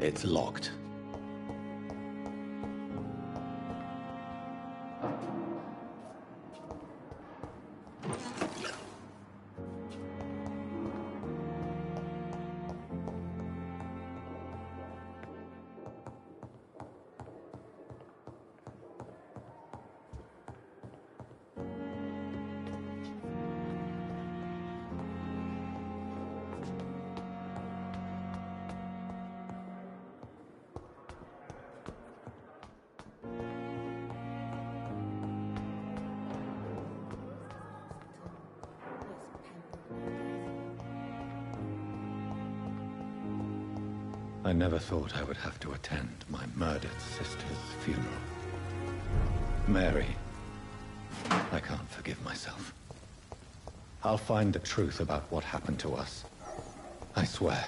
It's locked. I never thought I would have to attend my murdered sister's funeral. Mary, I can't forgive myself. I'll find the truth about what happened to us. I swear.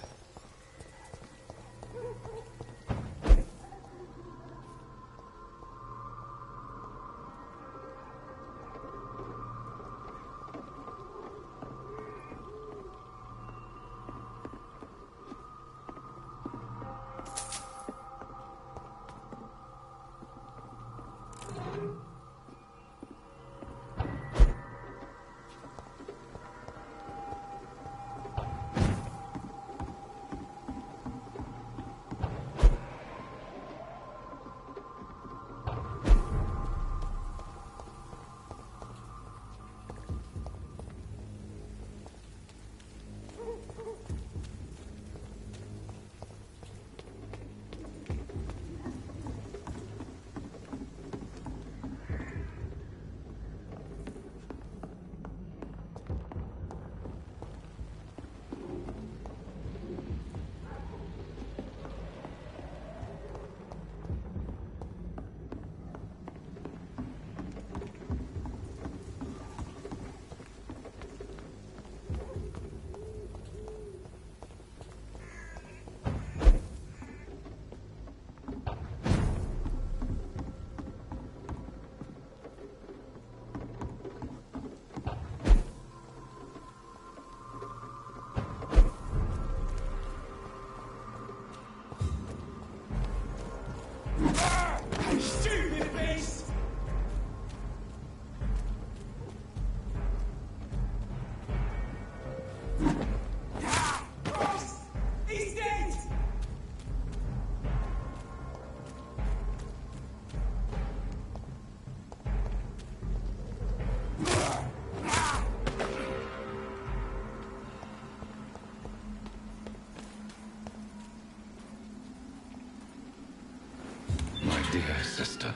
Dear sister,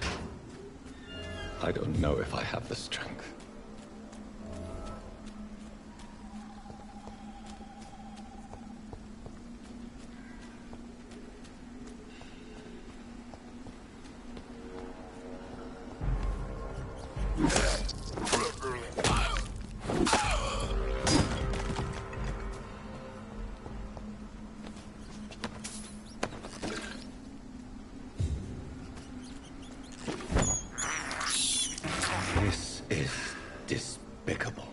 I don't know if I have the strength. This is despicable.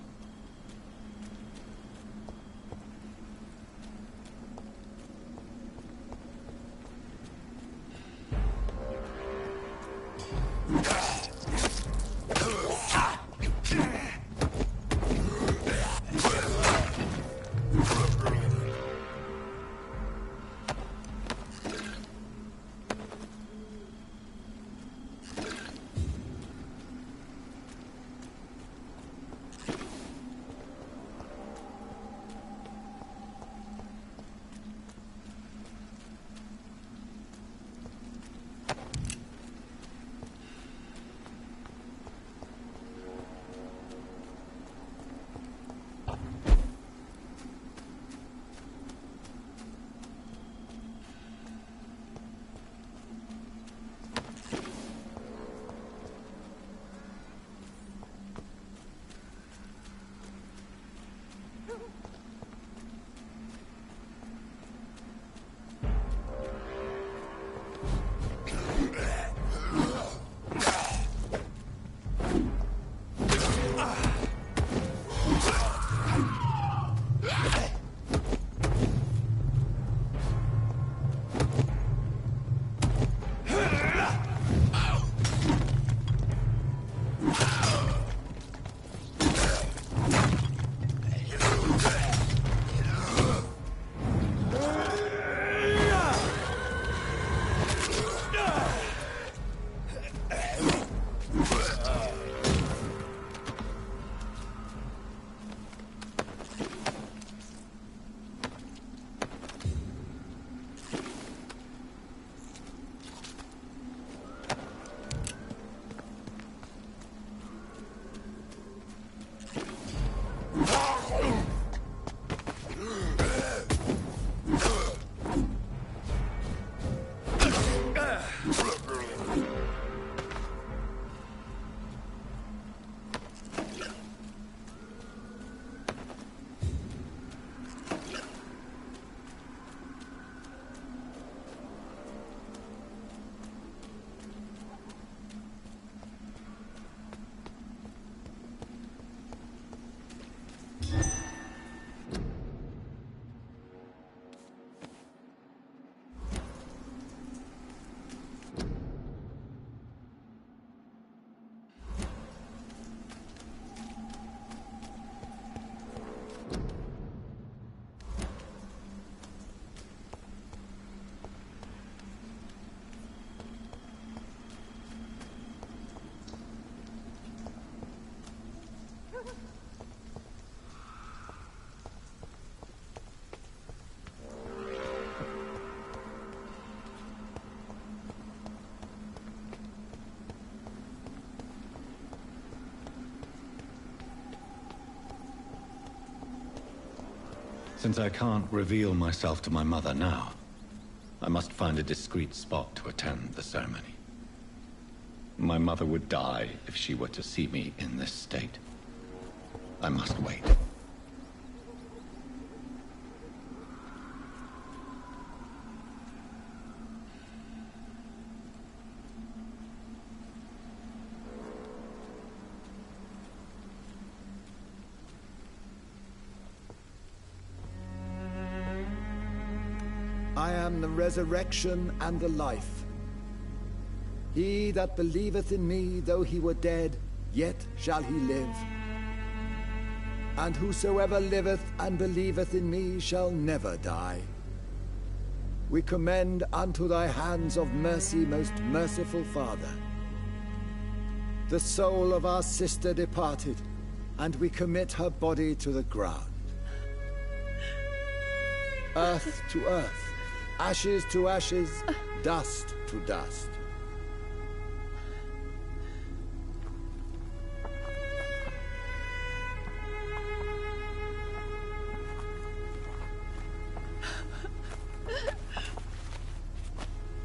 Since I can't reveal myself to my mother now, I must find a discreet spot to attend the ceremony. My mother would die if she were to see me in this state. I must wait. I am the resurrection and the life. He that believeth in me, though he were dead, yet shall he live. And whosoever liveth and believeth in me shall never die. We commend unto thy hands of mercy, most merciful Father, the soul of our sister departed, and we commit her body to the ground. Earth to earth, ashes to ashes, dust to dust.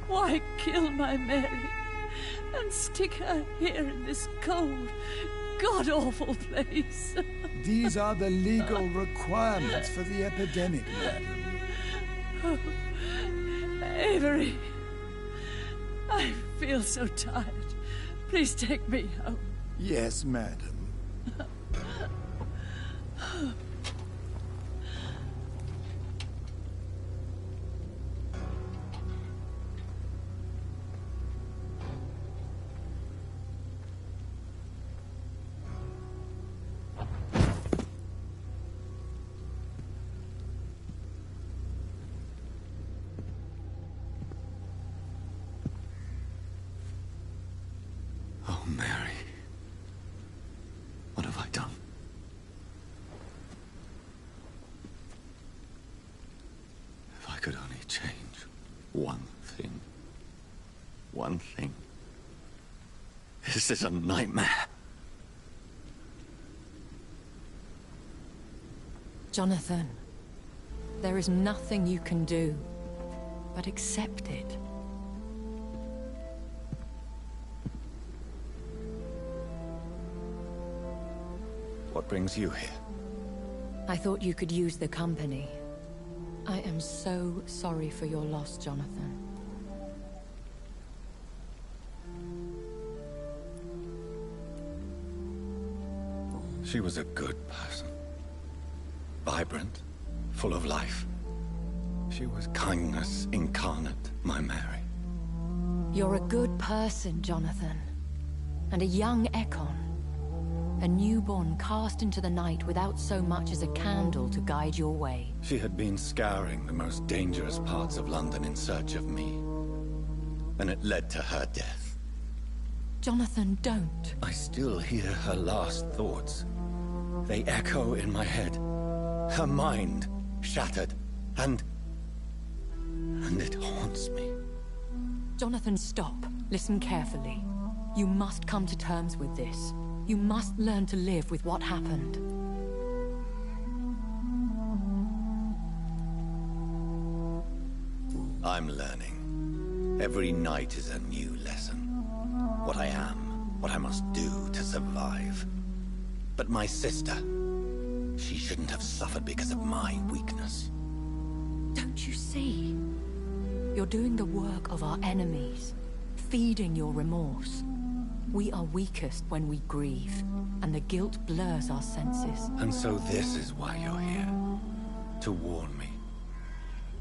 Why kill my Mary and stick her here in this cold, god-awful place? These are the legal requirements for the epidemic, madam. Oh, Avery, I feel so tired. Please take me home. Yes, madam. Oh, Mary. What have I done? If I could only change one thing. One thing. This is a nightmare. Jonathan, there is nothing you can do but accept it. What brings you here? I thought you could use the company. I am so sorry for your loss, Jonathan. She was a good person. Vibrant, full of life. She was kindness incarnate, my Mary. You're a good person, Jonathan. And a young Ekon. A newborn cast into the night without so much as a candle to guide your way. She had been scouring the most dangerous parts of London in search of me. And it led to her death. Jonathan, don't. I still hear her last thoughts. They echo in my head. Her mind shattered, and it haunts me. Jonathan, stop. Listen carefully. You must come to terms with this. You must learn to live with what happened. I'm learning. Every night is a new lesson. What I am, what I must do to survive. But my sister, she shouldn't have suffered because of my weakness. Don't you see? You're doing the work of our enemies, feeding your remorse. We are weakest when we grieve, and the guilt blurs our senses. And so this is why you're here. To warn me.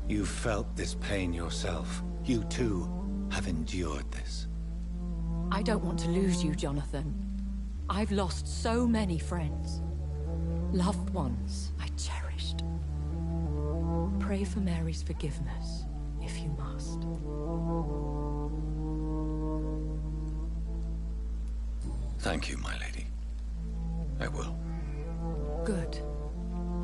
You've felt this pain yourself. You too have endured this. I don't want to lose you, Jonathan. I've lost so many friends. Loved ones I cherished. Pray for Mary's forgiveness, if you must. Thank you, my lady. I will. Good.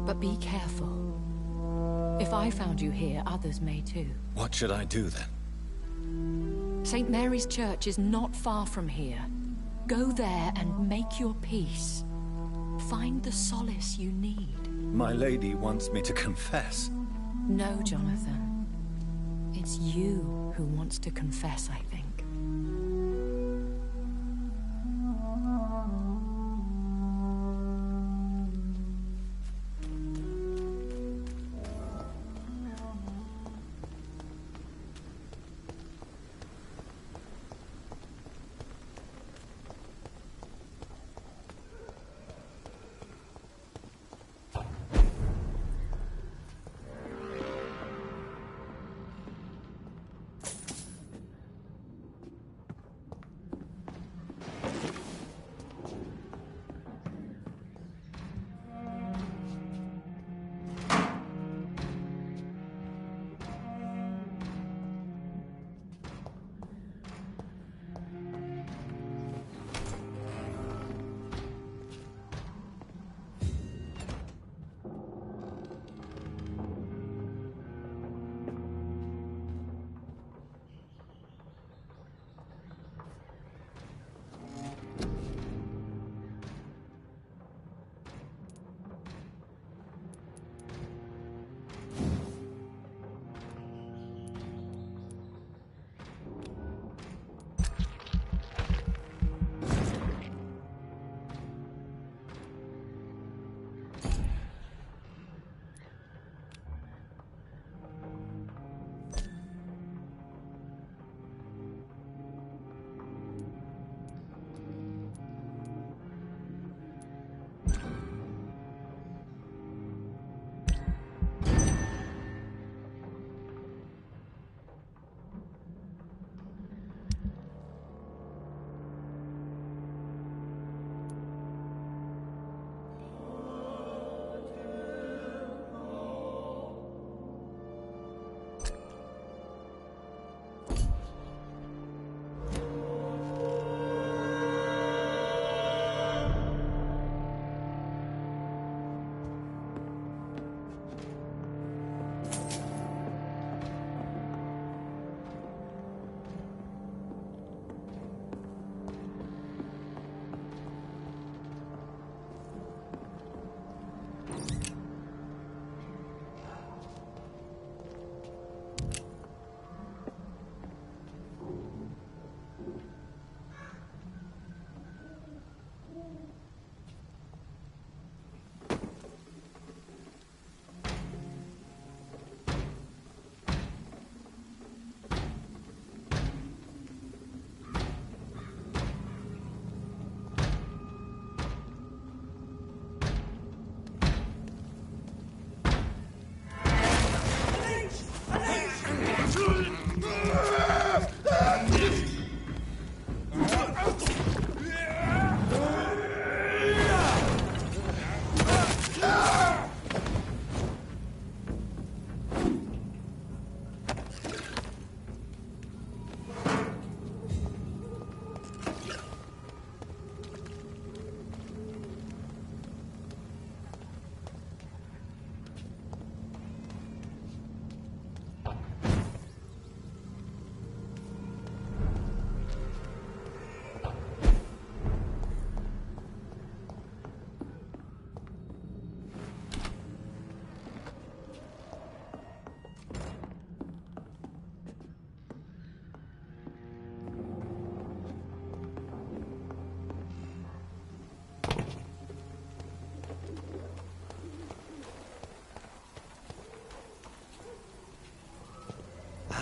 But be careful. If I found you here, others may too. What should I do then? St. Mary's Church is not far from here. Go there and make your peace. Find the solace you need. My lady wants me to confess. No, Jonathan. It's you who wants to confess, I think.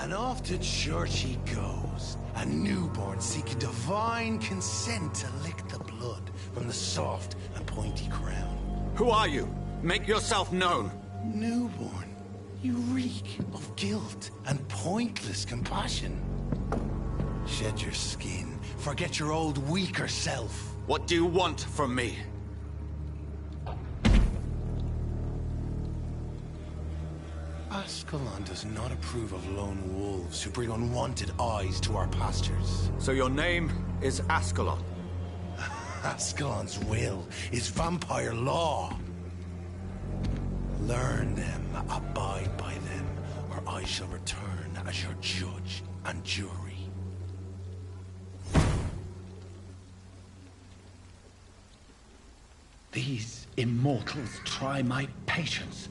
And off to church he goes, a newborn seeking divine consent to lick the blood from the soft and pointy crown. Who are you? Make yourself known. Newborn, you reek of guilt and pointless compassion. Shed your skin, forget your old weaker self. What do you want from me? Ascalon does not approve of lone wolves who bring unwanted eyes to our pastures. So your name is Ascalon? Ascalon's will is vampire law. Learn them, abide by them, or I shall return as your judge and jury. These immortals try my patience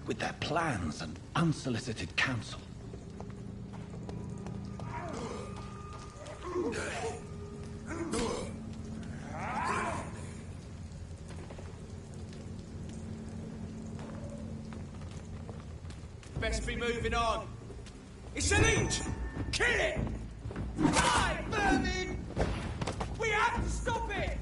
with their plans and unsolicited counsel. Best be moving on. It's an inch! Kill it! Die, vermin! We have to stop it!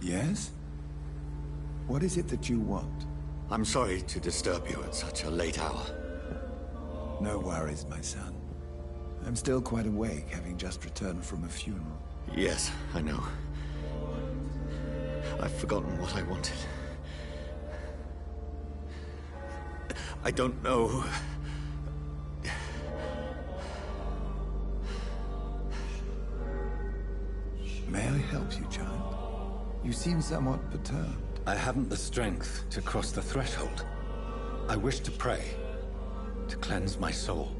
Yes? What is it that you want? I'm sorry to disturb you at such a late hour. No worries, my son. I'm still quite awake, having just returned from a funeral. Yes, I know. I've forgotten what I wanted. I don't know. May I help you, child? You seem somewhat perturbed. I haven't the strength to cross the threshold. I wish to pray, to cleanse my soul.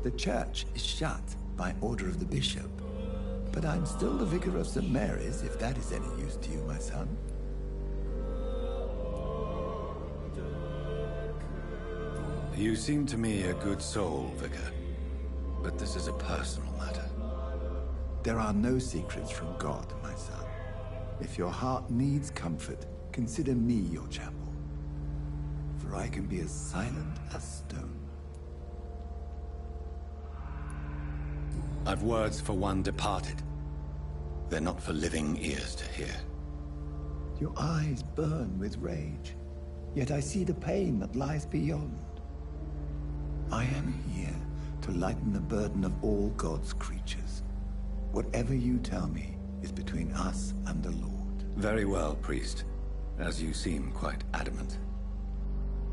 The church is shut by order of the bishop. But I'm still the vicar of St. Mary's, if that is any use to you, my son. You seem to me a good soul, Vicar. But this is a personal matter. There are no secrets from God, my son. If your heart needs comfort, consider me your chapel. For I can be as silent as stone. I've words for one departed. They're not for living ears to hear. Your eyes burn with rage, yet I see the pain that lies beyond. I am here to lighten the burden of all God's creatures. Whatever you tell me is between us and the Lord. Very well, priest. As you seem quite adamant.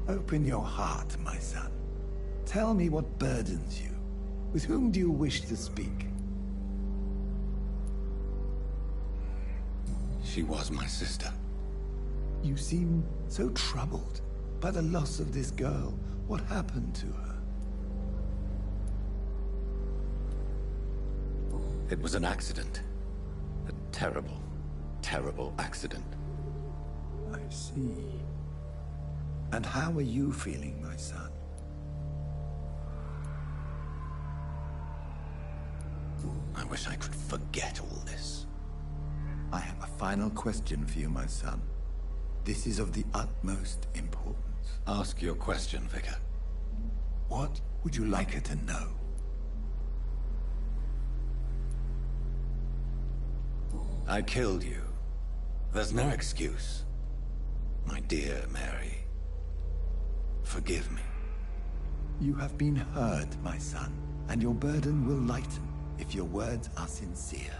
Open your heart, my son. Tell me what burdens you. With whom do you wish to speak? She was my sister. You seem so troubled by the loss of this girl. What happened to her? It was an accident. A terrible, terrible accident. I see. And how are you feeling, my son? I wish I could forget all this. I have a final question for you, my son. This is of the utmost importance. Ask your question, Vicar. What would you like her to know? I killed you. There's no excuse. My dear Mary, forgive me. You have been heard, my son, and your burden will lighten if your words are sincere.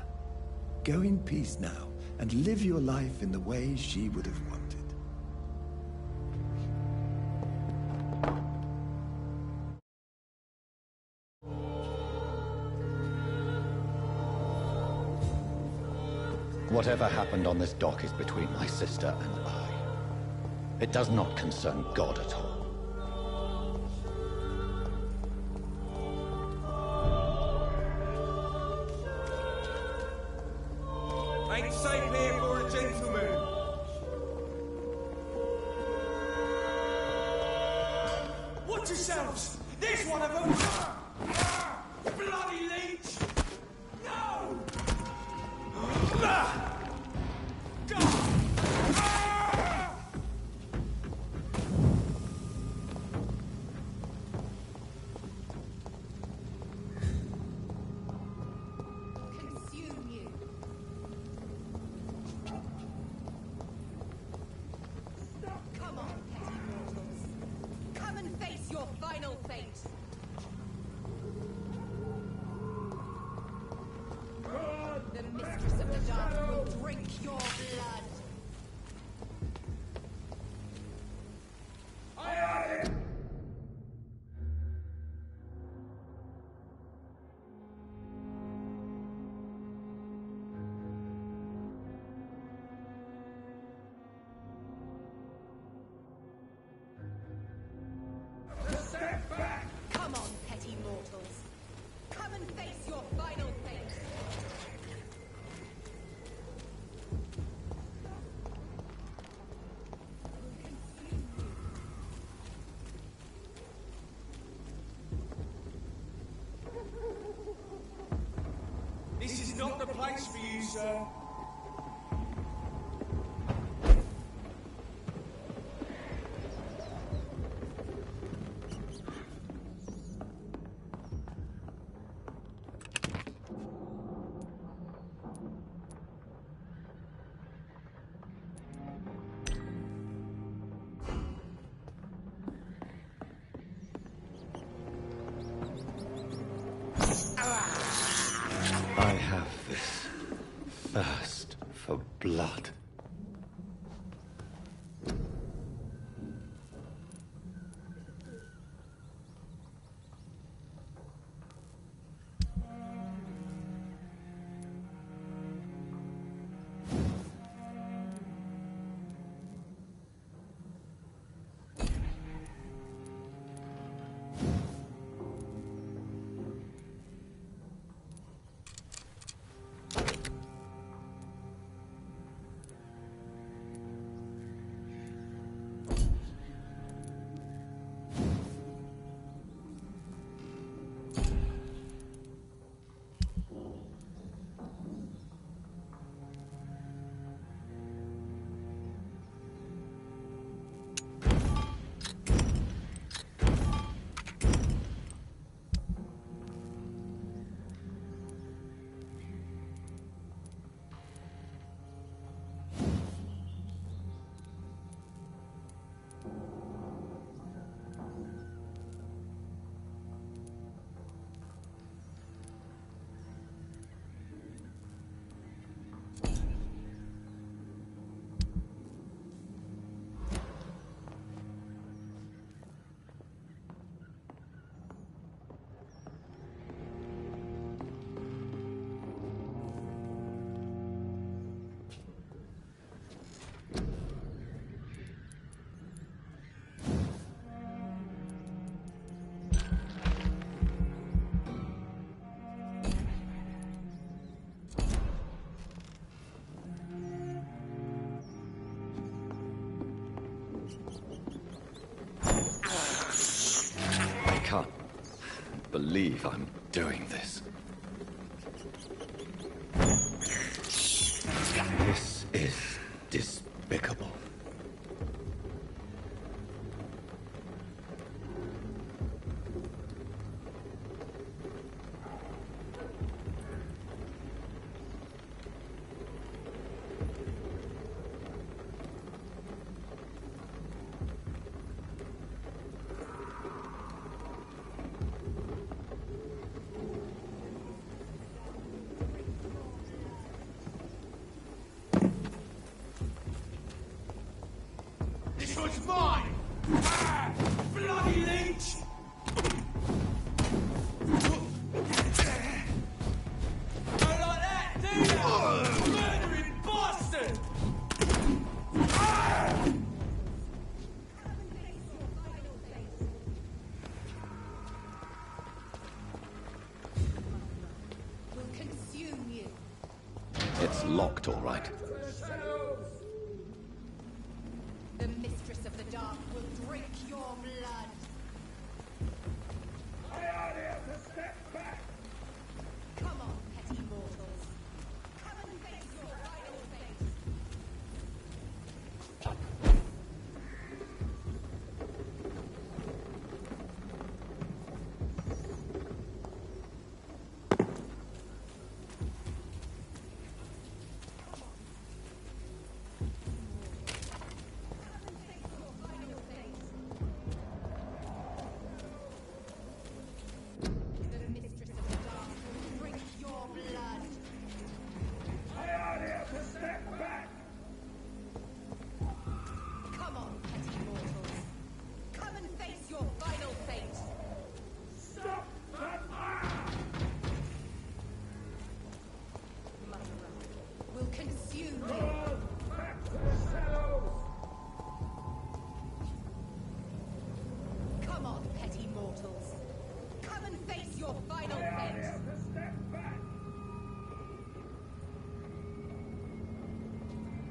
Go in peace now, and live your life in the way she would have wanted. Whatever happened on this dock is between my sister and I. It does not concern God at all. Ain't safe here for a gentleman. Watch yourselves! There's one of them! Bloody leech! No! Consume you. Come on, petty mortals. Come and face your final fate. The mistress of the dark will drink your blood. Come on, petty mortals. Come and face your final fate. This is not the place for you, sir. I have this thirst for blood. Believe I'm doing this. This is despicable. It's locked, all right. The Mistress of the Dark will drink your blood. I order to step back! Come on, petty mortals. Come and face your final fate.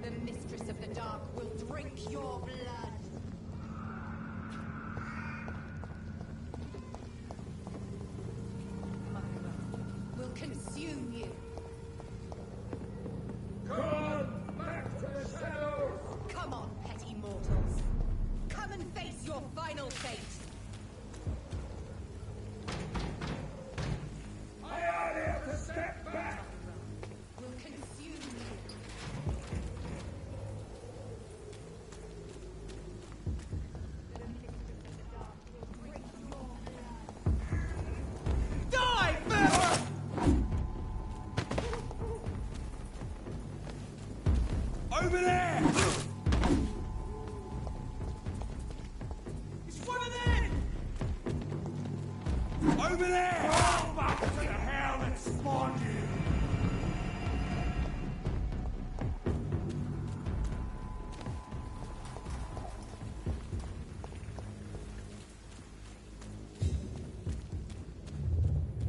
The Mistress of the Dark will drink your blood. Myra will consume you. Come back to the shadows! Come on, petty mortals. Come and face your final fate. I order to step back! Will consume you. Die, Vampyr! Over there! It's one of them! Over there! Oh, back to the hell that spawned you!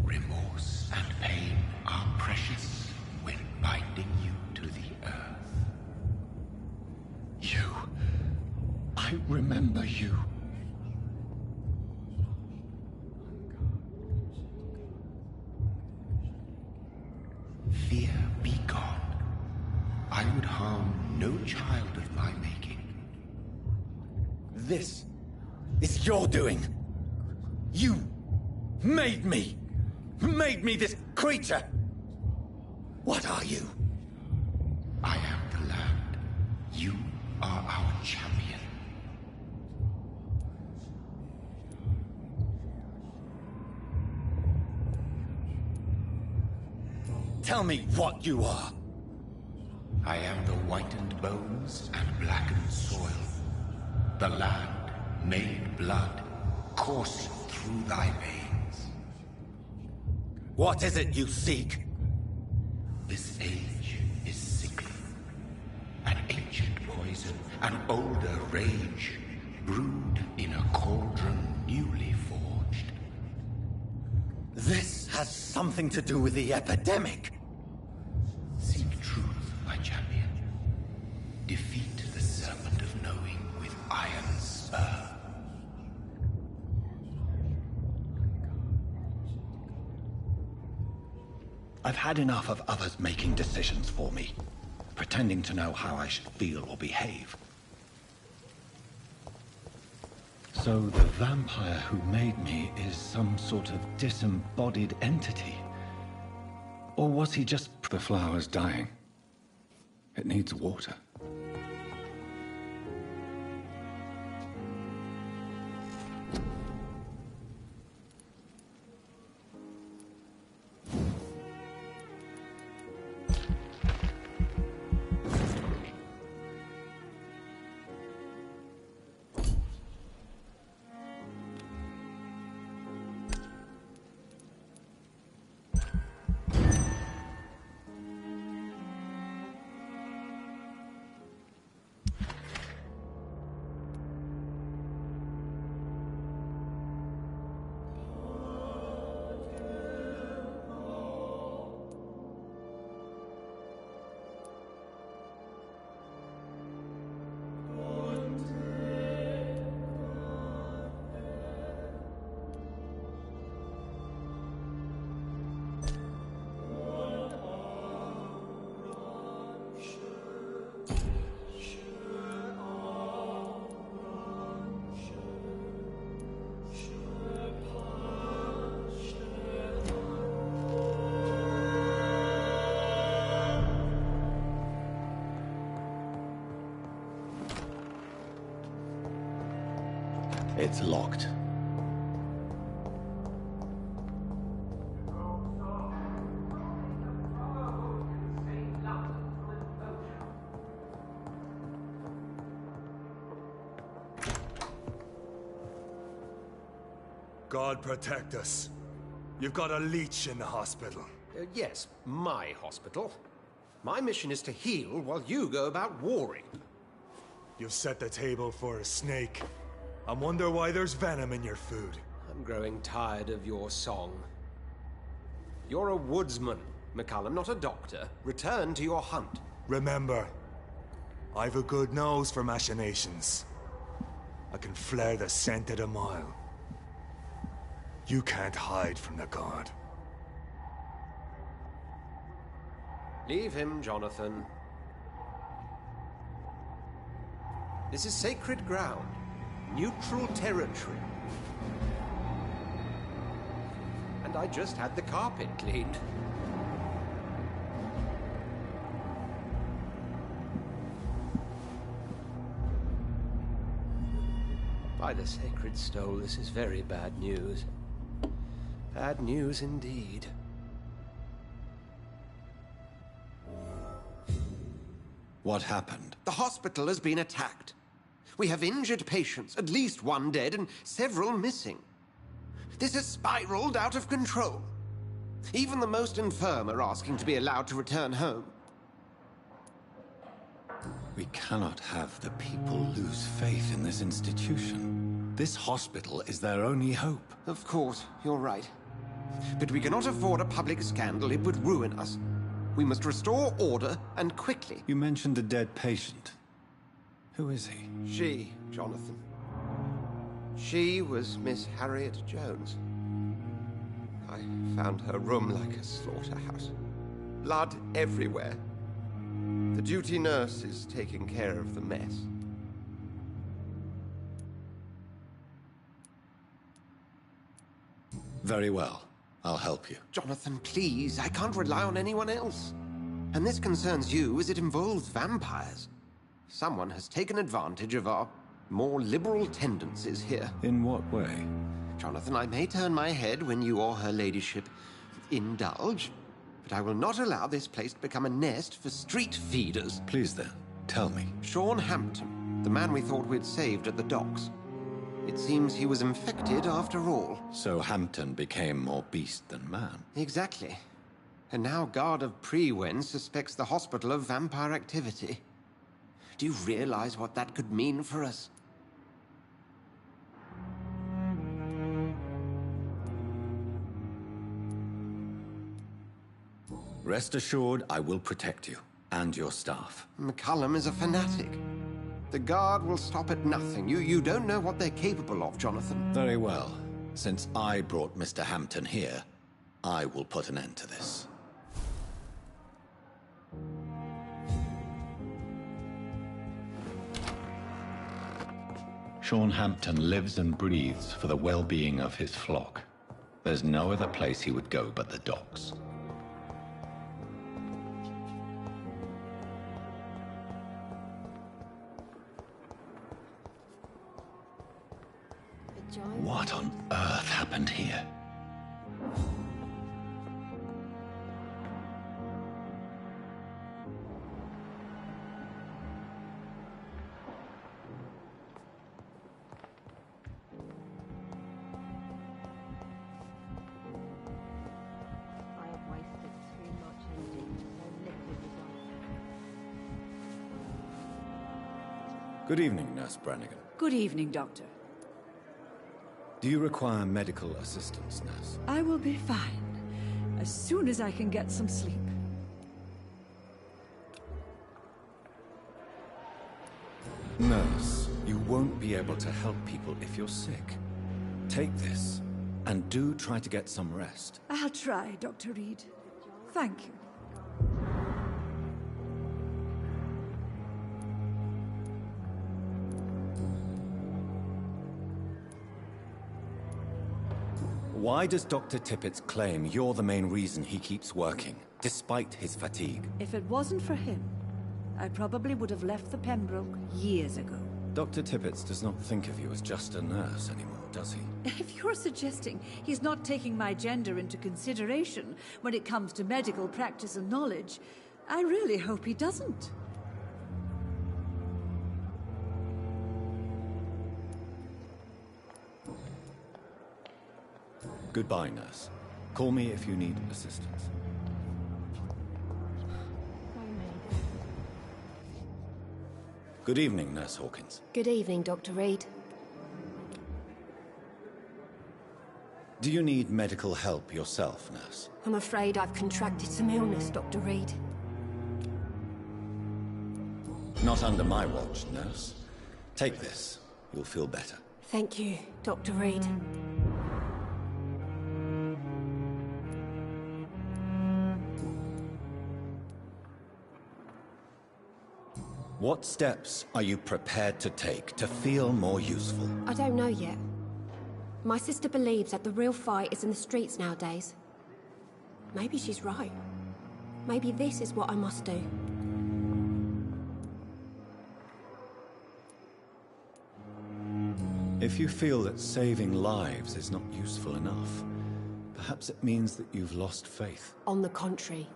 Remorse and pain are precious when binding you to the earth. You. I remember you. Fear be gone. I would harm no child of my making. This is your doing. You made me. Made me this creature. What are you? I am the land. You are our champion. Tell me what you are. I am the whitened bones and blackened soil. The land made blood coursing through thy veins. What is it you seek? This age is sickly. An ancient poison, an older rage, brewed in a cauldron newly forged. This has something to do with the epidemic. Seek truth, my champion. Defeat the serpent of knowing with iron spur. I've had enough of others making decisions for me, pretending to know how I should feel or behave. So the vampire who made me is some sort of disembodied entity? Or was he just the flower's dying? It needs water. It's locked. God protect us. You've got a leech in the hospital. Yes, my hospital. My mission is to heal while you go about warring. You've set the table for a snake. I wonder why there's venom in your food. I'm growing tired of your song. You're a woodsman, McCallum, not a doctor. Return to your hunt. Remember, I've a good nose for machinations. I can flare the scent at a mile. You can't hide from the god. Leave him, Jonathan. This is sacred ground. Neutral territory. And I just had the carpet cleaned. By the sacred stole, this is very bad news. Bad news indeed. What happened? The hospital has been attacked. We have injured patients, at least one dead and several missing. This has spiraled out of control. Even the most infirm are asking to be allowed to return home. We cannot have the people lose faith in this institution. This hospital is their only hope. Of course, you're right. But we cannot afford a public scandal. It would ruin us. We must restore order, and quickly. You mentioned a dead patient. Who is he? She, Jonathan. She was Miss Harriet Jones. I found her room like a slaughterhouse. Blood everywhere. The duty nurse is taking care of the mess. Very well. I'll help you. Jonathan, please. I can't rely on anyone else. And this concerns you as it involves vampires. Someone has taken advantage of our more liberal tendencies here. In what way? Jonathan, I may turn my head when you or her ladyship indulge, but I will not allow this place to become a nest for street feeders. Please then, tell me. Sean Hampton, the man we thought we'd saved at the docks. It seems he was infected after all. So Hampton became more beast than man. Exactly. And now Guard of Prewen suspects the hospital of vampire activity. Do you realize what that could mean for us? Rest assured, I will protect you and your staff. McCallum is a fanatic. The Guard will stop at nothing. You don't know what they're capable of, Jonathan. Very well. Since I brought Mr. Hampton here, I will put an end to this. Sean Hampton lives and breathes for the well-being of his flock. There's no other place he would go but the docks. What on earth happened here? Good evening, Nurse Brannigan. Good evening, Doctor. Do you require medical assistance, nurse? I will be fine, as soon as I can get some sleep. Nurse, you won't be able to help people if you're sick. Take this, and do try to get some rest. I'll try, Dr. Reed. Thank you. Why does Dr. Tippett claim you're the main reason he keeps working, despite his fatigue? If it wasn't for him, I probably would have left the Pembroke years ago. Dr. Tippett does not think of you as just a nurse anymore, does he? If you're suggesting he's not taking my gender into consideration when it comes to medical practice and knowledge, I really hope he doesn't. Goodbye, nurse. Call me if you need assistance. Good evening, Nurse Hawkins. Good evening, Dr. Reed. Do you need medical help yourself, nurse? I'm afraid I've contracted some illness, Dr. Reed. Not under my watch, nurse. Take this. You'll feel better. Thank you, Dr. Reed. What steps are you prepared to take to feel more useful? I don't know yet. My sister believes that the real fight is in the streets nowadays. Maybe she's right. Maybe this is what I must do. If you feel that saving lives is not useful enough, perhaps it means that you've lost faith. On the contrary,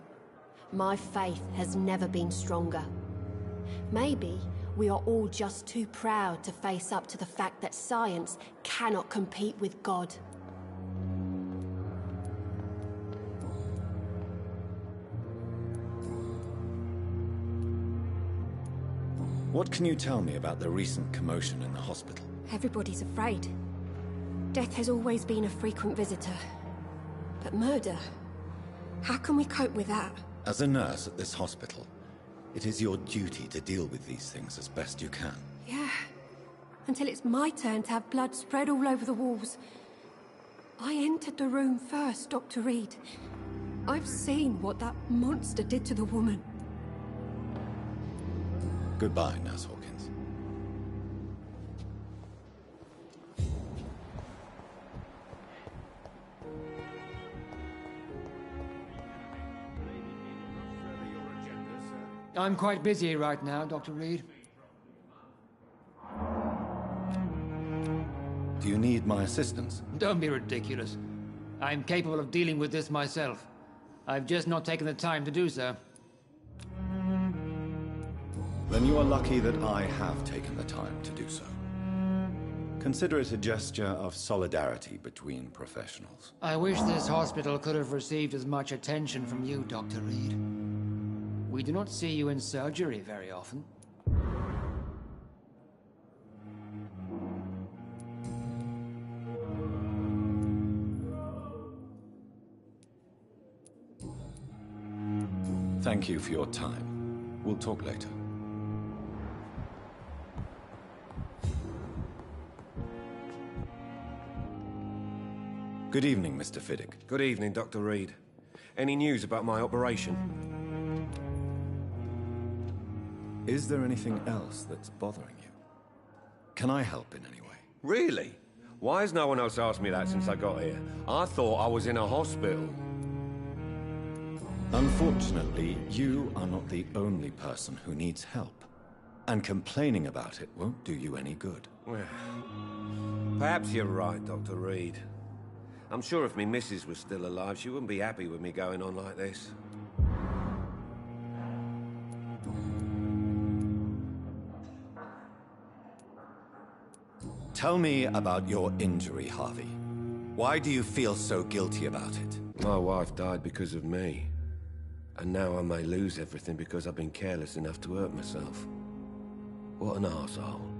my faith has never been stronger. Maybe we are all just too proud to face up to the fact that science cannot compete with God. What can you tell me about the recent commotion in the hospital? Everybody's afraid. Death has always been a frequent visitor. But murder? How can we cope with that? As a nurse at this hospital, it is your duty to deal with these things as best you can. Yeah. Until it's my turn to have blood spread all over the walls. I entered the room first, Dr. Reed. I've seen what that monster did to the woman. Goodbye, Nurse Hawkins. I'm quite busy right now, Dr. Reed. Do you need my assistance? Don't be ridiculous. I'm capable of dealing with this myself. I've just not taken the time to do so. Then you are lucky that I have taken the time to do so. Consider it a gesture of solidarity between professionals. I wish this hospital could have received as much attention from you, Dr. Reed. We do not see you in surgery very often. Thank you for your time. We'll talk later. Good evening, Mr. Fiddick. Good evening, Dr. Reed. Any news about my operation? Is there anything else that's bothering you? Can I help in any way? Really? Why has no one else asked me that since I got here? I thought I was in a hospital. Unfortunately, you are not the only person who needs help. And complaining about it won't do you any good. Well, perhaps you're right, Dr. Reed. I'm sure if me missus was still alive, she wouldn't be happy with me going on like this. Tell me about your injury, Harvey. Why do you feel so guilty about it? My wife died because of me. And now I may lose everything because I've been careless enough to hurt myself. What an arsehole.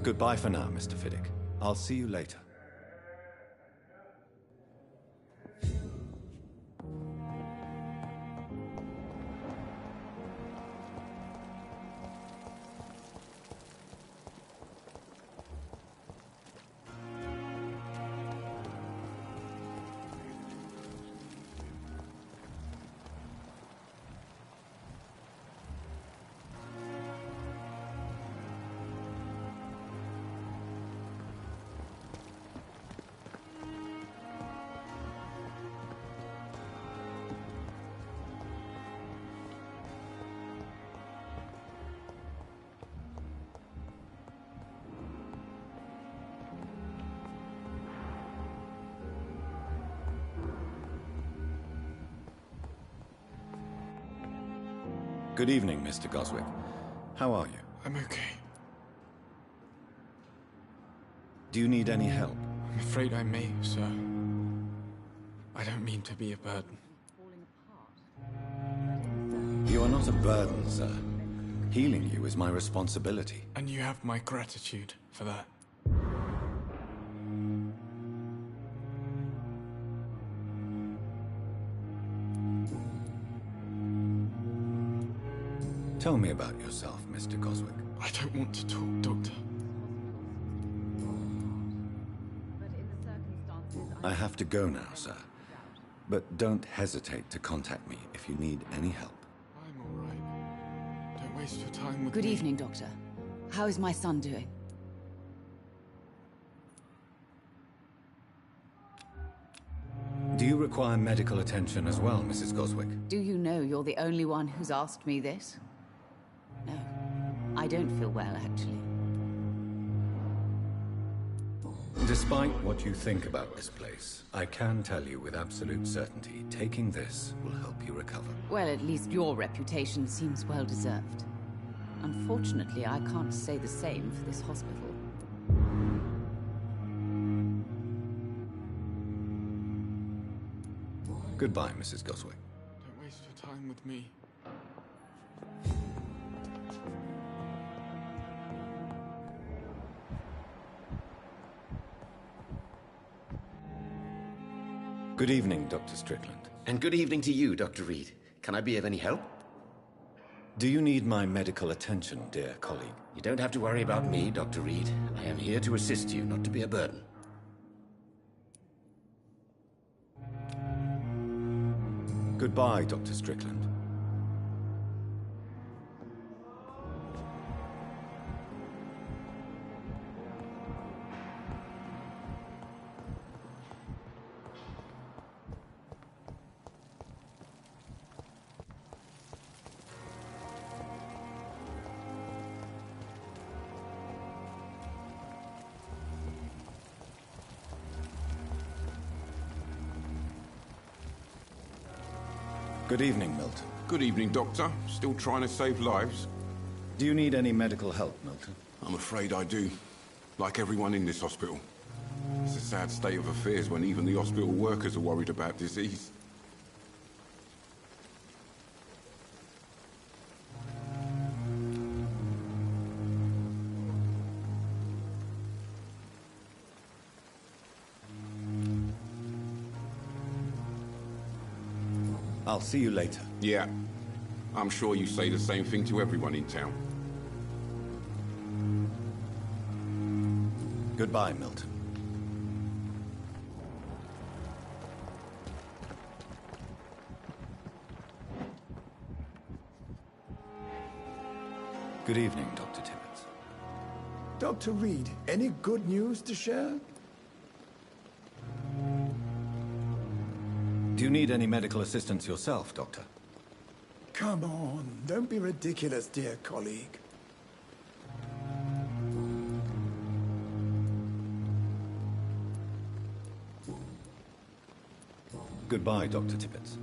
Goodbye for now, Mr. Fiddick. I'll see you later. Good evening, Mr. Goswick. How are you? I'm okay. Do you need any help? I'm afraid I may, sir. I don't mean to be a burden. You are not a burden, sir. Healing you is my responsibility. And you have my gratitude for that. Tell me about yourself, Mr. Goswick. I don't want to talk, Doctor. I have to go now, sir. But don't hesitate to contact me if you need any help. I'm all right. Don't waste your time with Good me. evening, Doctor. How is my son doing? Do you require medical attention as well, Mrs. Goswick? Do you know you're the only one who's asked me this? No, I don't feel well, actually. Despite what you think about this place, I can tell you with absolute certainty, taking this will help you recover. Well, at least your reputation seems well deserved. Unfortunately, I can't say the same for this hospital. Goodbye, Mrs. Goswick. Don't waste your time with me. Good evening, Dr. Strickland. And good evening to you, Dr. Reed. Can I be of any help? Do you need my medical attention, dear colleague? You don't have to worry about me, Dr. Reed. I am here to assist you, not to be a burden. Goodbye, Dr. Strickland. Good evening, Milton. Good evening, Doctor. Still trying to save lives? Do you need any medical help, Milton? I'm afraid I do. Like everyone in this hospital. It's a sad state of affairs when even the hospital workers are worried about disease. I'll see you later. Yeah. I'm sure you say the same thing to everyone in town. Goodbye, Milton. Good evening, Dr. Tibbets. Dr. Reed, any good news to share? Do you need any medical assistance yourself, Doctor? Come on, don't be ridiculous, dear colleague. Goodbye, Dr. Tibbets.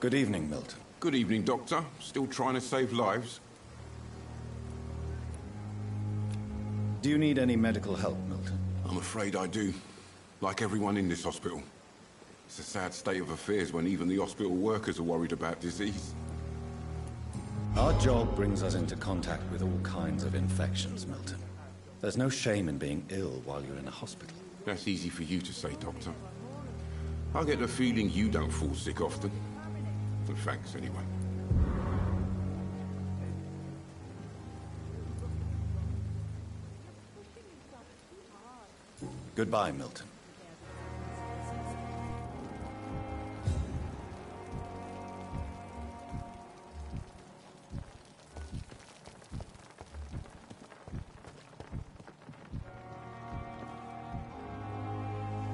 Good evening, Milton. Good evening, Doctor. Still trying to save lives? Do you need any medical help, Milton? I'm afraid I do. Like everyone in this hospital. It's a sad state of affairs when even the hospital workers are worried about disease. Our job brings us into contact with all kinds of infections, Milton. There's no shame in being ill while you're in a hospital. That's easy for you to say, Doctor. I get the feeling you don't fall sick often. And thanks, anyway. Goodbye, Milton.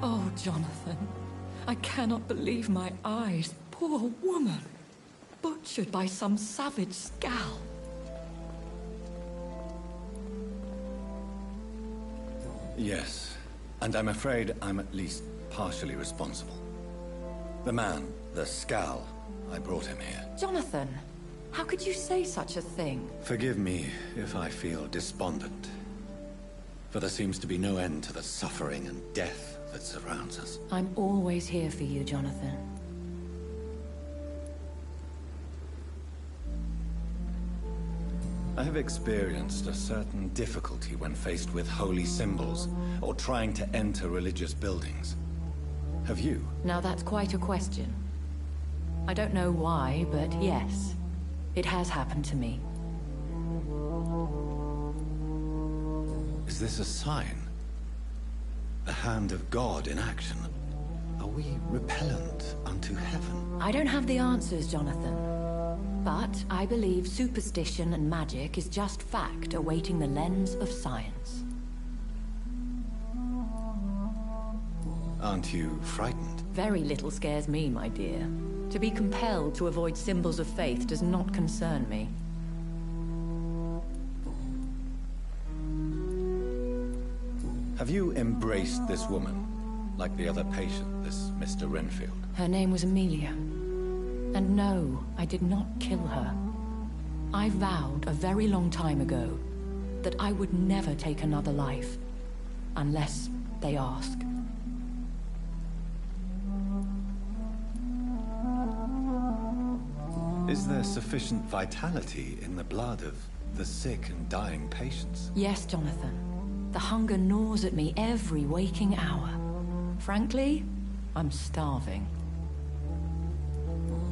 Oh, Jonathan. I cannot believe my eyes. Poor woman. Butchered by some savage scowl. Yes, and I'm afraid I'm at least partially responsible. The man, the Scowl, I brought him here. Jonathan, how could you say such a thing? Forgive me if I feel despondent. For there seems to be no end to the suffering and death that surrounds us. I'm always here for you, Jonathan. I have experienced a certain difficulty when faced with holy symbols or trying to enter religious buildings. Have you? Now that's quite a question. I don't know why, but yes, it has happened to me. Is this a sign? The hand of God in action? Are we repellent unto heaven? I don't have the answers, Jonathan. But I believe superstition and magic is just fact awaiting the lens of science. Aren't you frightened? Very little scares me, my dear. To be compelled to avoid symbols of faith does not concern me. Have you embraced this woman, like the other patient, this Mr. Renfield? Her name was Amelia. And no, I did not kill her. I vowed a very long time ago that I would never take another life, unless they ask. Is there sufficient vitality in the blood of the sick and dying patients? Yes, Jonathan. The hunger gnaws at me every waking hour. Frankly, I'm starving.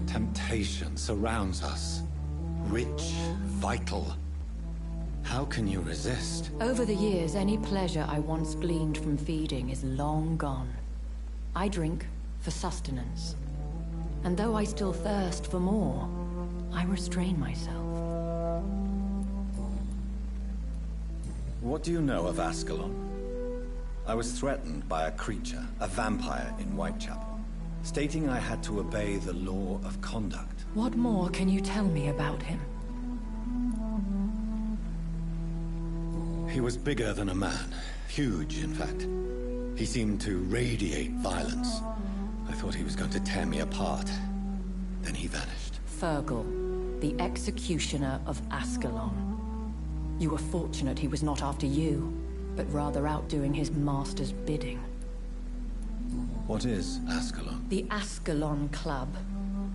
Temptation surrounds us. Rich, vital. How can you resist? Over the years, any pleasure I once gleaned from feeding is long gone. I drink for sustenance. And though I still thirst for more, I restrain myself. What do you know of Ascalon? I was threatened by a creature, a vampire in Whitechapel, stating I had to obey the law of conduct. What more can you tell me about him? He was bigger than a man. Huge, in fact. He seemed to radiate violence. I thought he was going to tear me apart. Then he vanished. Fergal, the executioner of Ascalon. You were fortunate he was not after you, but rather out doing his master's bidding. What is Ascalon? The Ascalon Club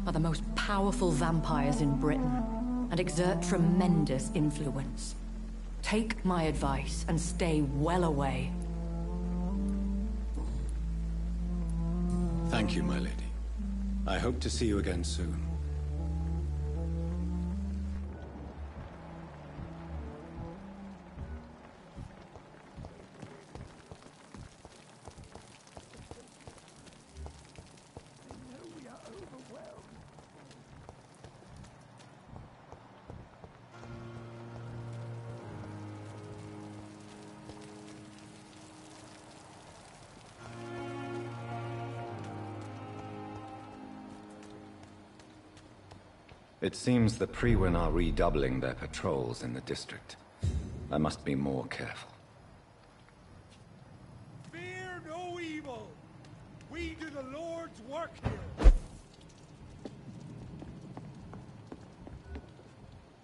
are the most powerful vampires in Britain and exert tremendous influence. Take my advice and stay well away. Thank you, my lady. I hope to see you again soon. It seems the Prewin are redoubling their patrols in the district. I must be more careful. Fear no evil. We do the Lord's work here.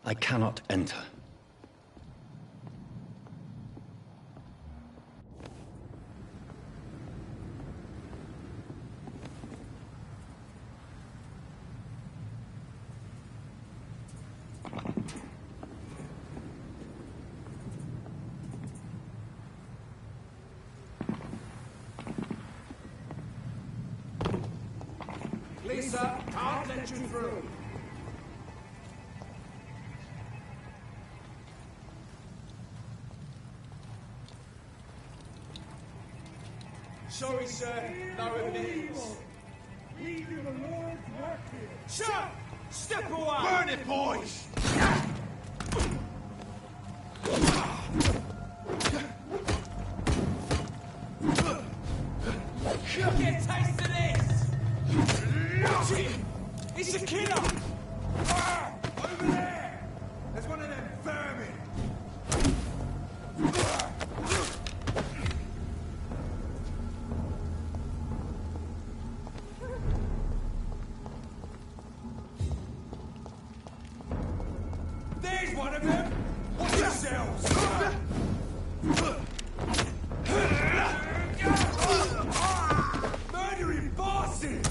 I cannot enter. Lisa, can't let you through. Sorry, sir. No admittance. We do the Lord's work here. Shut! Step away! Burn it, boys! Get a taste of this! Watch it! It's a killer! Over there! There's one of them vermin! There's one of them! Watch yourselves! Murdering bosses!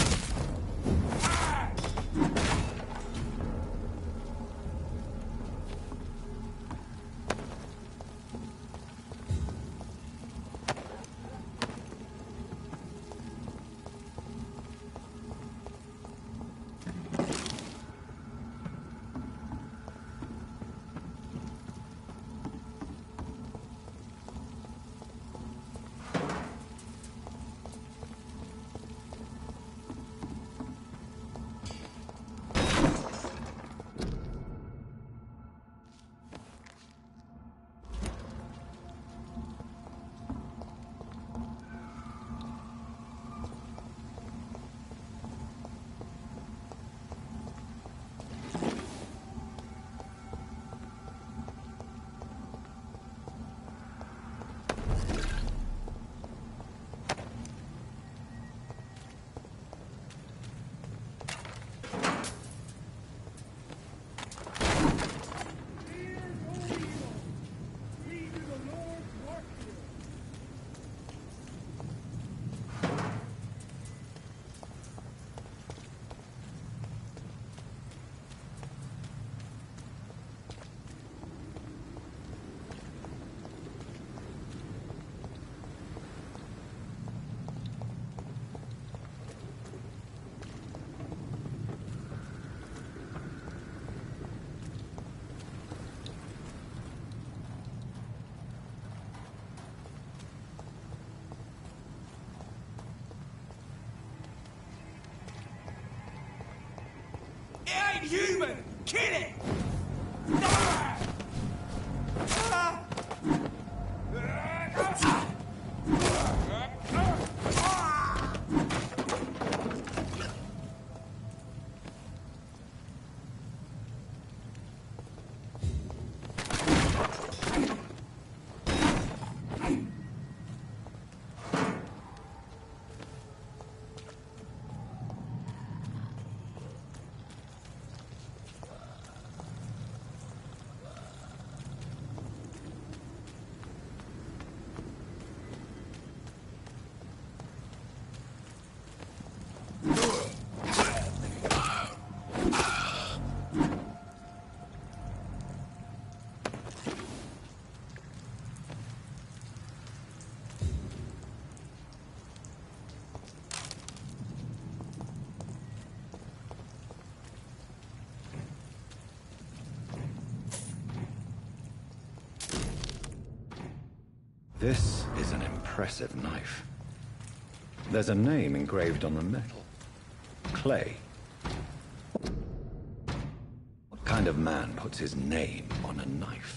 It ain't human! Kill it! This is an impressive knife. There's a name engraved on the metal. Clay. What kind of man puts his name on a knife?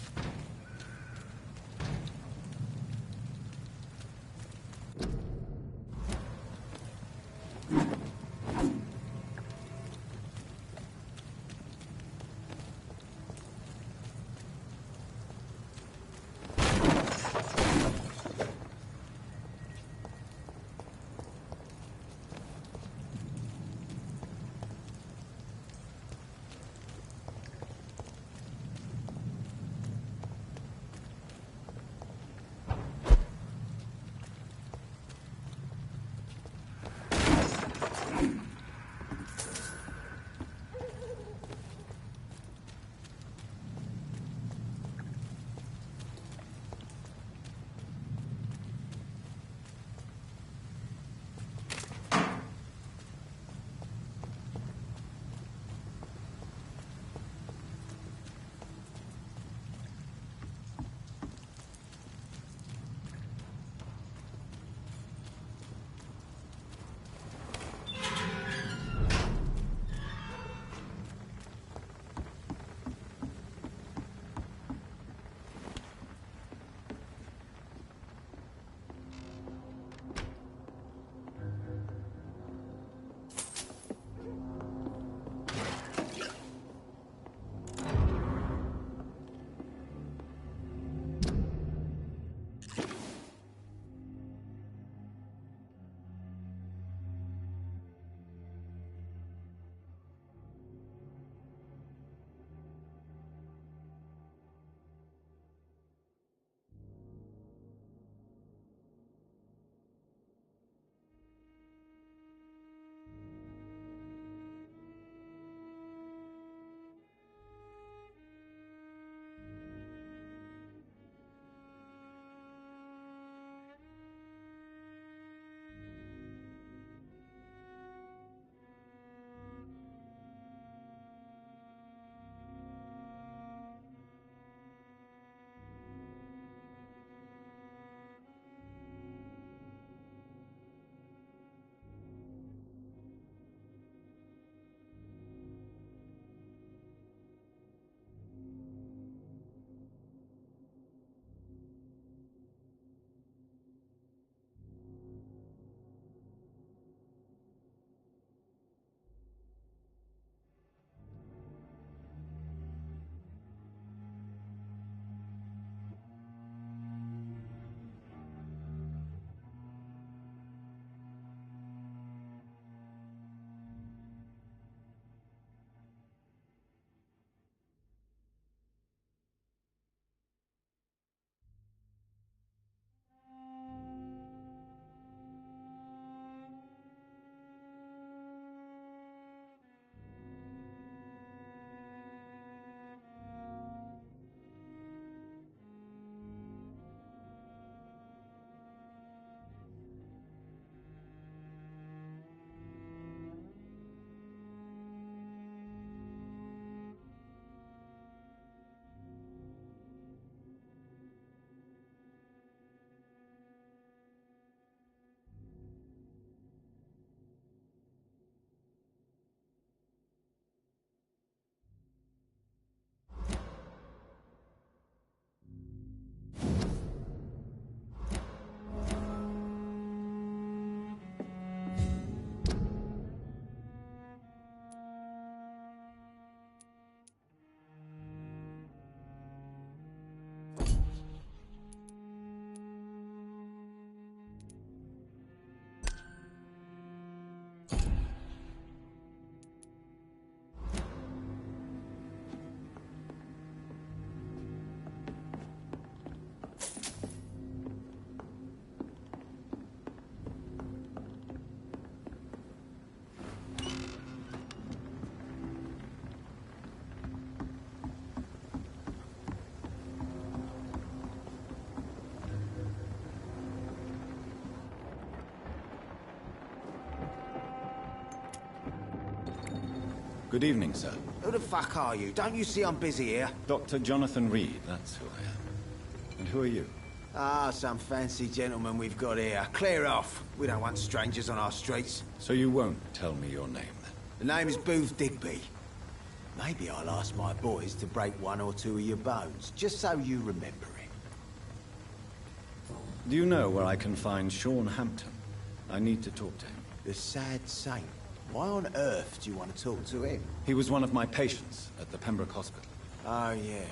Good evening, sir. Who the fuck are you? Don't you see I'm busy here? Dr. Jonathan Reed, that's who I am. And who are you? Ah, some fancy gentleman we've got here. Clear off. We don't want strangers on our streets. So you won't tell me your name, then? The name is Booth Digby. Maybe I'll ask my boys to break one or two of your bones, just so you remember it. Do you know where I can find Sean Hampton? I need to talk to him. The sad saint. Why on earth do you want to talk to him? He was one of my patients at the Pembroke Hospital. Oh, yeah.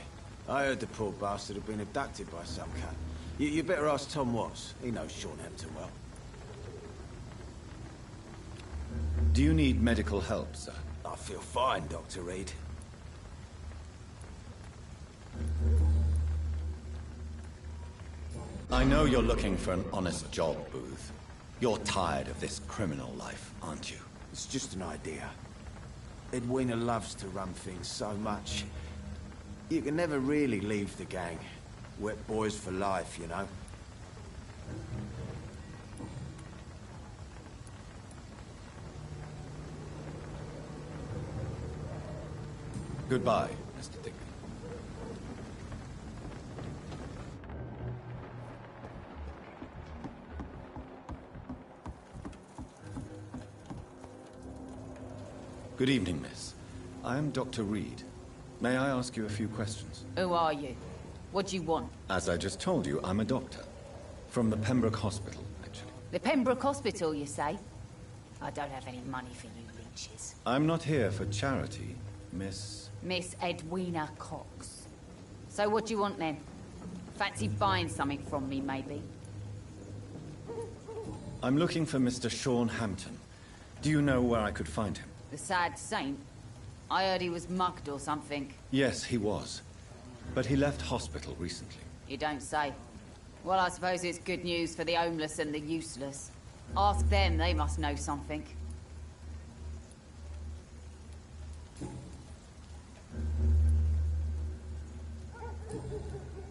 I heard the poor bastard had been abducted by some cunt. You better ask Tom Watts. He knows Sean Hampton well. Do you need medical help, sir? I feel fine, Dr. Reed. I know you're looking for an honest job, Booth. You're tired of this criminal life, aren't you? It's just an idea. Edwina loves to run things so much. You can never really leave the gang. Wet boys for life, you know. Goodbye, Mr. Digby. Good evening, miss. I am Dr. Reed. May I ask you a few questions? Who are you? What do you want? As I just told you, I'm a doctor. From the Pembroke Hospital, actually. The Pembroke Hospital, you say? I don't have any money for you leeches. I'm not here for charity, Miss... Miss Edwina Cox. So what do you want then? Fancy buying something from me, maybe? I'm looking for Mr. Sean Hampton. Do you know where I could find him? The sad saint? I heard he was mugged or something. Yes, he was. But he left hospital recently. You don't say. Well, I suppose it's good news for the homeless and the useless. Ask them, they must know something.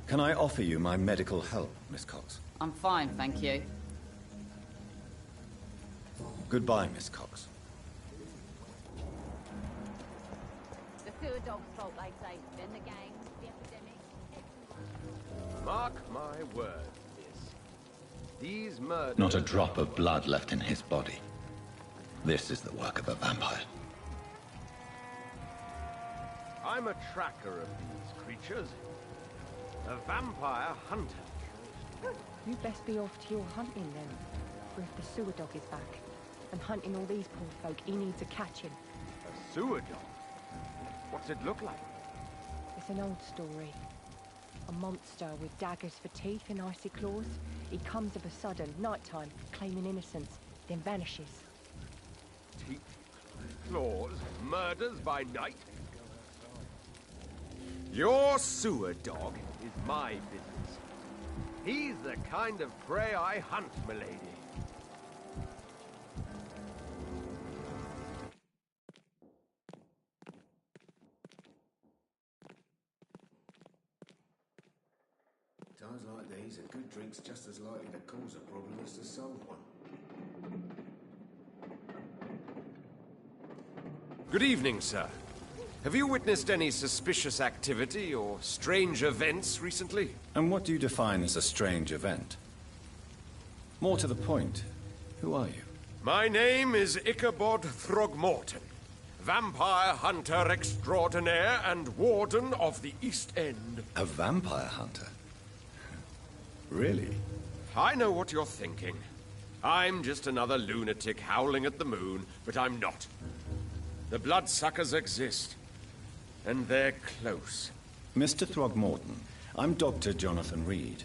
Can I offer you my medical help, Miss Cox? I'm fine, thank you. Goodbye, Miss Cox. The sewer dog's fault, they say. Then the gang, the epidemic, everyone. Mark my words, miss. These murders... Not a drop of blood left in his body. This is the work of a vampire. I'm a tracker of these creatures. A vampire hunter. You'd best be off to your hunting then. For if the sewer dog is back, and hunting all these poor folk, he needs a catching. A sewer dog? What's it look like? It's an old story. A monster with daggers for teeth and icy claws. He comes of a sudden, nighttime, claiming innocence, then vanishes. Teeth, claws, murders by night? Your sewer dog is my business. He's the kind of prey I hunt, milady. Times like these, a good drink's just as likely to cause a problem as to solve one. Good evening, sir. Have you witnessed any suspicious activity or strange events recently? And what do you define as a strange event? More to the point, who are you? My name is Ichabod Throgmorton, vampire hunter extraordinaire and warden of the East End. A vampire hunter? Really? I know what you're thinking. I'm just another lunatic howling at the moon, but I'm not. The bloodsuckers exist, and they're close. Mr. Throgmorton, I'm Dr. Jonathan Reed.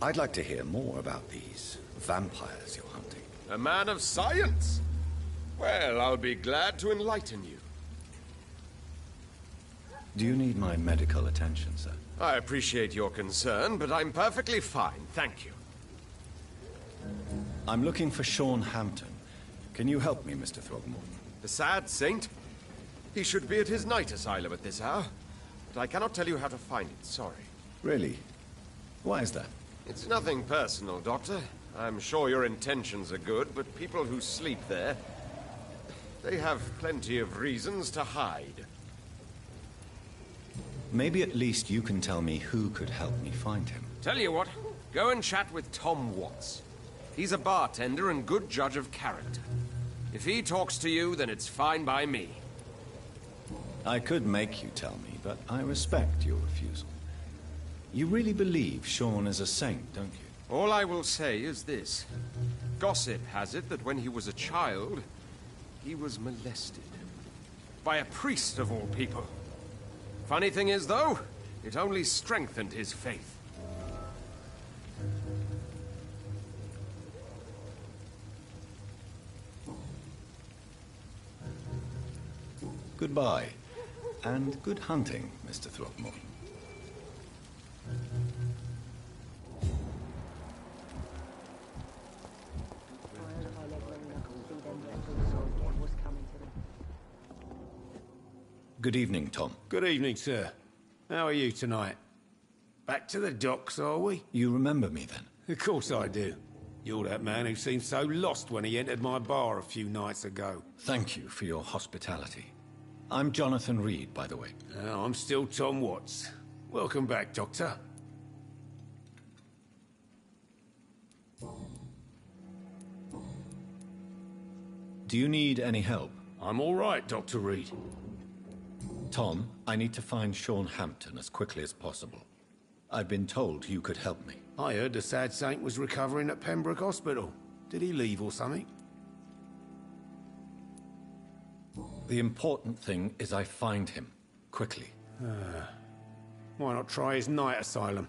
I'd like to hear more about these vampires you're hunting. A man of science? Well, I'll be glad to enlighten you. Do you need my medical attention, sir? I appreciate your concern, but I'm perfectly fine, thank you. I'm looking for Sean Hampton. Can you help me, Mr. Throgmorton? The sad saint? He should be at his night asylum at this hour, but I cannot tell you how to find it, sorry. Really? Why is that? It's nothing personal, Doctor. I'm sure your intentions are good, but people who sleep there... They have plenty of reasons to hide. Maybe at least you can tell me who could help me find him. Tell you what, go and chat with Tom Watts. He's a bartender and good judge of character. If he talks to you, then it's fine by me. I could make you tell me, but I respect your refusal. You really believe Sean is a saint, don't you? All I will say is this. Gossip has it that when he was a child, he was molested. By a priest of all people. Funny thing is, though, it only strengthened his faith. Goodbye, and good hunting, Mr. Throckmorton. Good evening, Tom. Good evening, sir. How are you tonight? Back to the docks, are we? You remember me, then? Of course I do. You're that man who seemed so lost when he entered my bar a few nights ago. Thank you for your hospitality. I'm Jonathan Reed, by the way. I'm still Tom Watts. Welcome back, Doctor. Do you need any help? I'm all right, Dr. Reed. Tom, I need to find Sean Hampton as quickly as possible. I've been told you could help me. I heard the sad saint was recovering at Pembroke Hospital. Did he leave or something? The important thing is I find him, quickly. Why not try his night asylum?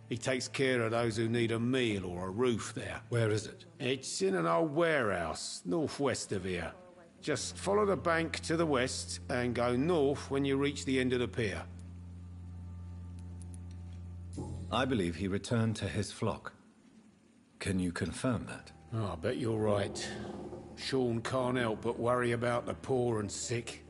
He takes care of those who need a meal or a roof there. Where is it? It's in an old warehouse, northwest of here. Just follow the bank to the west and go north when you reach the end of the pier. I believe he returned to his flock. Can you confirm that? Oh, I bet you're right. Sean can't help but worry about the poor and sick.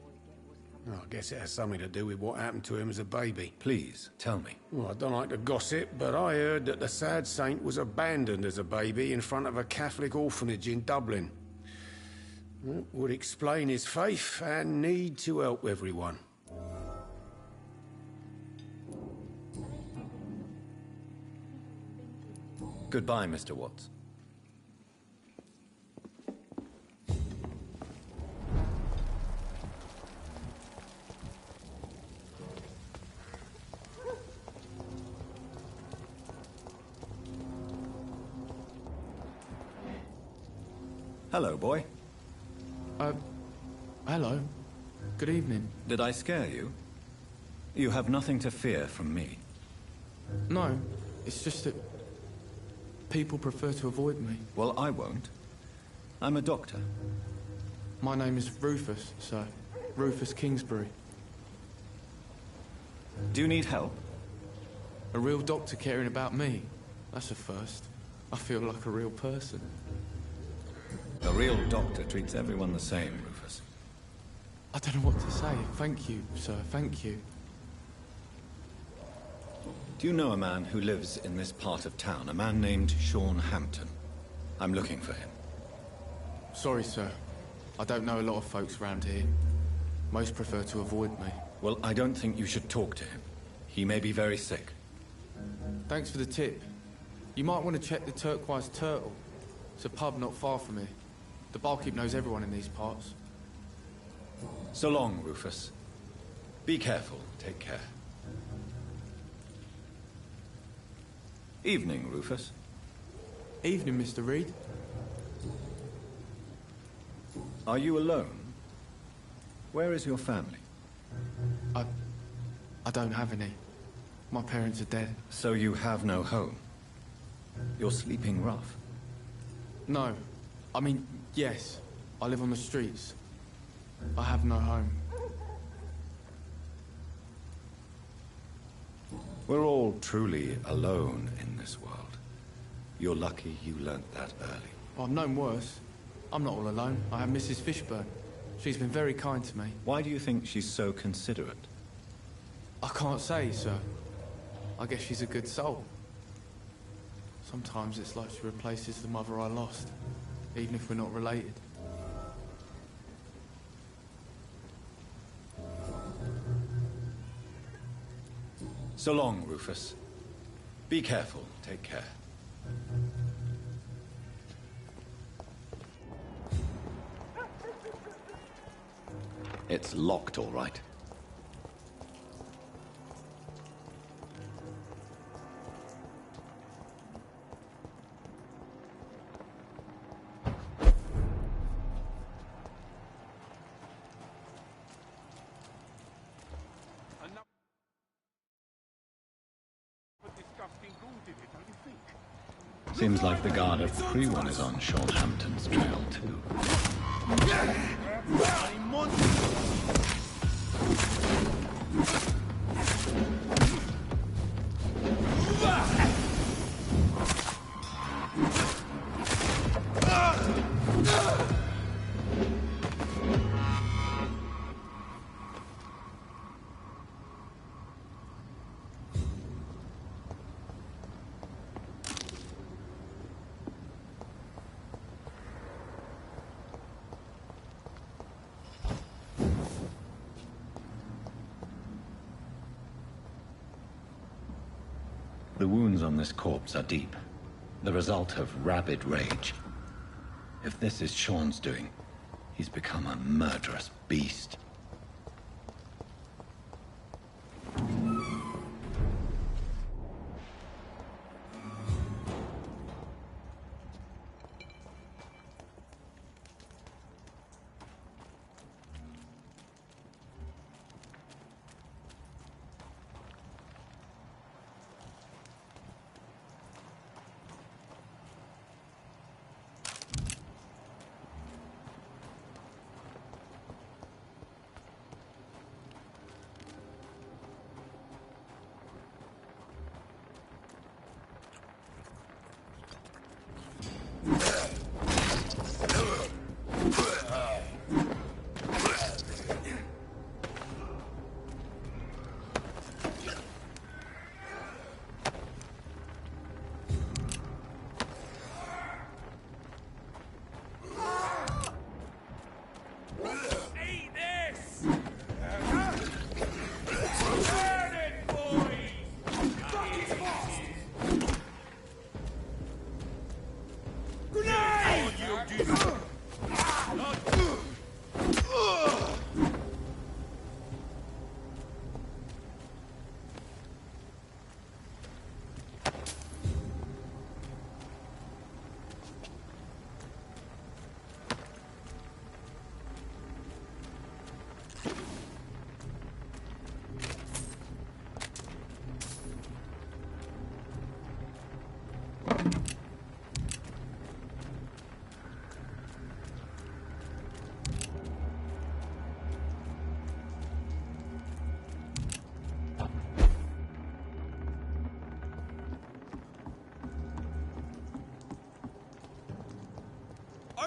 Oh, I guess it has something to do with what happened to him as a baby. Please, tell me. Well, I don't like to gossip, but I heard that the sad saint was abandoned as a baby in front of a Catholic orphanage in Dublin. It would explain his faith and need to help everyone. Goodbye, Mr. Watts. Hello, boy. Hello. Good evening. Did I scare you? You have nothing to fear from me. No, it's just that people prefer to avoid me. Well, I won't. I'm a doctor. My name is Rufus, sir. Rufus Kingsbury. Do you need help? A real doctor caring about me? That's a first. I feel like a real person. A real doctor treats everyone the same, Rufus. I don't know what to say. Thank you, sir. Thank you. Do you know a man who lives in this part of town? A man named Sean Hampton. I'm looking for him. Sorry, sir. I don't know a lot of folks around here. Most prefer to avoid me. Well, I don't think you should talk to him. He may be very sick. Thanks for the tip. You might want to check the Turquoise Turtle. It's a pub not far from here. The barkeep knows everyone in these parts. So long, Rufus. Be careful. Take care. Evening, Rufus. Evening, Mr. Reed. Are you alone? Where is your family? I don't have any. My parents are dead. So you have no home? You're sleeping rough? No. I mean, yes. I live on the streets. I have no home. We're all truly alone in this world. You're lucky you learnt that early. Well, I've known worse. I'm not all alone. I have Mrs. Fishburne. She's been very kind to me. Why do you think she's so considerate? I can't say, sir. I guess she's a good soul. Sometimes it's like she replaces the mother I lost, even if we're not related. So long, Rufus. Be careful. Take care. It's locked, all right. Seems like the guard at Pre-1 is on Sean Hampton's trail, too. The wounds on this corpse are deep, the result of rabid rage. If this is Sean's doing, he's become a murderous beast.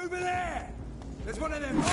Over there! There's one of them!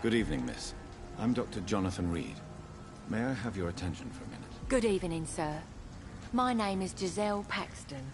Good evening, miss. I'm Dr. Jonathan Reed. May I have your attention for a minute? Good evening, sir. My name is Giselle Paxton.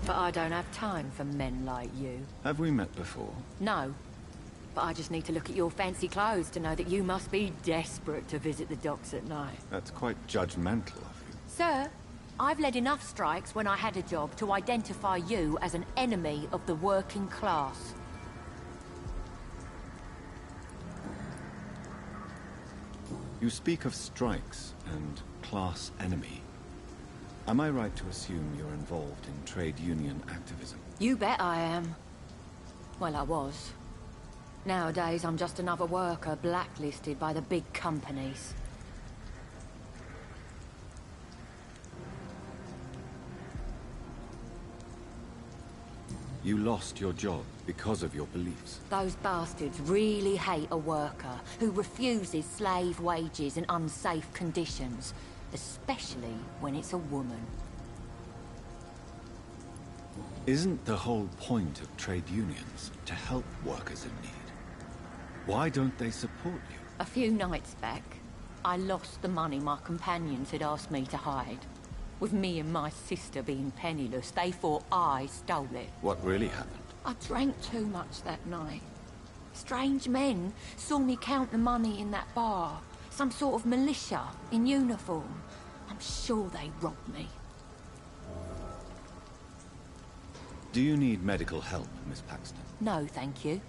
But I don't have time for men like you. Have we met before? No. But I just need to look at your fancy clothes to know that you must be desperate to visit the docks at night. That's quite judgmental of you. Sir, I've led enough strikes when I had a job to identify you as an enemy of the working class. You speak of strikes and class enemy. Am I right to assume you're involved in trade union activism? You bet I am. Well, I was. Nowadays, I'm just another worker blacklisted by the big companies. You lost your job because of your beliefs. Those bastards really hate a worker who refuses slave wages and unsafe conditions, especially when it's a woman. Isn't the whole point of trade unions to help workers in need? Why don't they support you? A few nights back, I lost the money my companions had asked me to hide. With me and my sister being penniless, they thought I stole it. What really happened? I drank too much that night. Strange men saw me count the money in that bar. Some sort of militia in uniform. I'm sure they robbed me. Do you need medical help, Miss Paxton? No, thank you.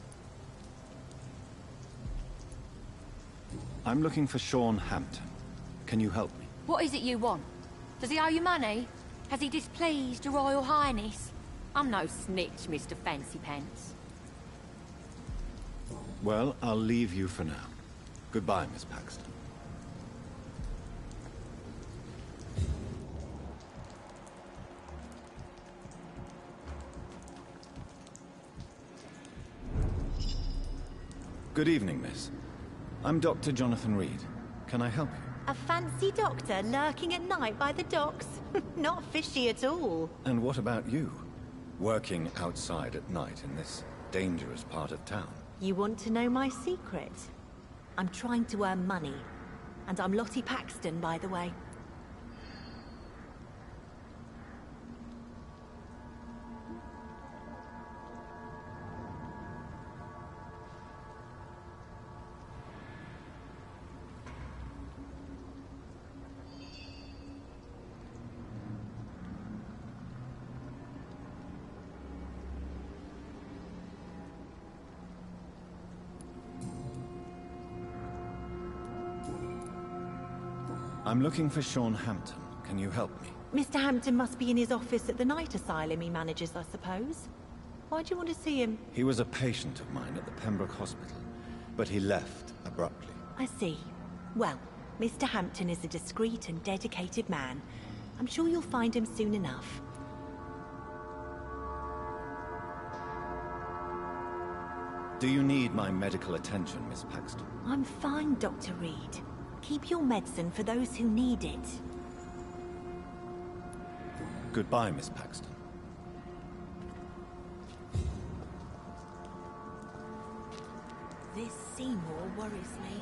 I'm looking for Sean Hampton. Can you help me? What is it you want? Does he owe you money? Has he displeased your Royal Highness? I'm no snitch, Mr. Fancy Pants. Well, I'll leave you for now. Goodbye, Miss Paxton. Good evening, miss. I'm Dr. Jonathan Reed. Can I help you? A fancy doctor lurking at night by the docks? Not fishy at all. And what about you? Working outside at night in this dangerous part of town? You want to know my secret? I'm trying to earn money. And I'm Lottie Paxton, by the way. I'm looking for Sean Hampton. Can you help me? Mr. Hampton must be in his office at the night asylum he manages, I suppose. Why do you want to see him? He was a patient of mine at the Pembroke Hospital, but he left abruptly. I see. Well, Mr. Hampton is a discreet and dedicated man. I'm sure you'll find him soon enough. Do you need my medical attention, Miss Paxton? I'm fine, Dr. Reed. Keep your medicine for those who need it. Goodbye, Miss Paxton. This Seymour worries me.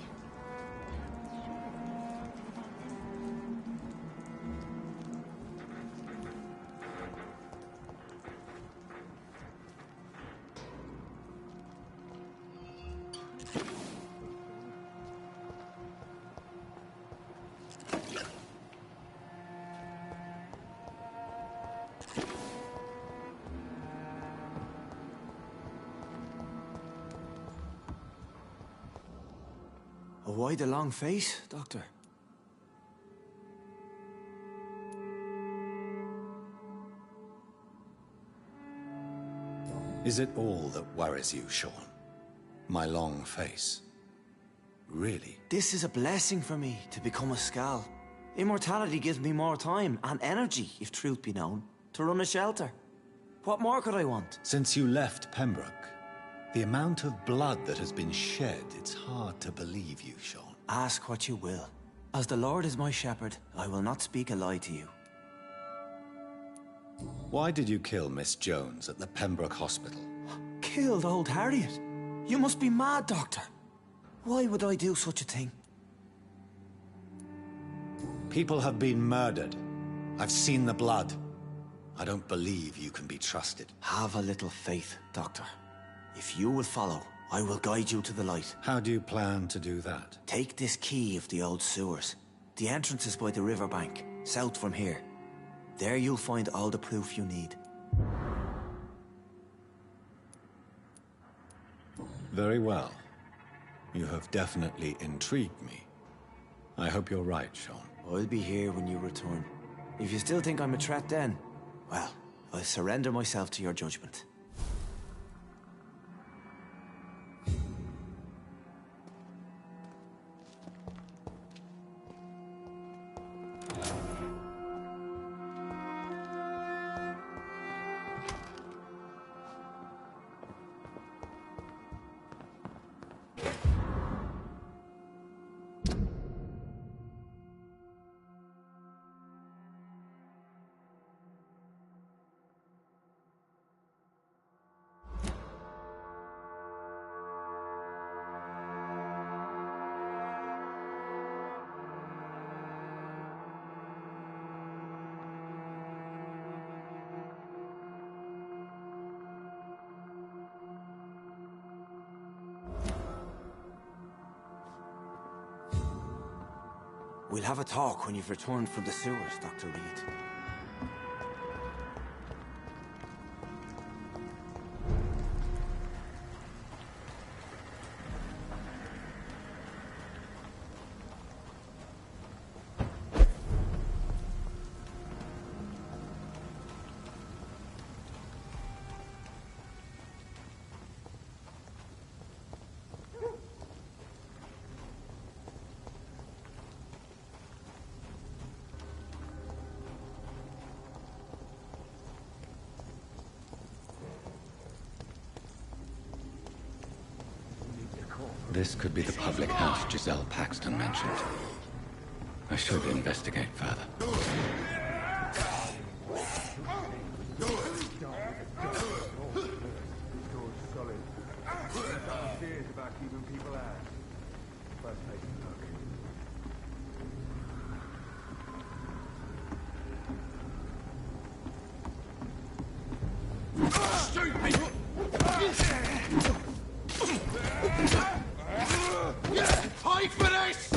Why the long face, Doctor? Is it all that worries you, Sean? My long face? Really? This is a blessing for me, to become a Skal. Immortality gives me more time and energy, if truth be known, to run a shelter. What more could I want? Since you left Pembroke, the amount of blood that has been shed, it's hard to believe you, Sean. Ask what you will. As the Lord is my shepherd, I will not speak a lie to you. Why did you kill Miss Jones at the Pembroke Hospital? Killed old Harriet? You must be mad, Doctor. Why would I do such a thing? People have been murdered. I've seen the blood. I don't believe you can be trusted. Have a little faith, Doctor. If you will follow, I will guide you to the light. How do you plan to do that? Take this key of the old sewers. The entrance is by the riverbank, south from here. There you'll find all the proof you need. Very well. You have definitely intrigued me. I hope you're right, Sean. I'll be here when you return. If you still think I'm a threat then, well, I'll surrender myself to your judgment. We'll have a talk when you've returned from the sewers, Dr. Reed. This could be the public house Giselle Paxton mentioned. I should investigate further. Fight for this!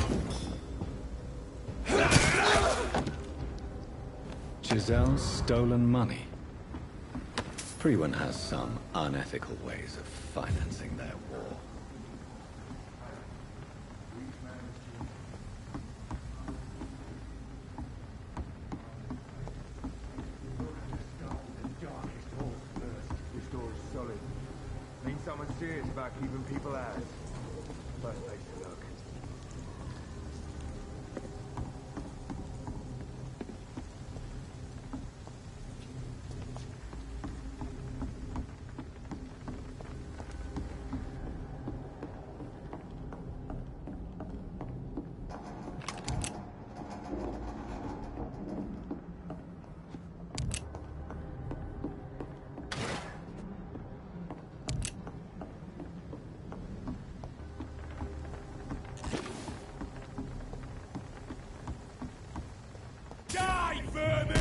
Giselle's stolen money. Frewen has some unethical ways of financing their war. This door is solid. Means someone's serious about keeping people out. First place to look. Die, vermin!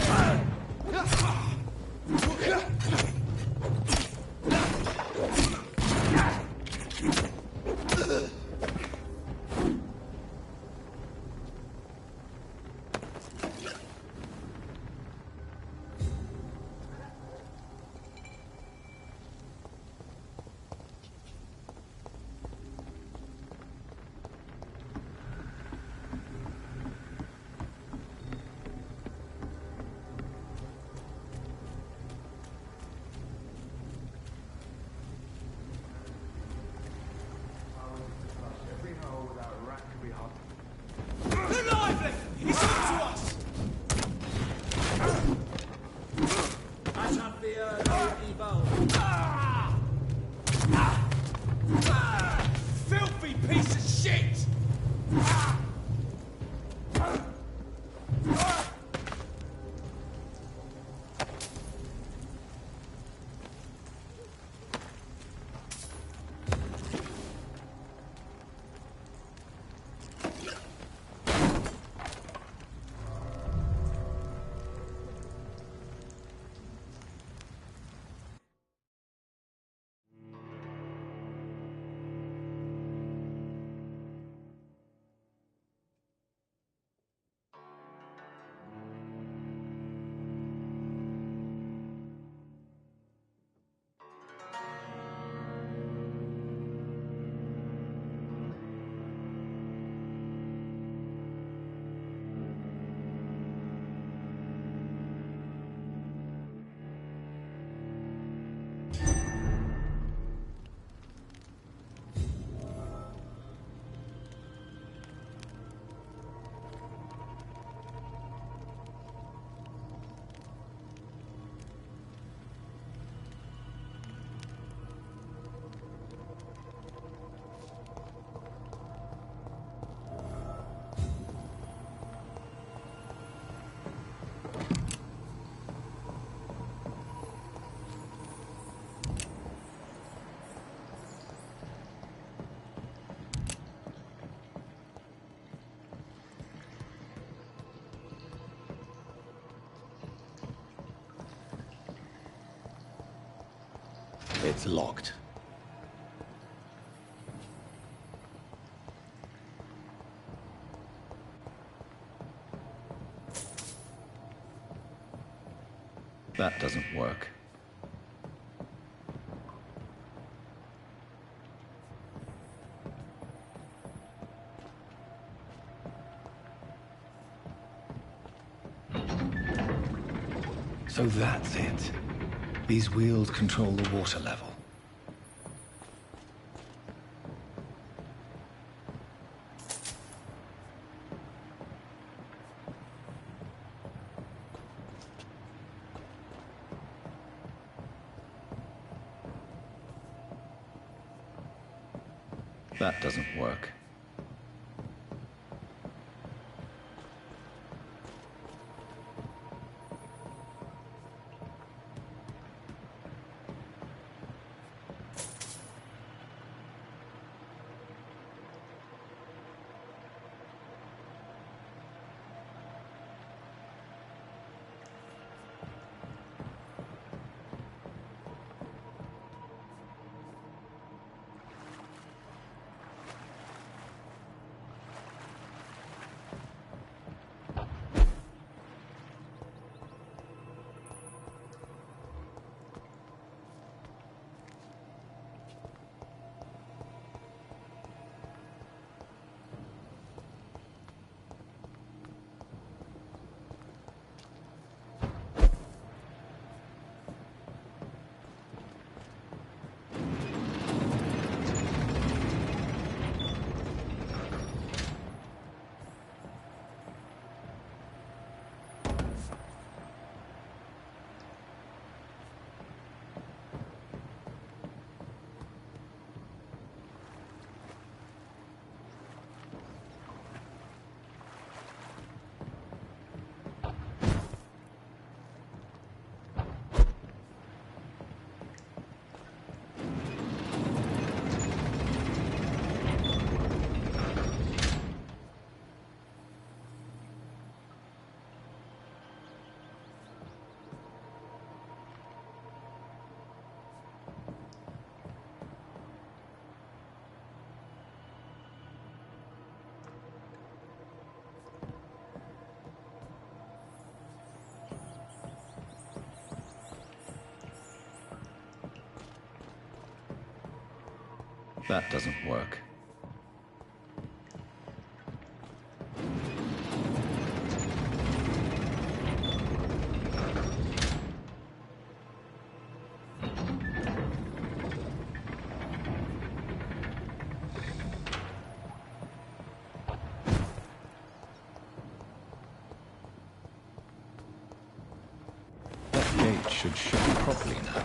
It's locked. That doesn't work. So that's it. These wheels control the water level. That doesn't work. That doesn't work. That gate should shut properly now.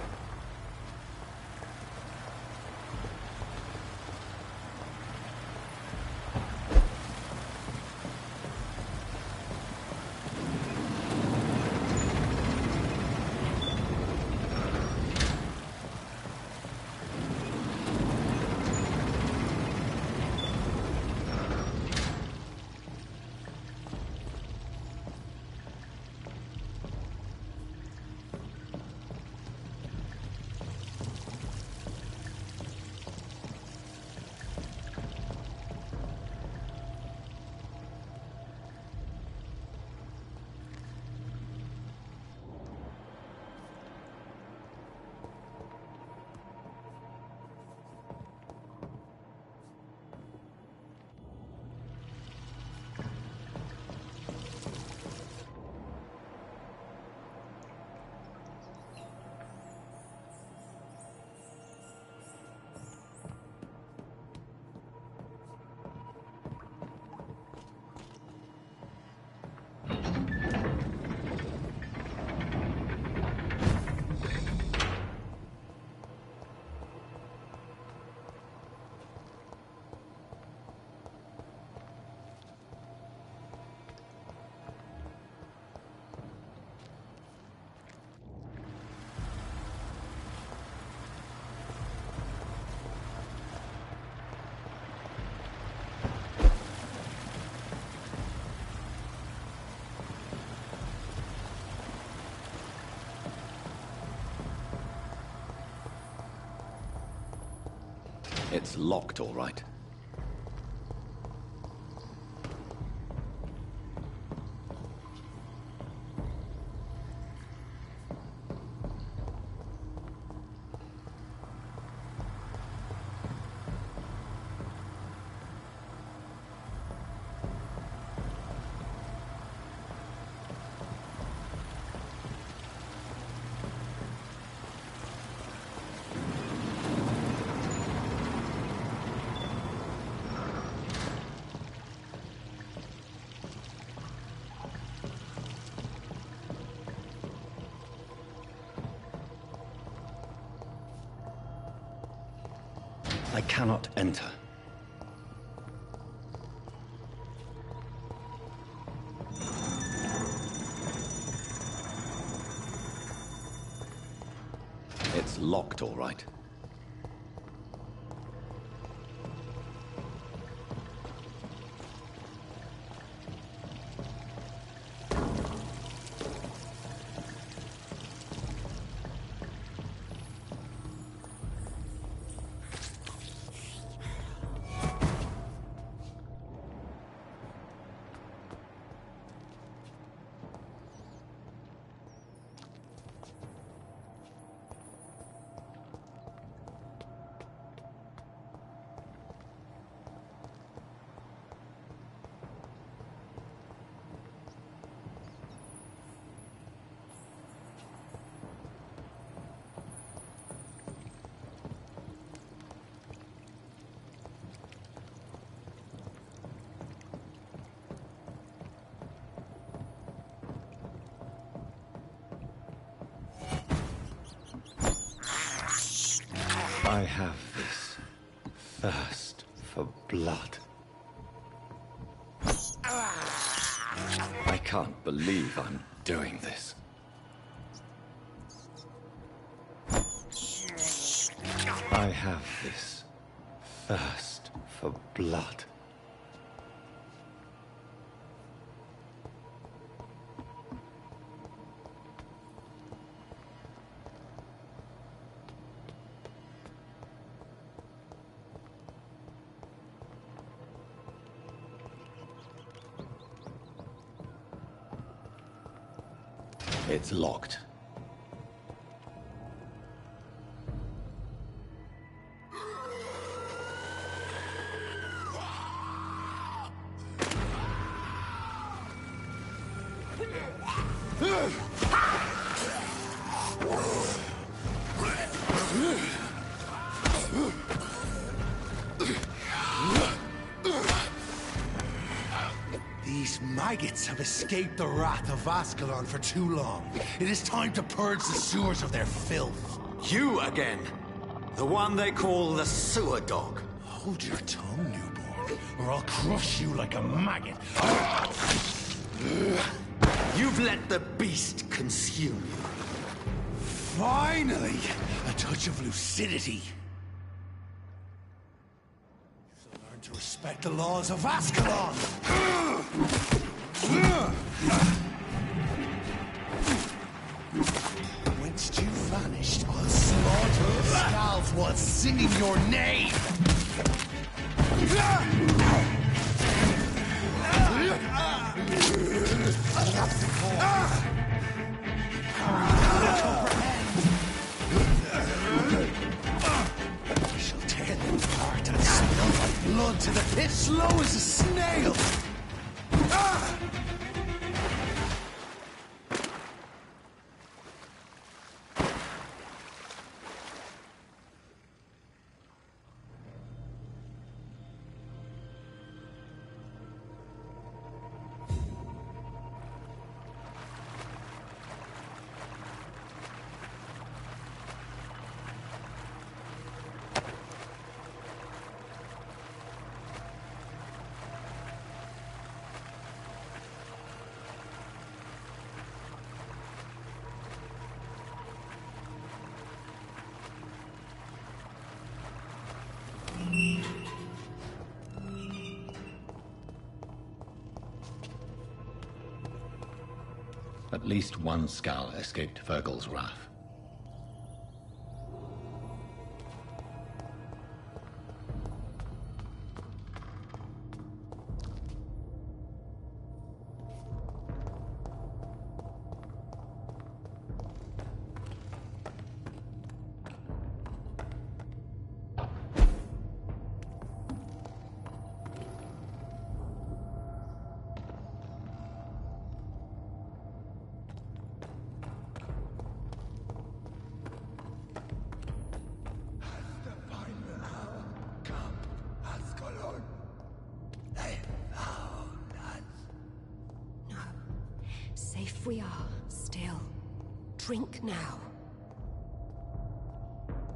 It's locked, all right. I cannot enter. It's locked, all right. I have this thirst for blood. I can't believe I'm doing this. I have this thirst for blood. It's locked. These maggots have escaped the wrath of Ascalon for too long. It is time to purge the sewers of their filth. You again. The one they call the sewer dog. Hold your tongue, newborn, or I'll crush you like a maggot. You've let the beast consume you. Finally! A touch of lucidity. Learn to respect the laws of Ascalon! Once you vanished, I'll slaughter the scalds while singing your name! I shall tear them apart and spill my blood to the pit slow as a snail! At least one Skal escaped Virgil's wrath. we are still. Drink now.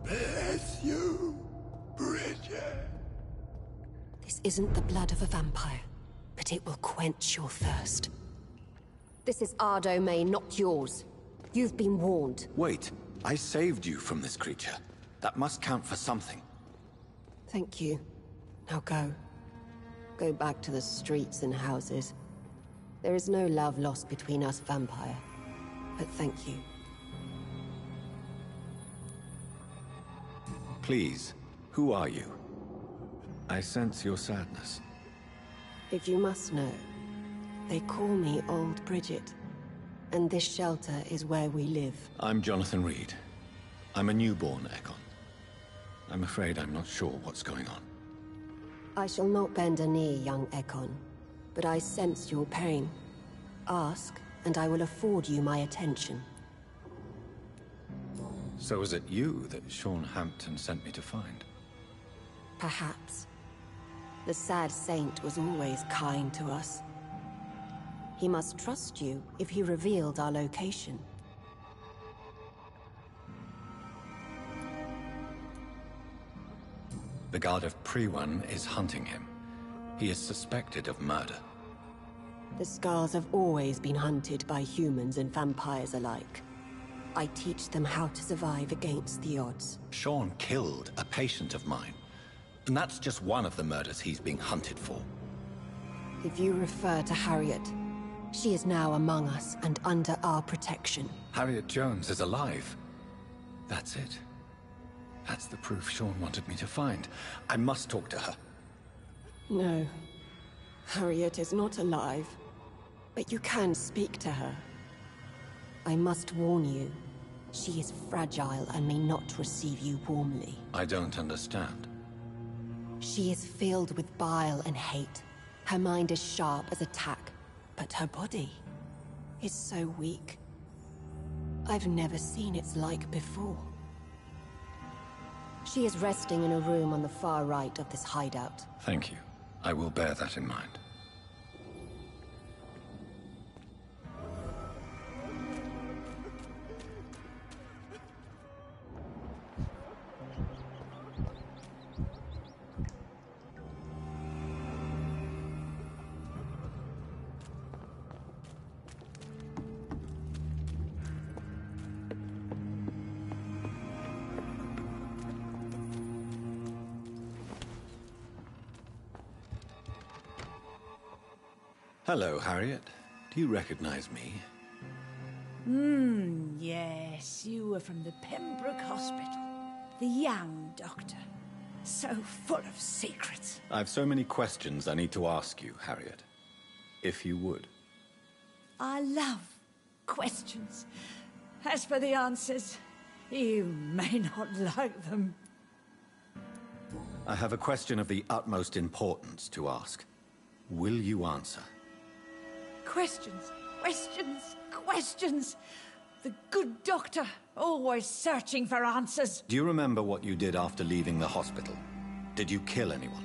Bless you, Bridget. This isn't the blood of a vampire, but it will quench your thirst. This is our domain, not yours. You've been warned. Wait, I saved you from this creature. That must count for something. Thank you. Now go. Go back to the streets and houses. There is no love lost between us, vampire. But thank you. Please, who are you? I sense your sadness. If you must know, they call me Old Bridget. And this shelter is where we live. I'm Jonathan Reed. I'm a newborn Ekon. I'm afraid I'm not sure what's going on. I shall not bend a knee, young Ekon, but I sense your pain. Ask, and I will afford you my attention. So is it you that Sean Hampton sent me to find? Perhaps. The sad saint was always kind to us. He must trust you if he revealed our location. The guard of Prewan is hunting him. He is suspected of murder. The Scars have always been hunted by humans and vampires alike. I teach them how to survive against the odds. Sean killed a patient of mine. And that's just one of the murders he's being hunted for. If you refer to Harriet, she is now among us and under our protection. Harriet Jones is alive. That's it. That's the proof Sean wanted me to find. I must talk to her. No. Harriet is not alive. But you can speak to her. I must warn you. She is fragile and may not receive you warmly. I don't understand. She is filled with bile and hate. Her mind is sharp as a tack, but her body is so weak. I've never seen its like before. She is resting in a room on the far right of this hideout. Thank you. I will bear that in mind. Hello, Harriet. Do you recognize me? Yes, you were from the Pembroke Hospital. The young doctor. So full of secrets. I've so many questions I need to ask you, Harriet. If you would. I love questions. As for the answers, you may not like them. I have a question of the utmost importance to ask. Will you answer? Questions, questions, questions. The good doctor, always searching for answers. Do you remember what you did after leaving the hospital? Did you kill anyone?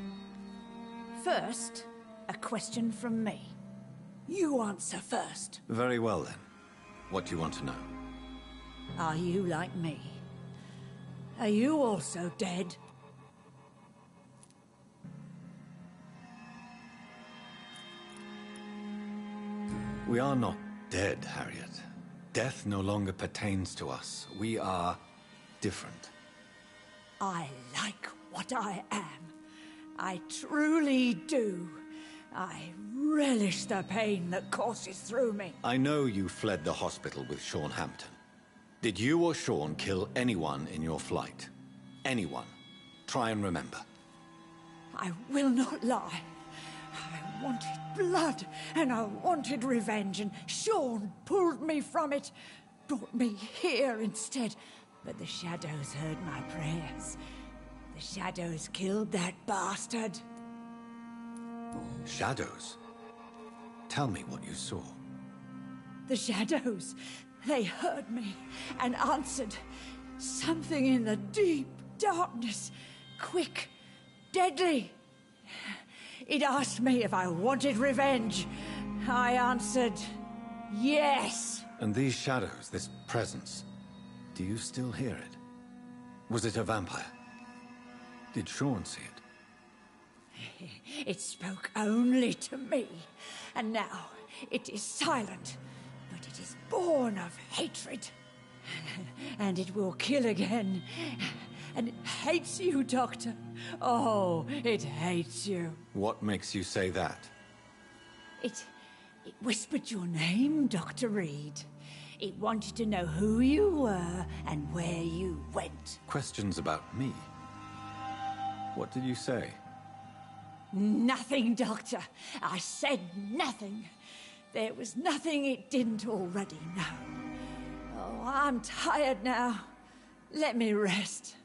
First, a question from me. You answer first. Very well, then. What do you want to know? Are you like me? Are you also dead? We are not dead, Harriet. Death no longer pertains to us. We are different. I like what I am. I truly do. I relish the pain that courses through me. I know you fled the hospital with Sean Hampton. Did you or Sean kill anyone in your flight? Anyone? Try and remember. I will not lie. I wanted blood, and I wanted revenge, and Sean pulled me from it, brought me here instead. But the shadows heard my prayers. The shadows killed that bastard. Shadows? Tell me what you saw. The shadows, they heard me and answered. Something in the deep darkness, quick, deadly. It asked me if I wanted revenge. I answered, yes. And these shadows, this presence, do you still hear it? Was it a vampire? Did Sean see it? It spoke only to me, and now it is silent, but it is born of hatred. And it will kill again. And it hates you, Doctor. Oh, it hates you. What makes you say that? It whispered your name, Dr. Reed. It wanted to know who you were and where you went. Questions about me? What did you say? Nothing, Doctor. I said nothing. There was nothing it didn't already know. Oh, I'm tired now. Let me rest.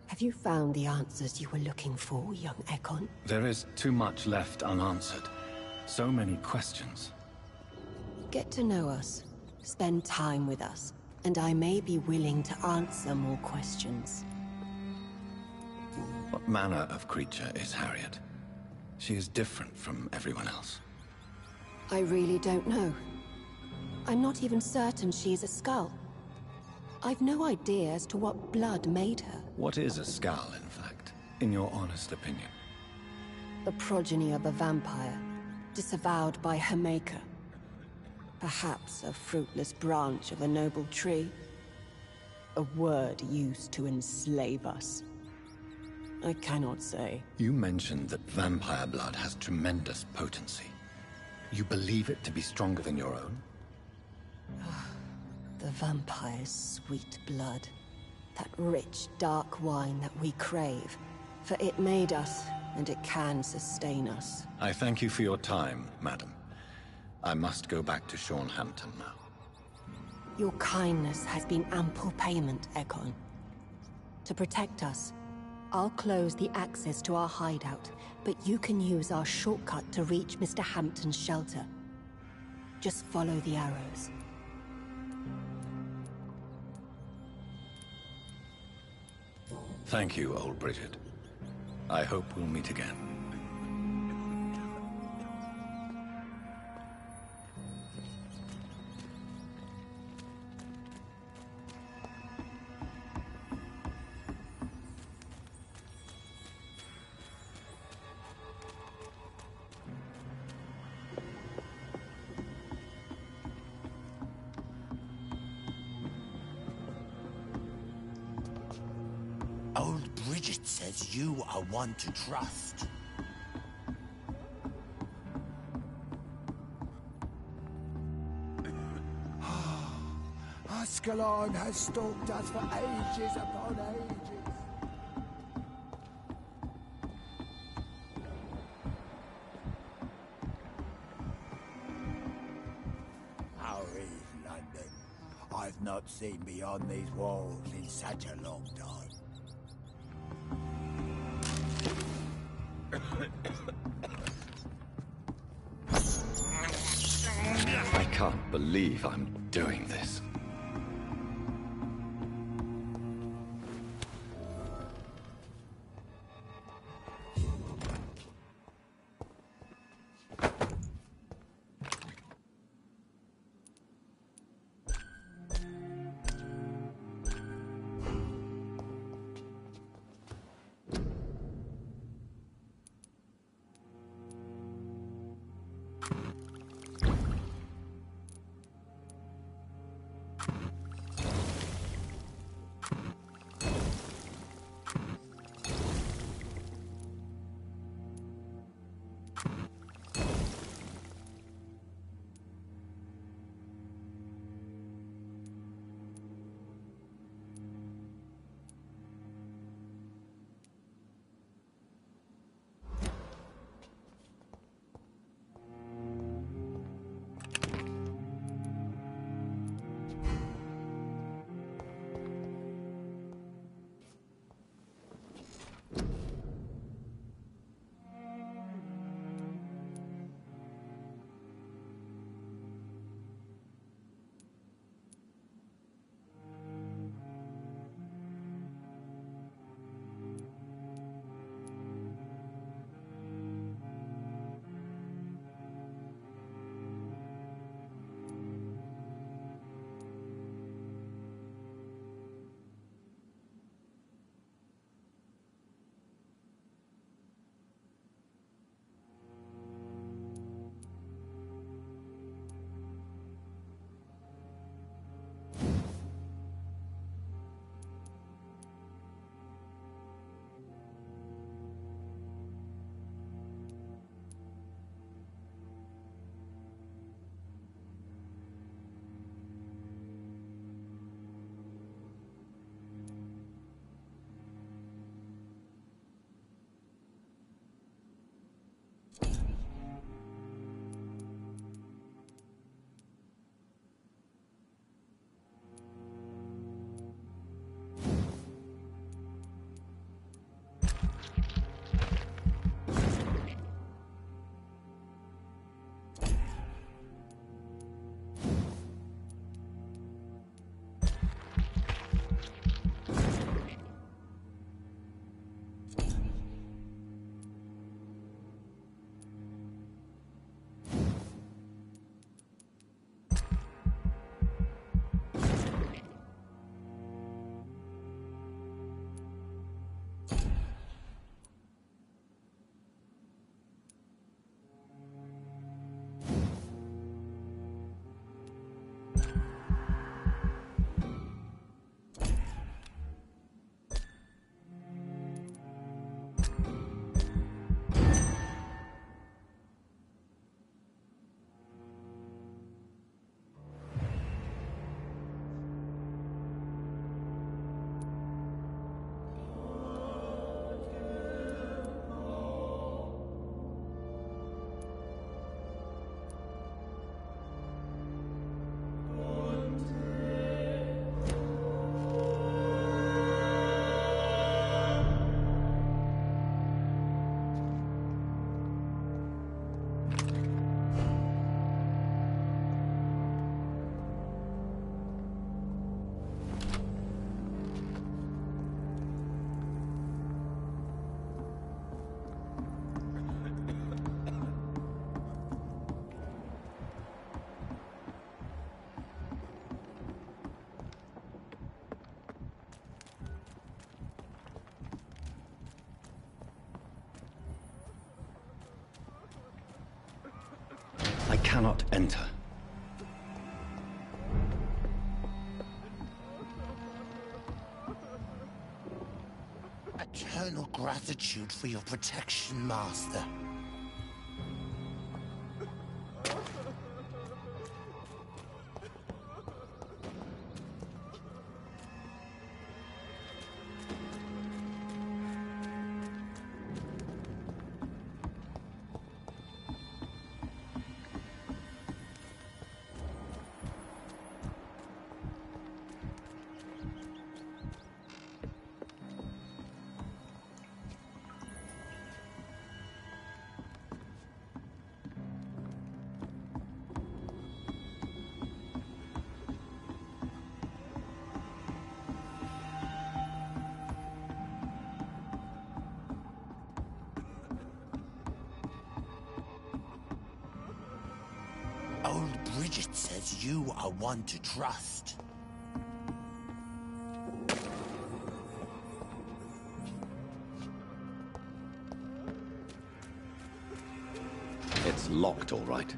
Have you found the answers you were looking for, young Ekon? There is too much left unanswered. So many questions. Get to know us, spend time with us, and I may be willing to answer more questions. What manner of creature is Harriet? She is different from everyone else. I really don't know. I'm not even certain she's a skull. I've no idea as to what blood made her. What is a skull, in fact, in your honest opinion? The progeny of a vampire, disavowed by her maker. Perhaps a fruitless branch of a noble tree. A word used to enslave us. I cannot say. You mentioned that vampire blood has tremendous potency. You believe it to be stronger than your own? The vampire's sweet blood. That rich, dark wine that we crave. For it made us, and it can sustain us. I thank you for your time, madam. I must go back to Sean Hampton now. Your kindness has been ample payment, Ekon. To protect us, I'll close the access to our hideout, but you can use our shortcut to reach Mr. Hampton's shelter. Just follow the arrows. Thank you, old Bridget. I hope we'll meet again. Old Bridget says you are one to trust. Ascalon has stalked us for ages upon ages. How is London? I've not seen beyond these walls in such a long time. I can't believe I'm doing this. cannot enter. Eternal gratitude for your protection, Master. Old Bridget says you are one to trust. It's locked, all right.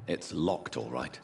It's locked, all right.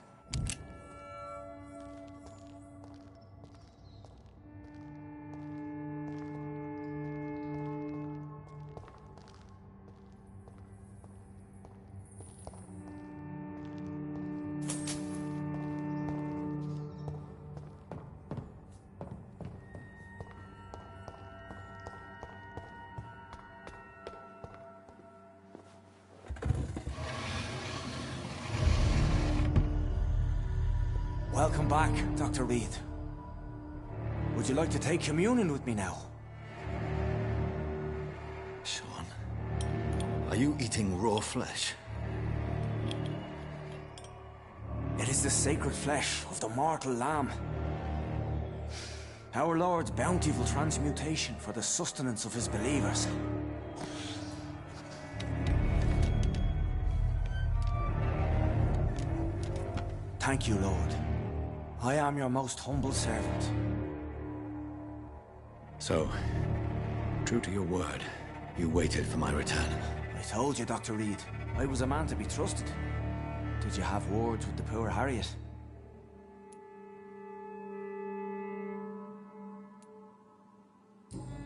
Welcome back, Dr. Reed. Would you like to take communion with me now? Sean, are you eating raw flesh? It is the sacred flesh of the mortal lamb. Our Lord's bountiful transmutation for the sustenance of his believers. Thank you, Lord. I am your most humble servant. So, true to your word, you waited for my return. I told you, Dr. Reed, I was a man to be trusted. Did you have words with the poor Harriet?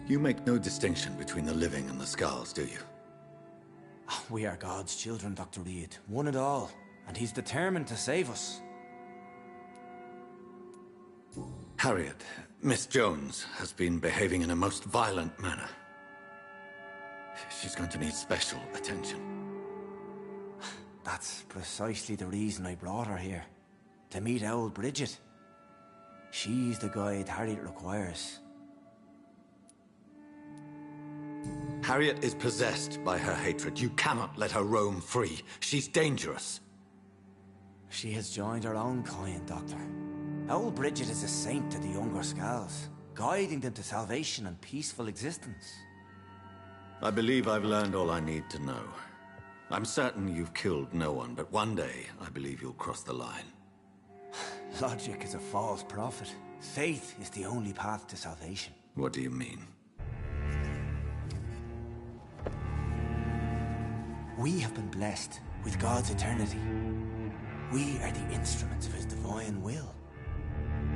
You make no distinction between the living and the scars, do you? We are God's children, Dr. Reed. One and all. And he's determined to save us. Harriet, Miss Jones, has been behaving in a most violent manner. She's going to need special attention. That's precisely the reason I brought her here. To meet old Bridget. She's the guide Harriet requires. Harriet is possessed by her hatred. You cannot let her roam free. She's dangerous. She has joined her own kind, Doctor. Old Bridget is a saint to the younger Scals, guiding them to salvation and peaceful existence. I believe I've learned all I need to know. I'm certain you've killed no one, but one day I believe you'll cross the line. Logic is a false prophet. Faith is the only path to salvation. What do you mean? We have been blessed with God's eternity. We are the instruments of his divine will.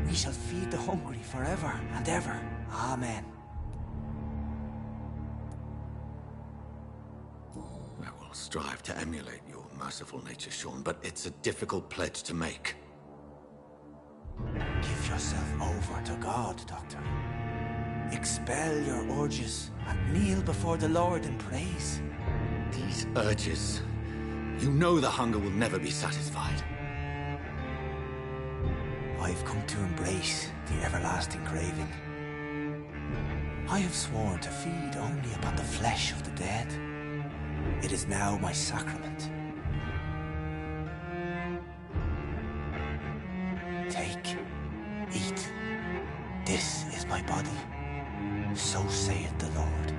We shall feed the hungry forever and ever. Amen. I will strive to emulate your merciful nature, Sean, but it's a difficult pledge to make. Give yourself over to God, Doctor. Expel your urges and kneel before the Lord in praise. These urges... You know the hunger will never be satisfied. I've come to embrace the everlasting craving. I have sworn to feed only upon the flesh of the dead. It is now my sacrament. Take, eat. This is my body. So saith the Lord.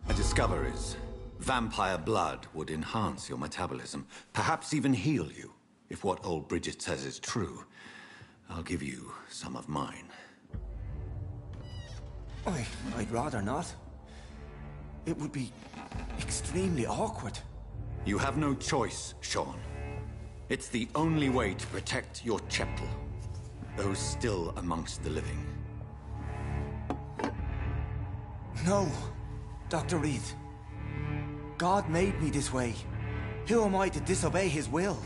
My discoveries. Vampire blood would enhance your metabolism, perhaps even heal you. If what old Bridget says is true, I'll give you some of mine. I'd rather not. It would be extremely awkward. You have no choice, Sean. It's the only way to protect your cheptel, those still amongst the living. No, Dr. Reed. God made me this way. Who am I to disobey his will?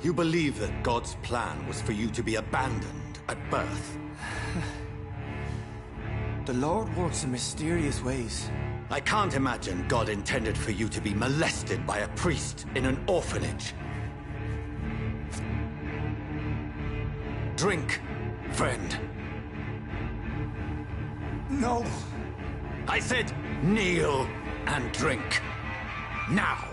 You believe that God's plan was for you to be abandoned at birth? The Lord works in mysterious ways. I can't imagine God intended for you to be molested by a priest in an orphanage. Drink, friend. No. I said kneel and drink. Now.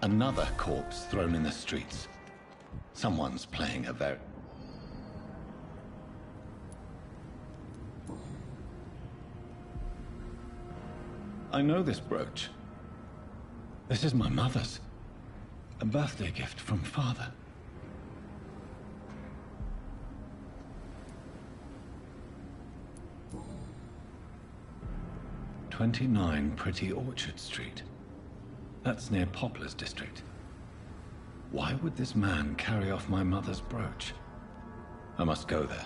Another corpse thrown in the streets. Someone's playing a very... I know this brooch. This is my mother's. A birthday gift from father. "29 Pretty Orchard Street. That's near Poplar's district. Why would this man carry off my mother's brooch? I must go there.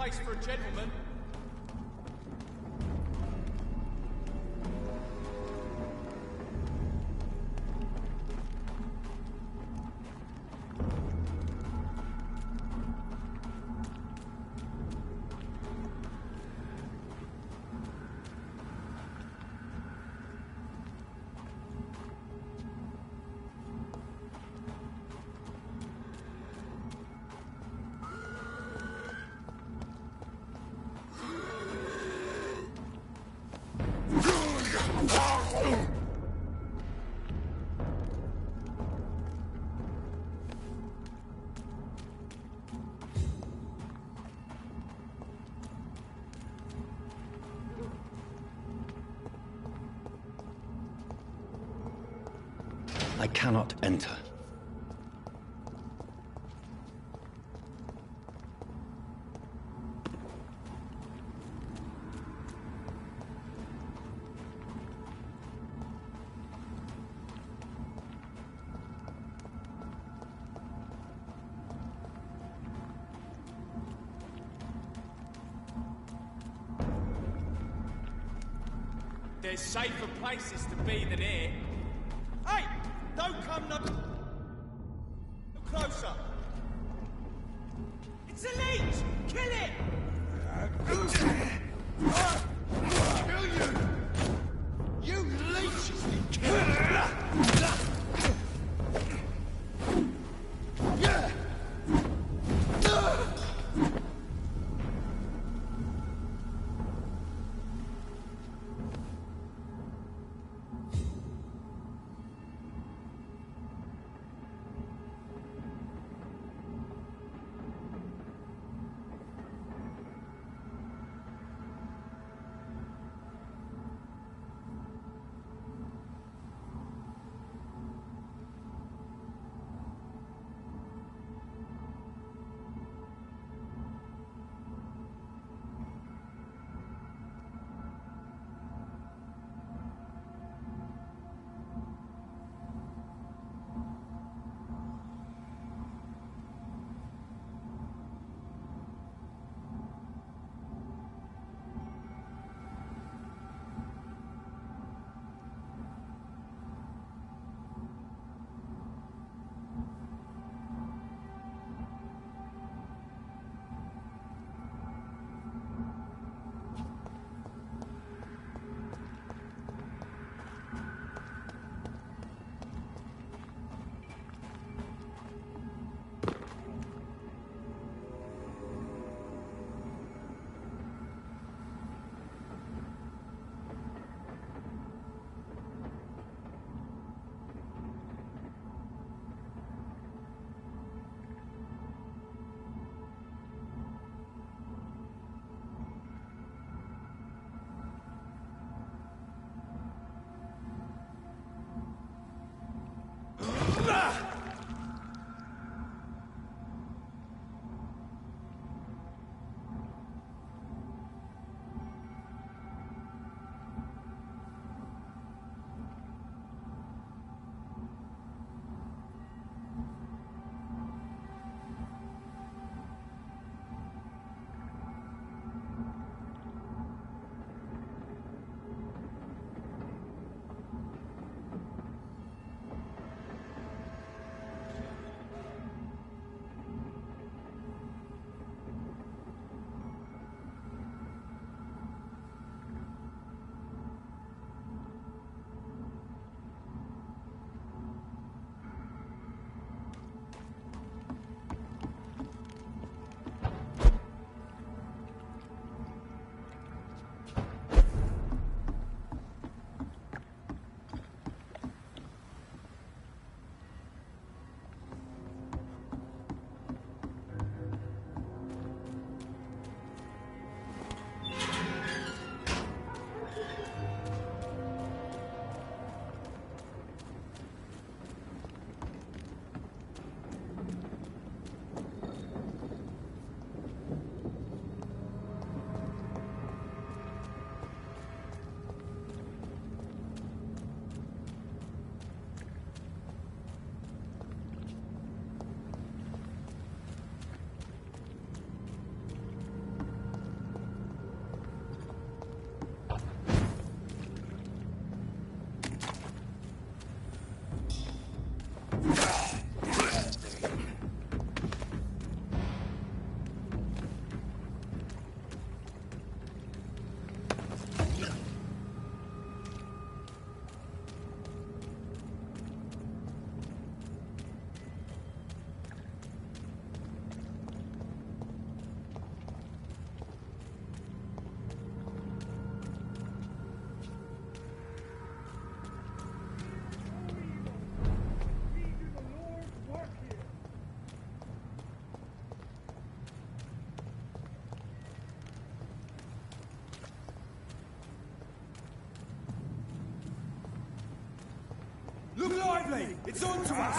place for a gentleman. I cannot enter. There's safer places to be than here. Hey! Don't come no closer! It's a leech! Kill it! Kill you! You leeches be killed! lively! It's on to us!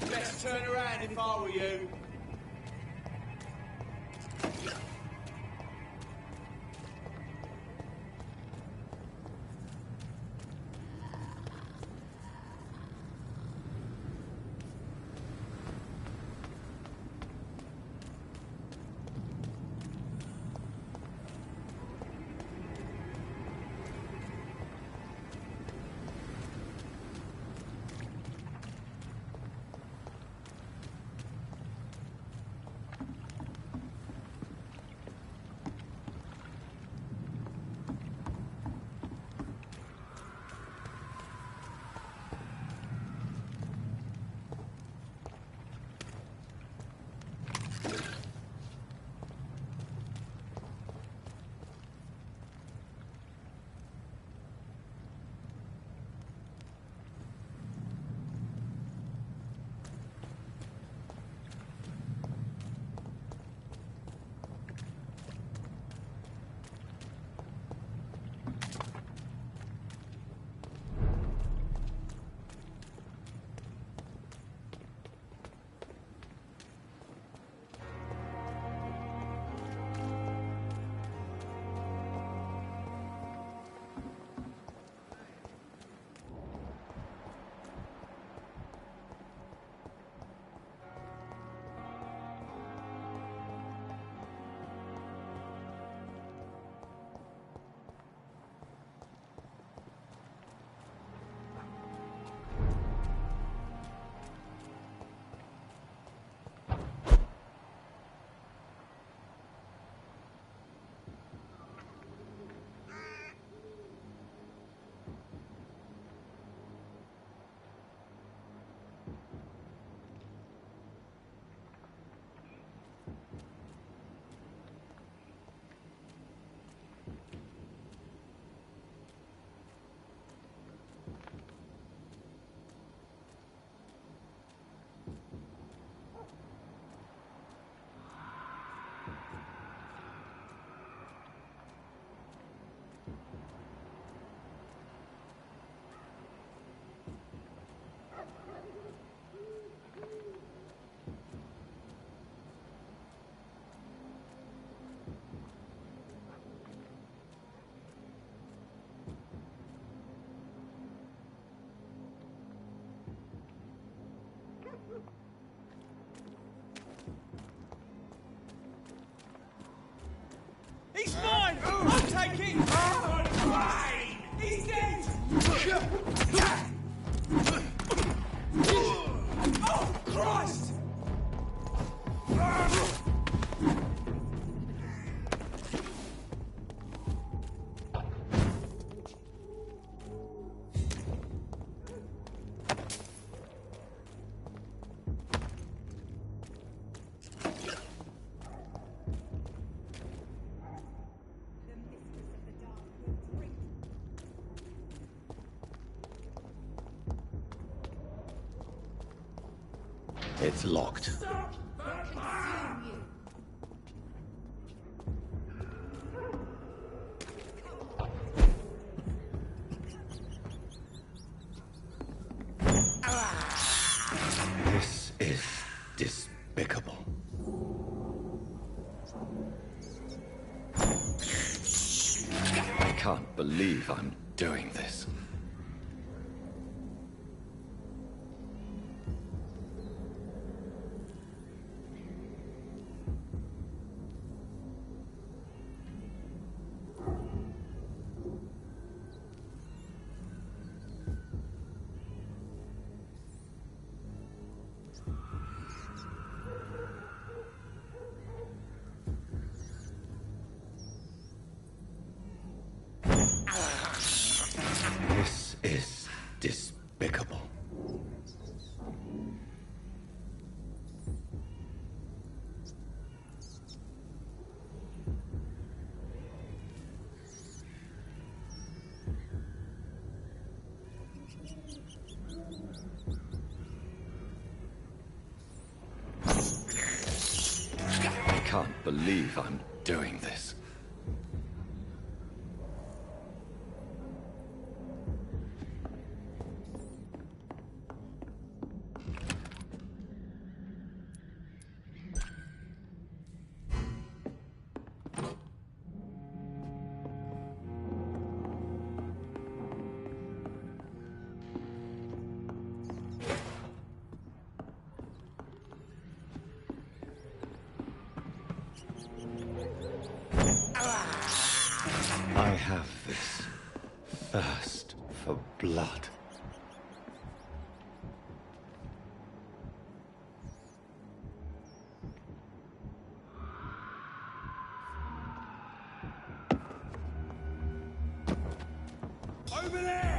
Best turn around if I were you. He's mine! I'll take it! Fine! He's dead! Oh, Christ! It's locked. This is despicable. I can't believe I'm doing this. believe I'm doing this. I have this thirst for blood. Over there!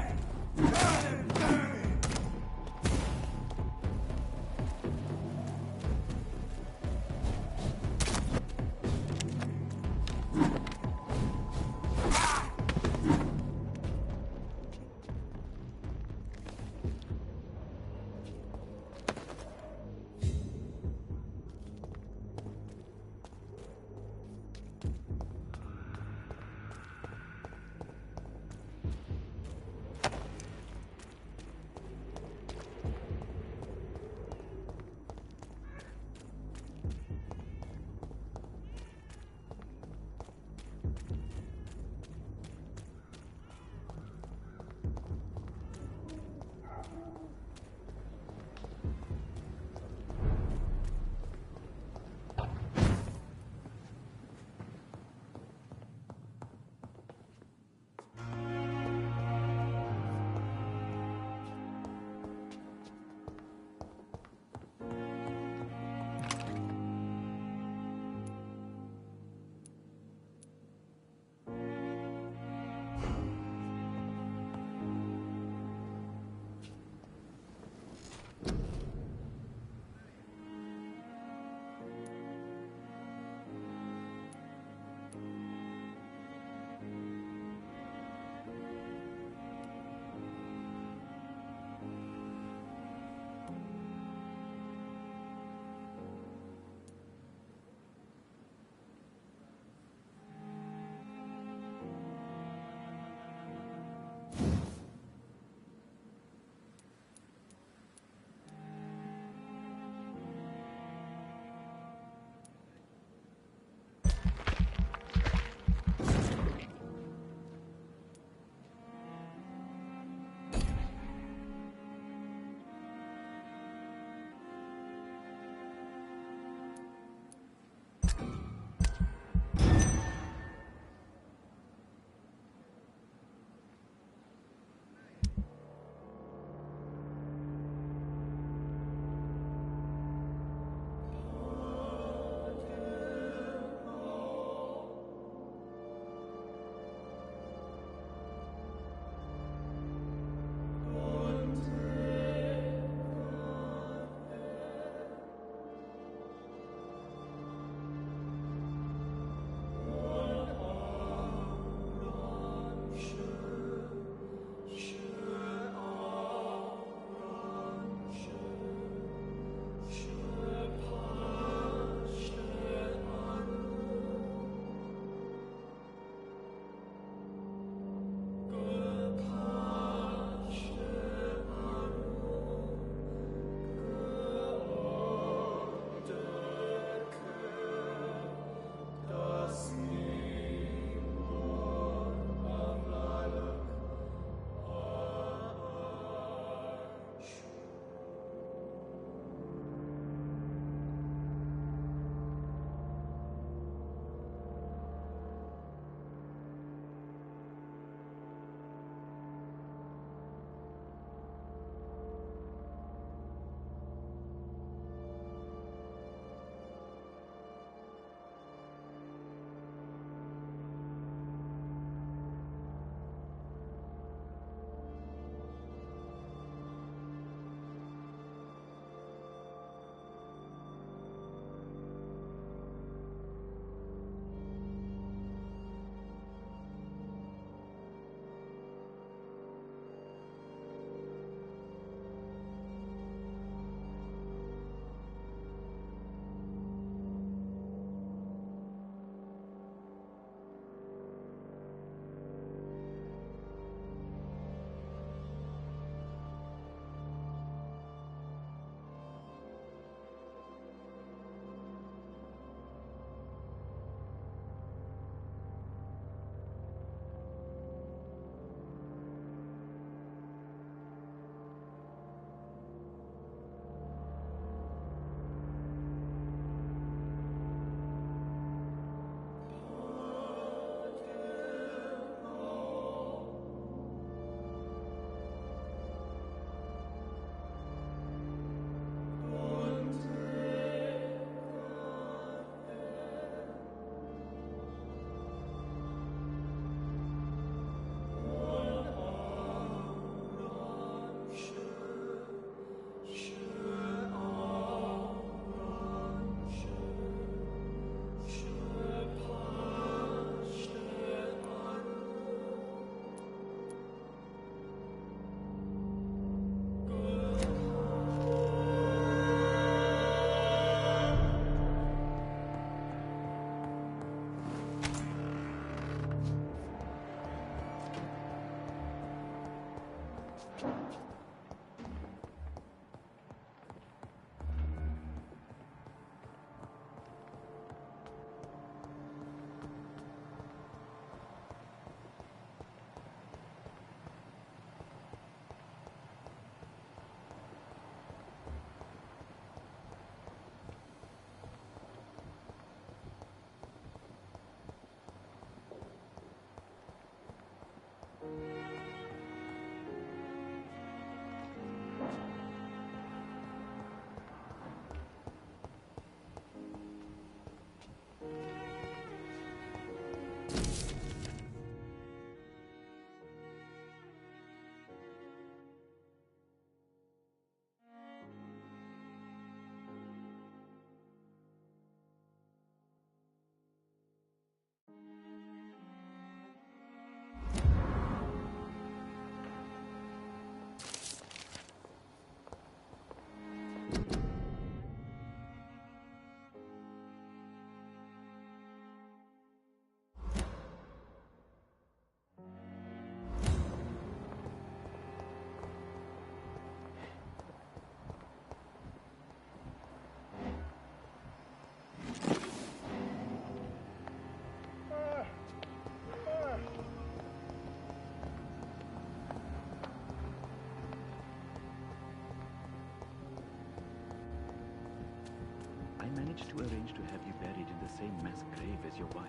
same mass grave as your wife.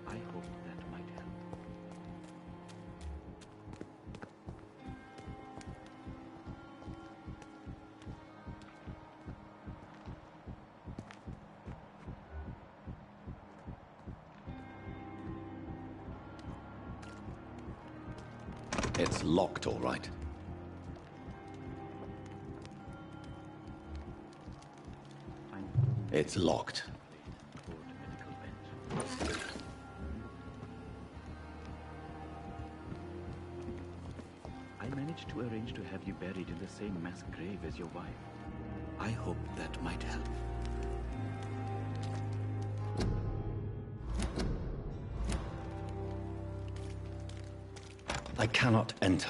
I hope that might help. It's locked, all right. It's locked. I managed to arrange to have you buried in the same mass grave as your wife. I hope that might help. I cannot enter.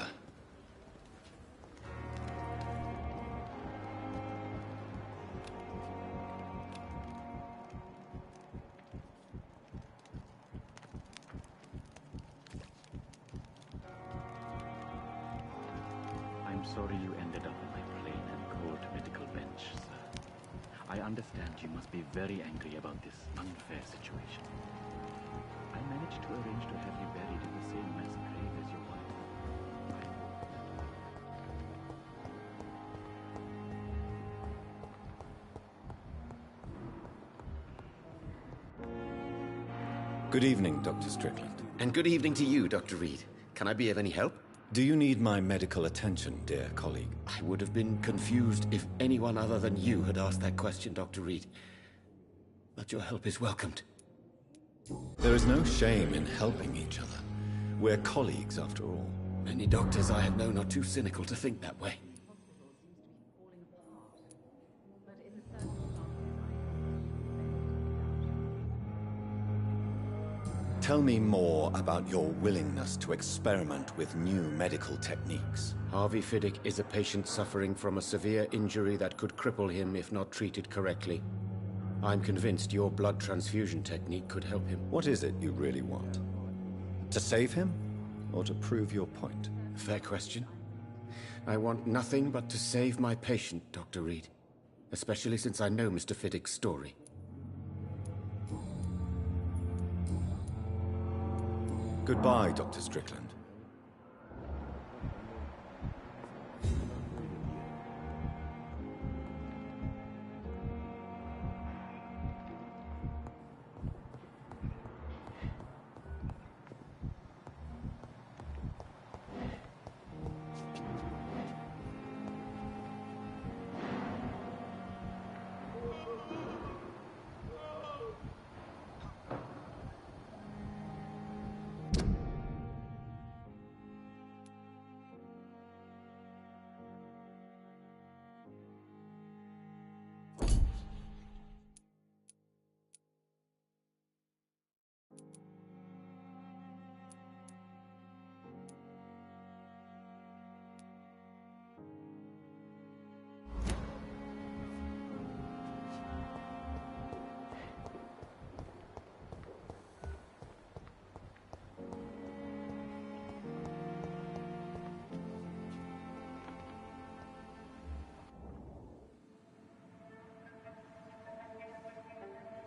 I'm sorry you ended up on my plain and cold medical bench, sir. I understand you must be very angry about this unfair situation. I managed to arrange to have you buried in the same mass grave as your wife. Good evening, Dr. Strickland. And good evening to you, Dr. Reed. Can I be of any help? Do you need my medical attention, dear colleague? I would have been confused if anyone other than you had asked that question, Dr. Reed. But your help is welcomed. There is no shame in helping each other. We're colleagues, after all. Many doctors I have known are too cynical to think that way. Tell me more about your willingness to experiment with new medical techniques. Harvey Fiddick is a patient suffering from a severe injury that could cripple him if not treated correctly. I'm convinced your blood transfusion technique could help him. What is it you really want? To save him, or to prove your point? Fair question. I want nothing but to save my patient, Dr. Reed. Especially since I know Mr. Fiddick's story. Goodbye, Dr. Strickland.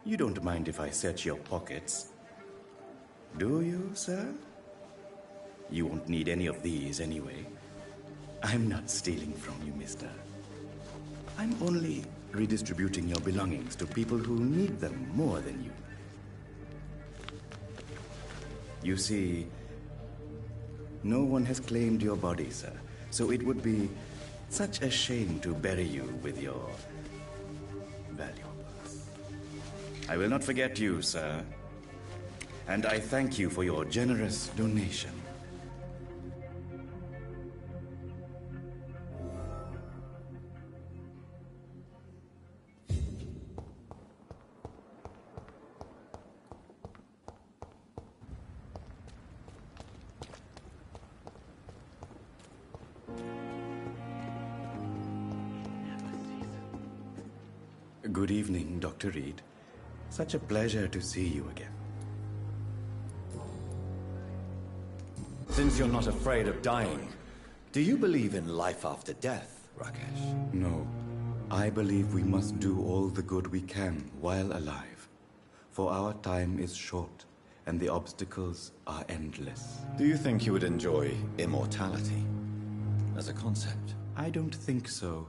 You don't mind if I search your pockets, do you, sir? You won't need any of these anyway. I'm not stealing from you, mister. I'm only redistributing your belongings to people who need them more than you. You see, no one has claimed your body, sir, so it would be such a shame to bury you with your valuables. I will not forget you, sir, and I thank you for your generous donation. Good evening, Dr. Reed. Such a pleasure to see you again. Since you're not afraid of dying, do you believe in life after death, Rakesh? No. I believe we must do all the good we can while alive. For our time is short, and the obstacles are endless. Do you think you would enjoy immortality as a concept? I don't think so.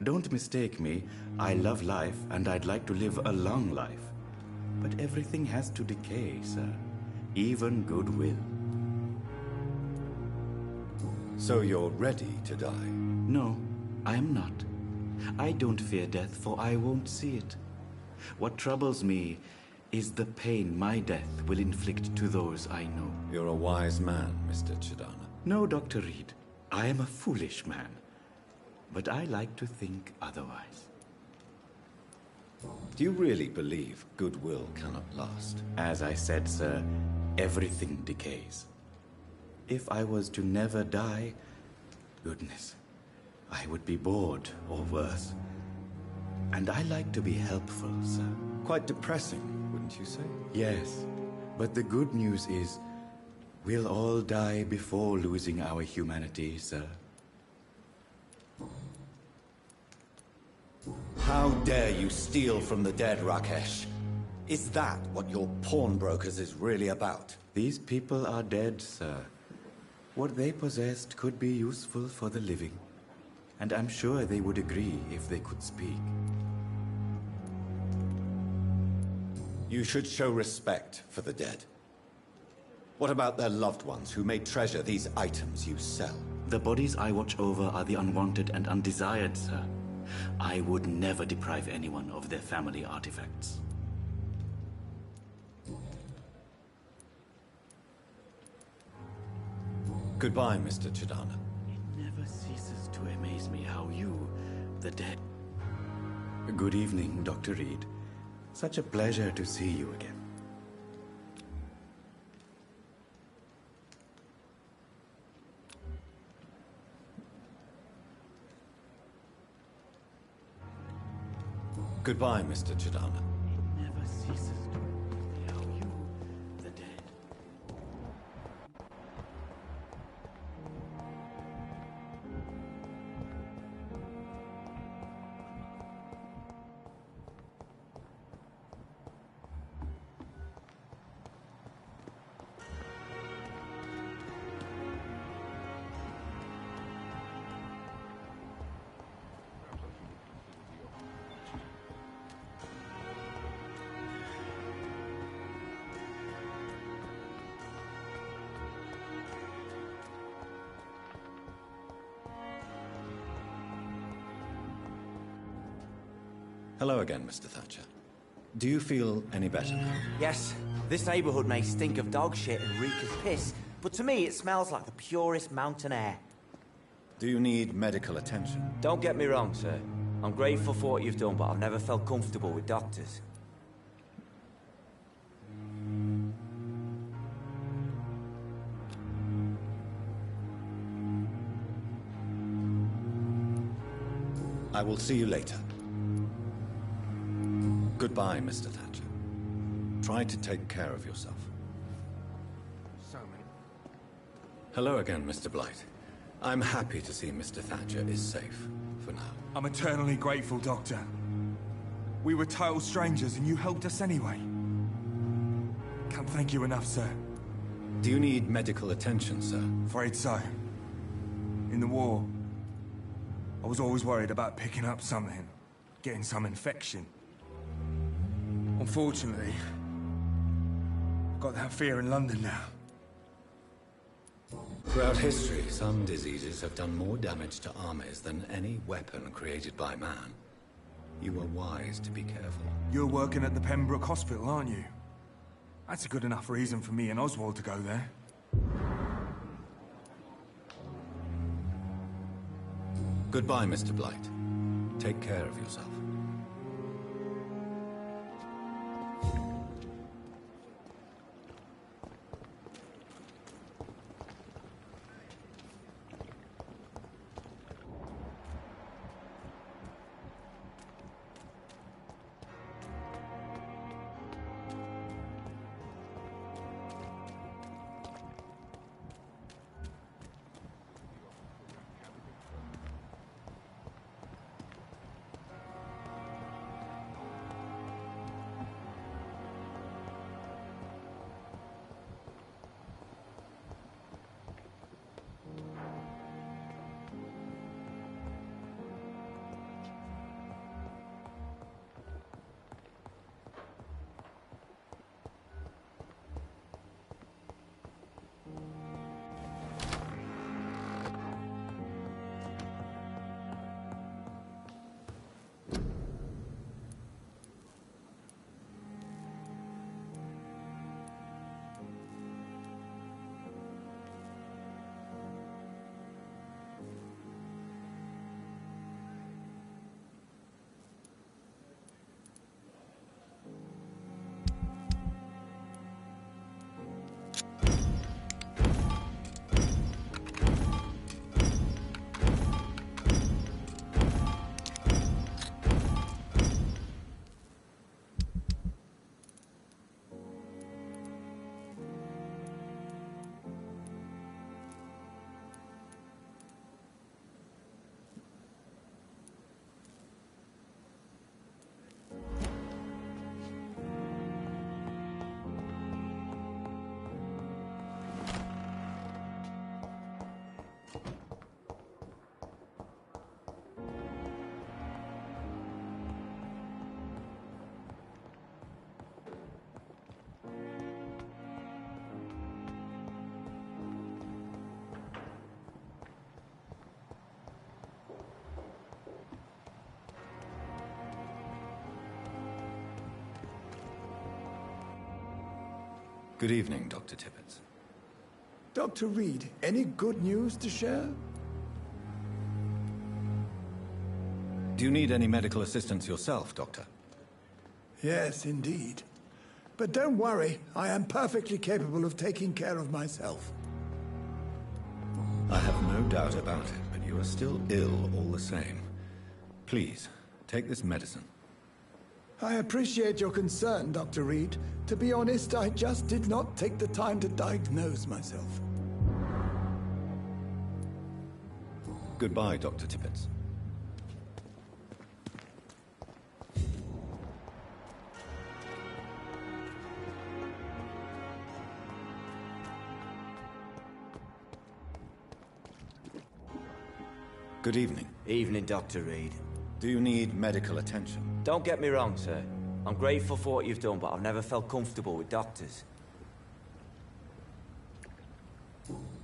Don't mistake me. I love life, and I'd like to live a long life. But everything has to decay, sir. Even goodwill. So you're ready to die? No, I am not. I don't fear death, for I won't see it. What troubles me is the pain my death will inflict to those I know. You're a wise man, Mr. Chidana. No, Dr. Reed. I am a foolish man. But I like to think otherwise. Do you really believe goodwill cannot last? As I said, sir, everything decays. If I was to never die, goodness, I would be bored or worse. And I like to be helpful, sir. Quite depressing, wouldn't you say? Yes, but the good news is we'll all die before losing our humanity, sir. How dare you steal from the dead, Rakesh? Is that what your pawnbrokers is really about? These people are dead, sir. What they possessed could be useful for the living. And I'm sure they would agree if they could speak. You should show respect for the dead. What about their loved ones who may treasure these items you sell? The bodies I watch over are the unwanted and undesired, sir. I would never deprive anyone of their family artifacts. Goodbye, Mr. Chidana. It never ceases to amaze me how you, the dead... Good evening, Dr. Reed. Such a pleasure to see you again. Goodbye, Mr. Chidana. It never ceases to amaze me how you, the dead... Hello again, Mr. Thatcher. Do you feel any better now? Yes, this neighborhood may stink of dog shit and reek of piss, but to me it smells like the purest mountain air. Do you need medical attention? Don't get me wrong, sir. I'm grateful for what you've done, but I've never felt comfortable with doctors. I will see you later. Goodbye, Mr. Thatcher. Try to take care of yourself. Hello again, Mr. Blight. I'm happy to see Mr. Thatcher is safe, for now. I'm eternally grateful, Doctor. We were total strangers and you helped us anyway. Can't thank you enough, sir. Do you need medical attention, sir? Afraid so. In the war, I was always worried about picking up something, getting some infection. Unfortunately, I've got that fear in London now. Throughout history, some diseases have done more damage to armies than any weapon created by man. You are wise to be careful. You're working at the Pembroke Hospital, aren't you? That's a good enough reason for me and Oswald to go there. Goodbye, Mr. Blight. Take care of yourself. Good evening, Dr. Tippett. Dr. Reed, any good news to share? Do you need any medical assistance yourself, Doctor? Yes, indeed. But don't worry, I am perfectly capable of taking care of myself. I have no doubt about it, but you are still ill all the same. Please, take this medicine. I appreciate your concern, Dr. Reed. To be honest, I just did not take the time to diagnose myself. Goodbye, Dr. Tippett. Good evening. Evening, Dr. Reed. Do you need medical attention? Don't get me wrong, sir. I'm grateful for what you've done, but I've never felt comfortable with doctors.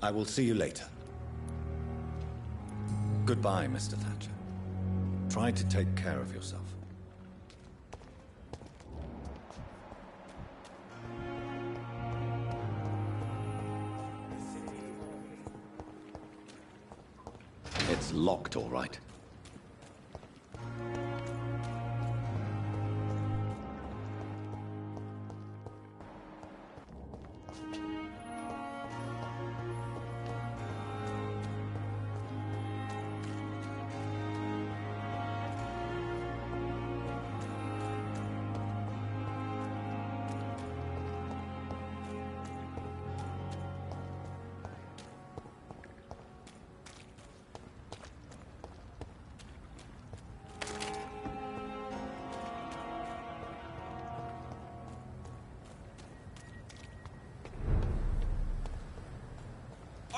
I will see you later. Goodbye, Mr. Thatcher. Try to take care of yourself. It's locked, all right.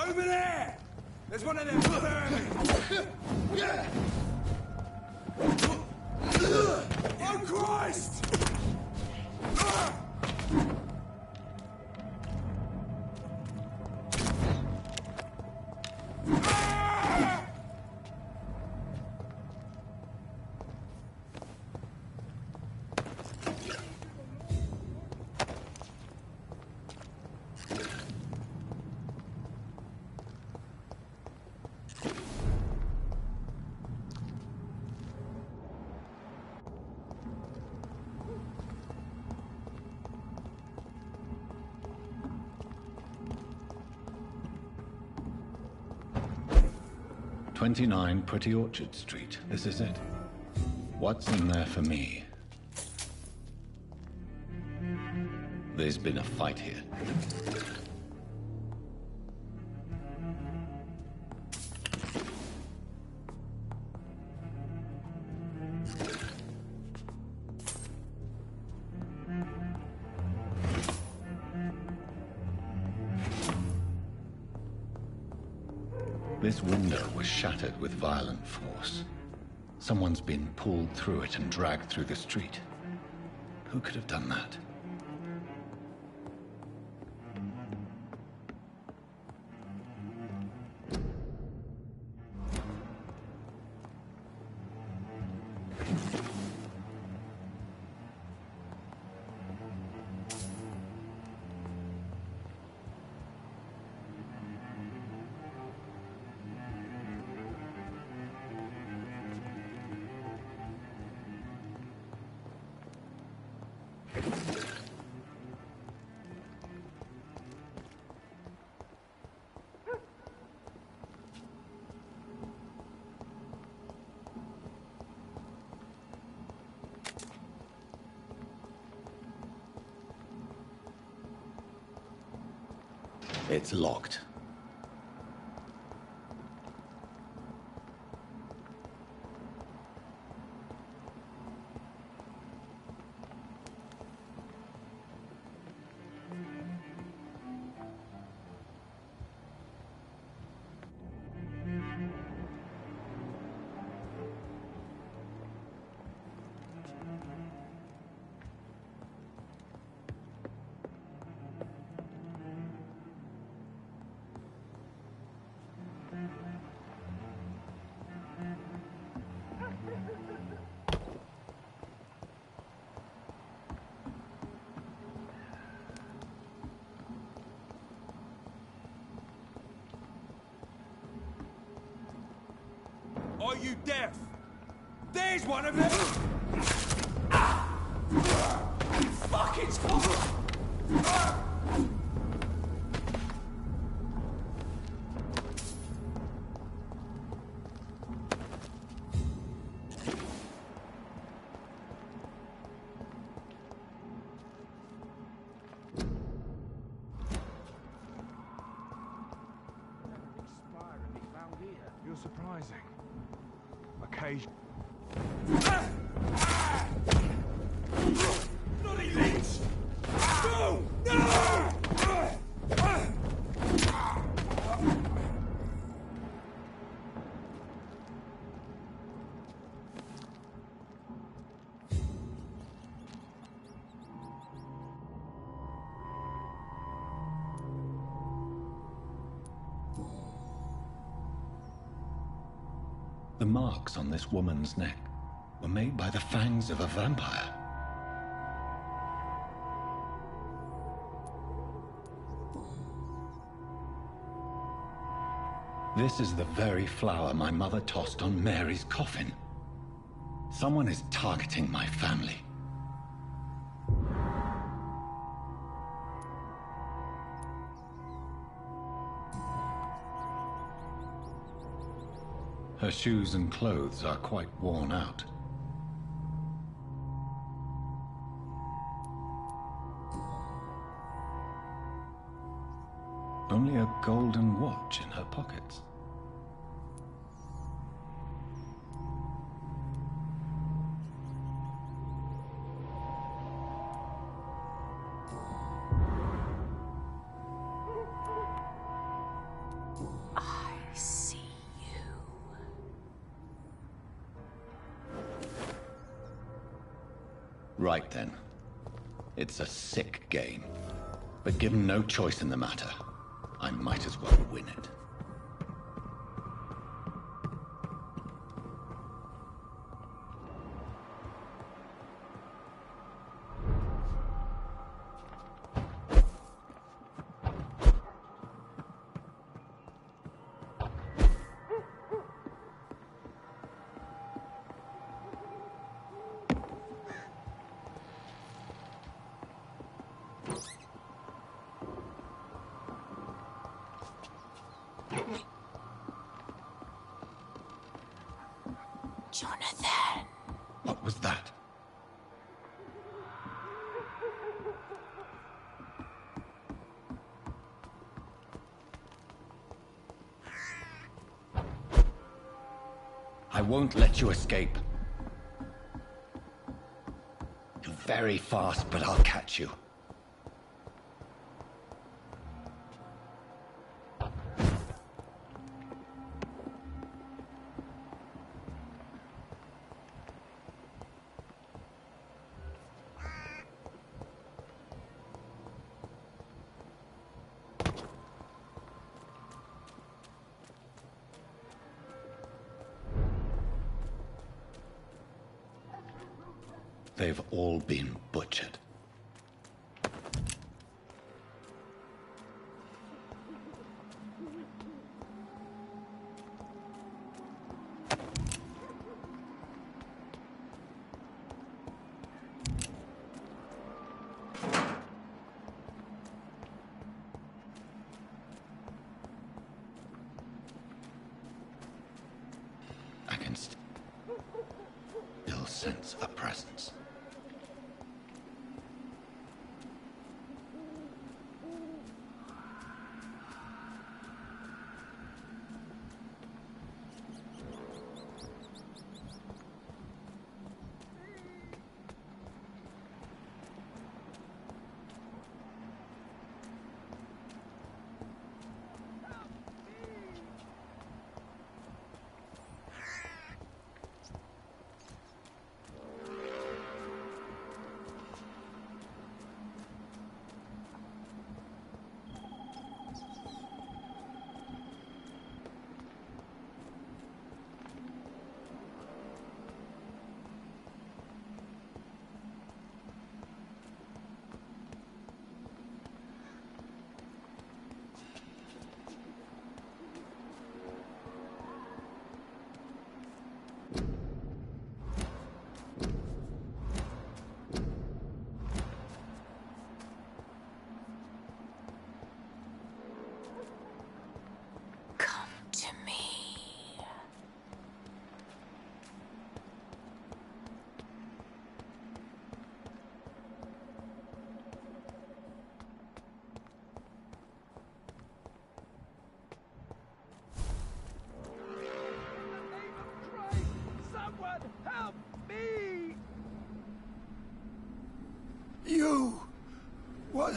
Over there! There's one of them vermin! Oh, Christ! "29 Pretty Orchard Street. This is it. What's in there for me? There's been a fight here. This window was shattered with violent force. Someone's been pulled through it and dragged through the street. Who could have done that? It's locked. you deaf? There's one of them! Fuck, it's full! You're surprising. Occasion. Bloody leech! No! No! The marks on this woman's neck were made by the fangs of a vampire. This is the very flower my mother tossed on Mary's coffin. Someone is targeting my family. Her shoes and clothes are quite worn out. Only a golden watch in her pockets. Right then. It's a sick game. But given no choice in the matter, I might as well win it. Jonathan. What was that? I won't let you escape. You're very fast, but I'll catch you. They've all been butchered. I can still sense a presence.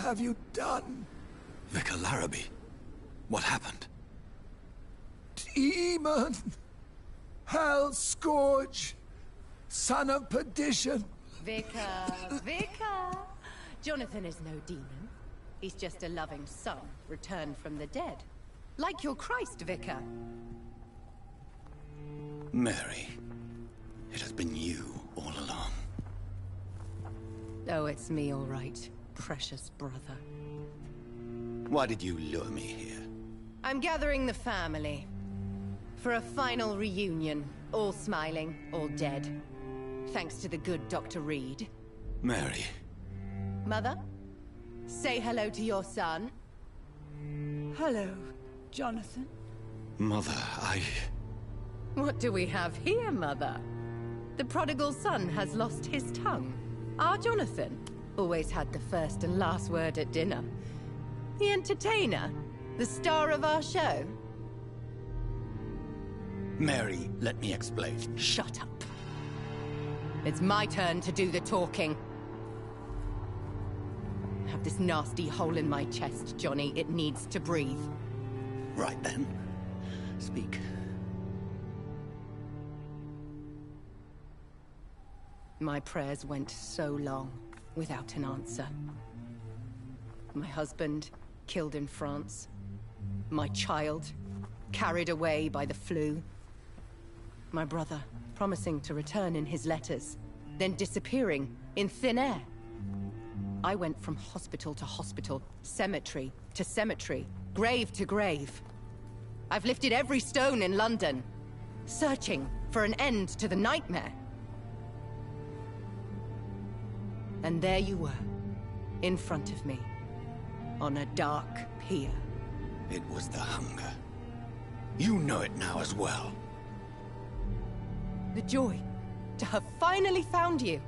have you done? Vicar Larrabee, what happened? Demon! Hell Scourge! Son of perdition! Vicar! Jonathan is no demon. He's just a loving son, returned from the dead. Like your Christ, Vicar. Mary, it has been you all along. Oh, it's me, all right, precious brother. Why did you lure me here? I'm gathering the family. For a final reunion. All smiling, all dead. Thanks to the good Dr. Reed. Mary. Mother? Say hello to your son. Hello, Jonathan. Mother, What do we have here, Mother? The prodigal son has lost his tongue. Our Jonathan always had the first and last word at dinner. The entertainer, the star of our show. Mary, let me explain. Shut up. It's my turn to do the talking. I have this nasty hole in my chest, Johnny. It needs to breathe. Right then. Speak. My prayers went so long without an answer. My husband killed in France. My child carried away by the flu. My brother promising to return in his letters, then disappearing in thin air. I went from hospital to hospital, cemetery to cemetery, grave to grave. I've lifted every stone in London, searching for an end to the nightmare. And there you were, in front of me, on a dark pier. It was the hunger. You know it now as well. The joy to have finally found you.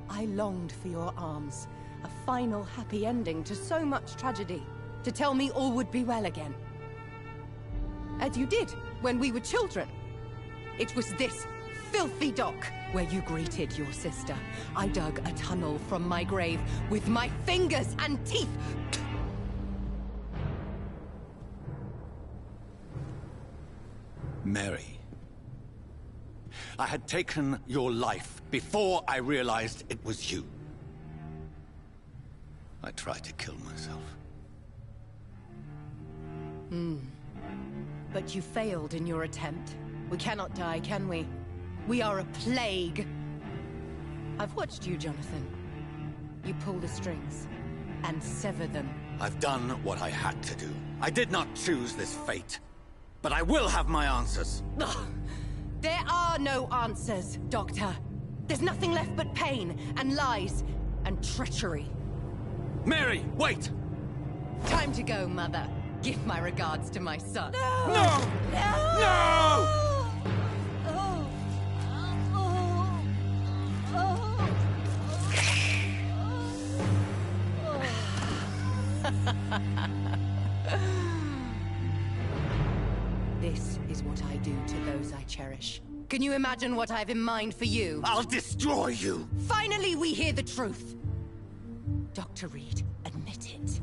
I longed for your arms, a final happy ending to so much tragedy, to tell me all would be well again. As you did when we were children. It was this filthy dock where you greeted your sister. I dug a tunnel from my grave with my fingers and teeth. Mary. I had taken your life before I realized it was you. I tried to kill myself. But you failed in your attempt. We cannot die, can we? We are a plague. I've watched you, Jonathan. You pull the strings and sever them. I've done what I had to do. I did not choose this fate. But I will have my answers. Ugh. There are no answers, Doctor. There's nothing left but pain and lies and treachery. Mary, wait! Time to go, Mother. Give my regards to my son. No! No! No! This is what I do to those I cherish. Can you imagine what I've in mind for you? I'll destroy you! Finally, we hear the truth. Dr. Reed, admit it.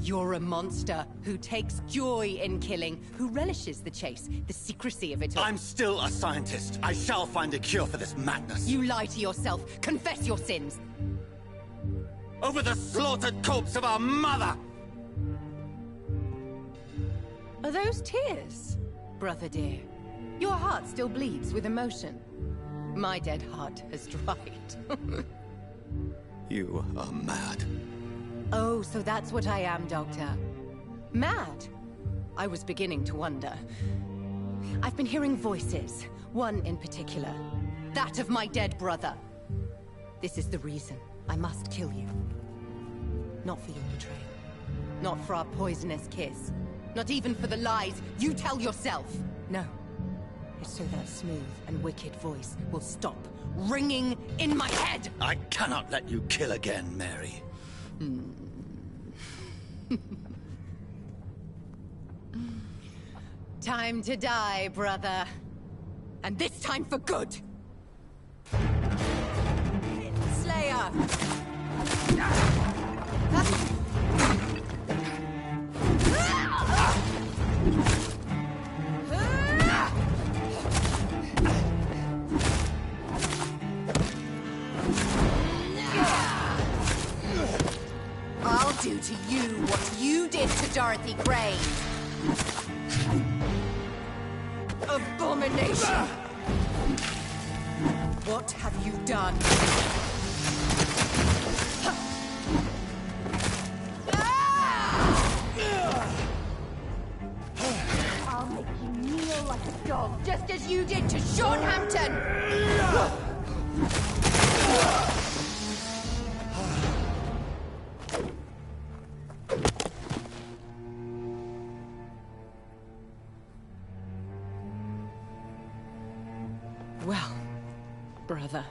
You're a monster who takes joy in killing, who relishes the chase, the secrecy of it all. I'm still a scientist. I shall find a cure for this madness. You lie to yourself. Confess your sins. Over the slaughtered corpse of our mother! Are those tears, brother dear? Your heart still bleeds with emotion. My dead heart has dried. You are mad. Oh, so that's what I am, Doctor. Mad? I was beginning to wonder. I've been hearing voices, one in particular. That of my dead brother. This is the reason I must kill you. Not for your betrayal. Not for our poisonous kiss. Not even for the lies you tell yourself. No. It's so that smooth and wicked voice will stop ringing in my head! I cannot let you kill again, Mary. Time to die, brother. And this time for good! Slayer! I'll do to you what you did to Dorothy Crane. Abomination! What have you done? I'll make you kneel like a dog, just as you did to Sean Hampton! Well, brother,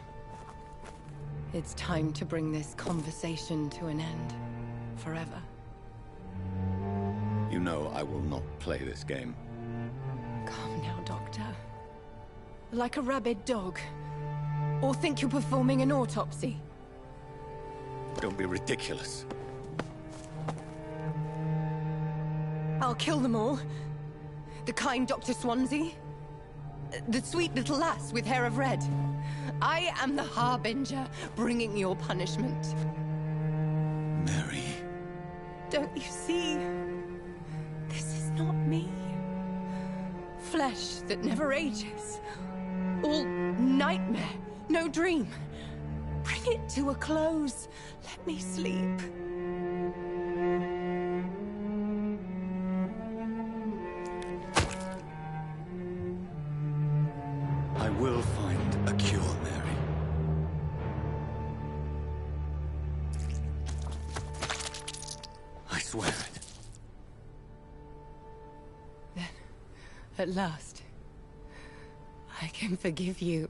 it's time to bring this conversation to an end. Forever. You know I will not play this game. Calm now, Doctor. Like a rabid dog. Or think you're performing an autopsy. Don't be ridiculous. I'll kill them all. The kind Dr. Swansea. The sweet little lass with hair of red. I am the Harbinger, bringing your punishment. Mary. Don't you see? This is not me. Flesh that never ages. All nightmare, no dream. Bring it to a close. Let me sleep. I will find a cure, Mary. I swear it. Then, at last, I can forgive you.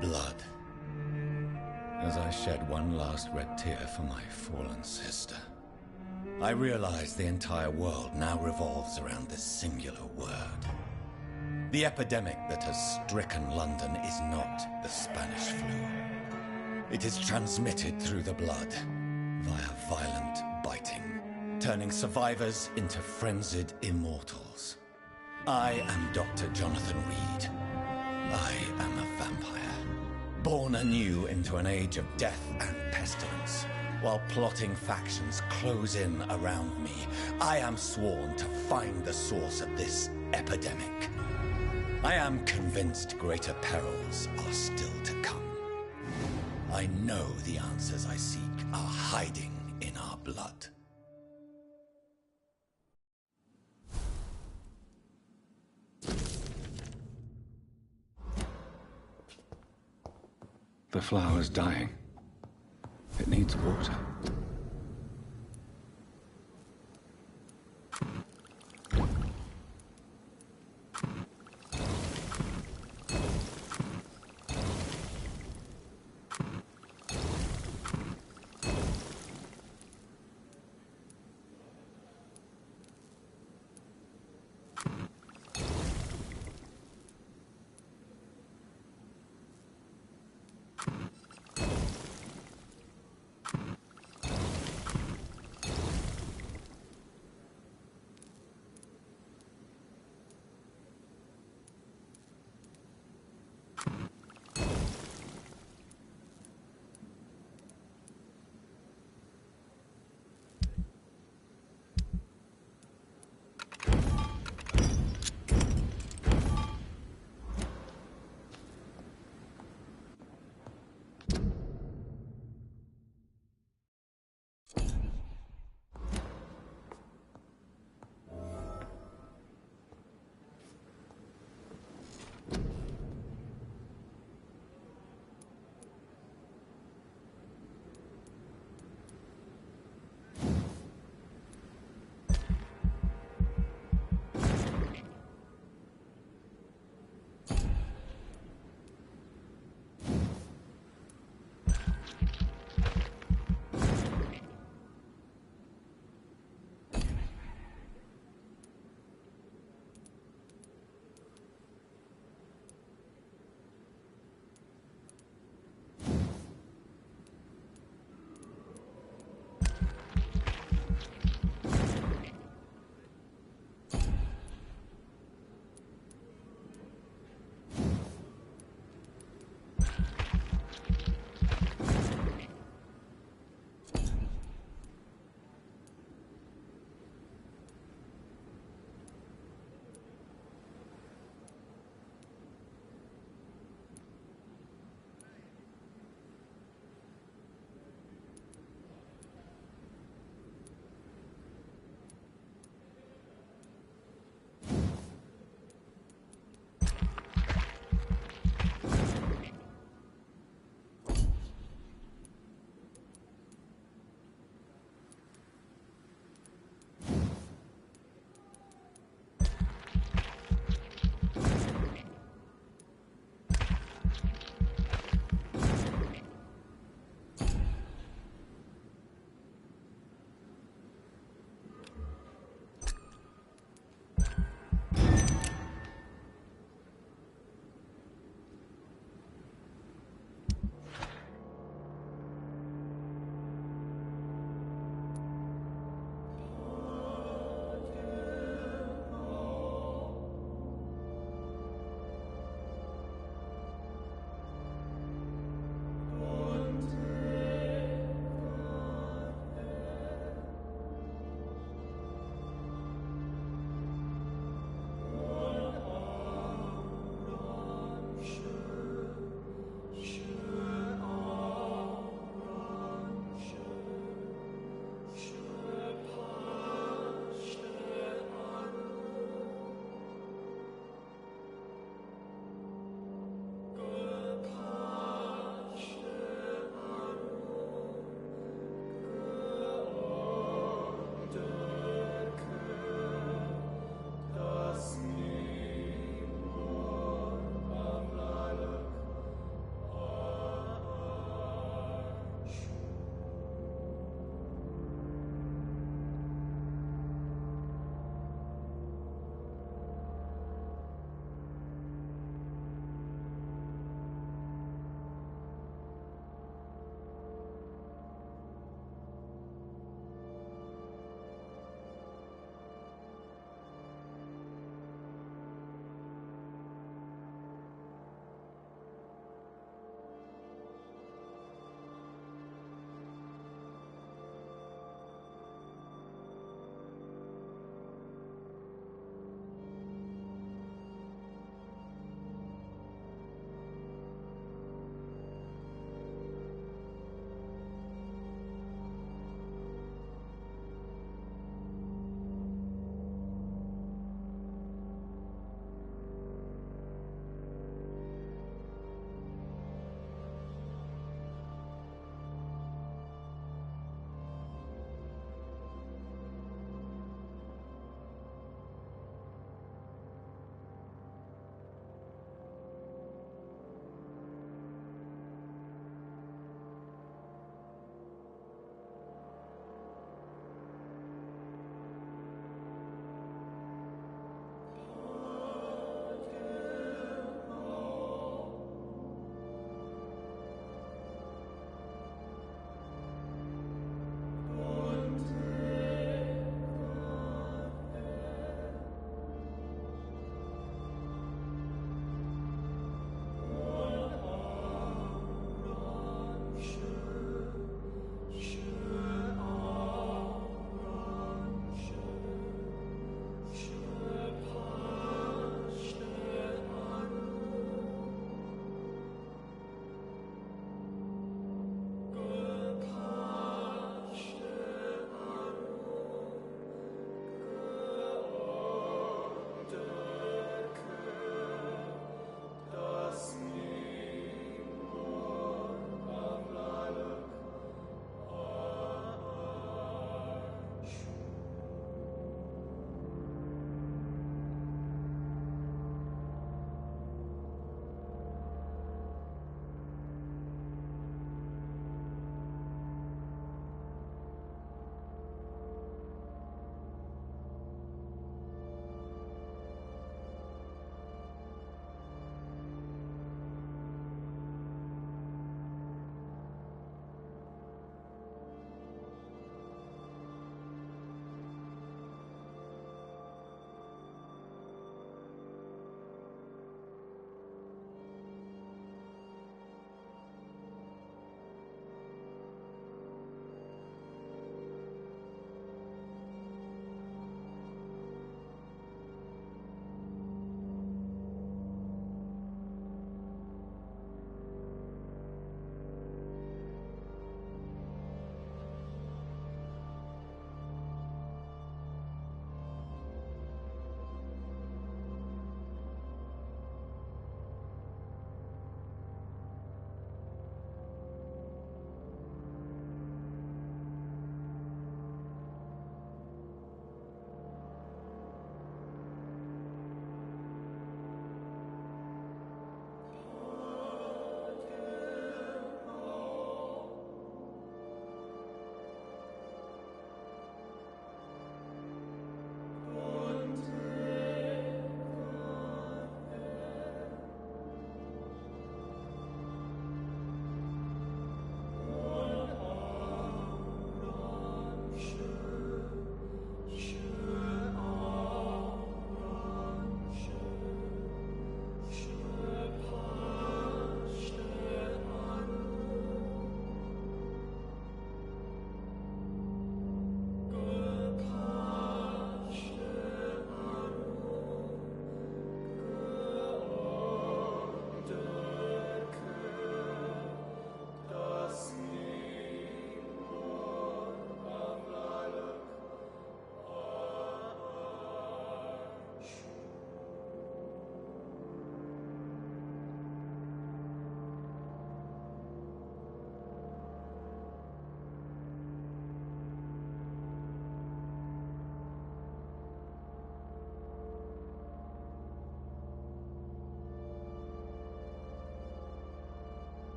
Blood. As I shed one last red tear for my fallen sister, I realize the entire world now revolves around this singular word. The epidemic that has stricken London is not the Spanish flu. It is transmitted through the blood, via violent biting, turning survivors into frenzied immortals. I am Dr. Jonathan Reed. I am a vampire, born anew into an age of death and pestilence. While plotting factions close in around me, I am sworn to find the source of this epidemic. I am convinced greater perils are still to come. I know the answers I seek are hiding in our blood. The flower's dying. It needs water.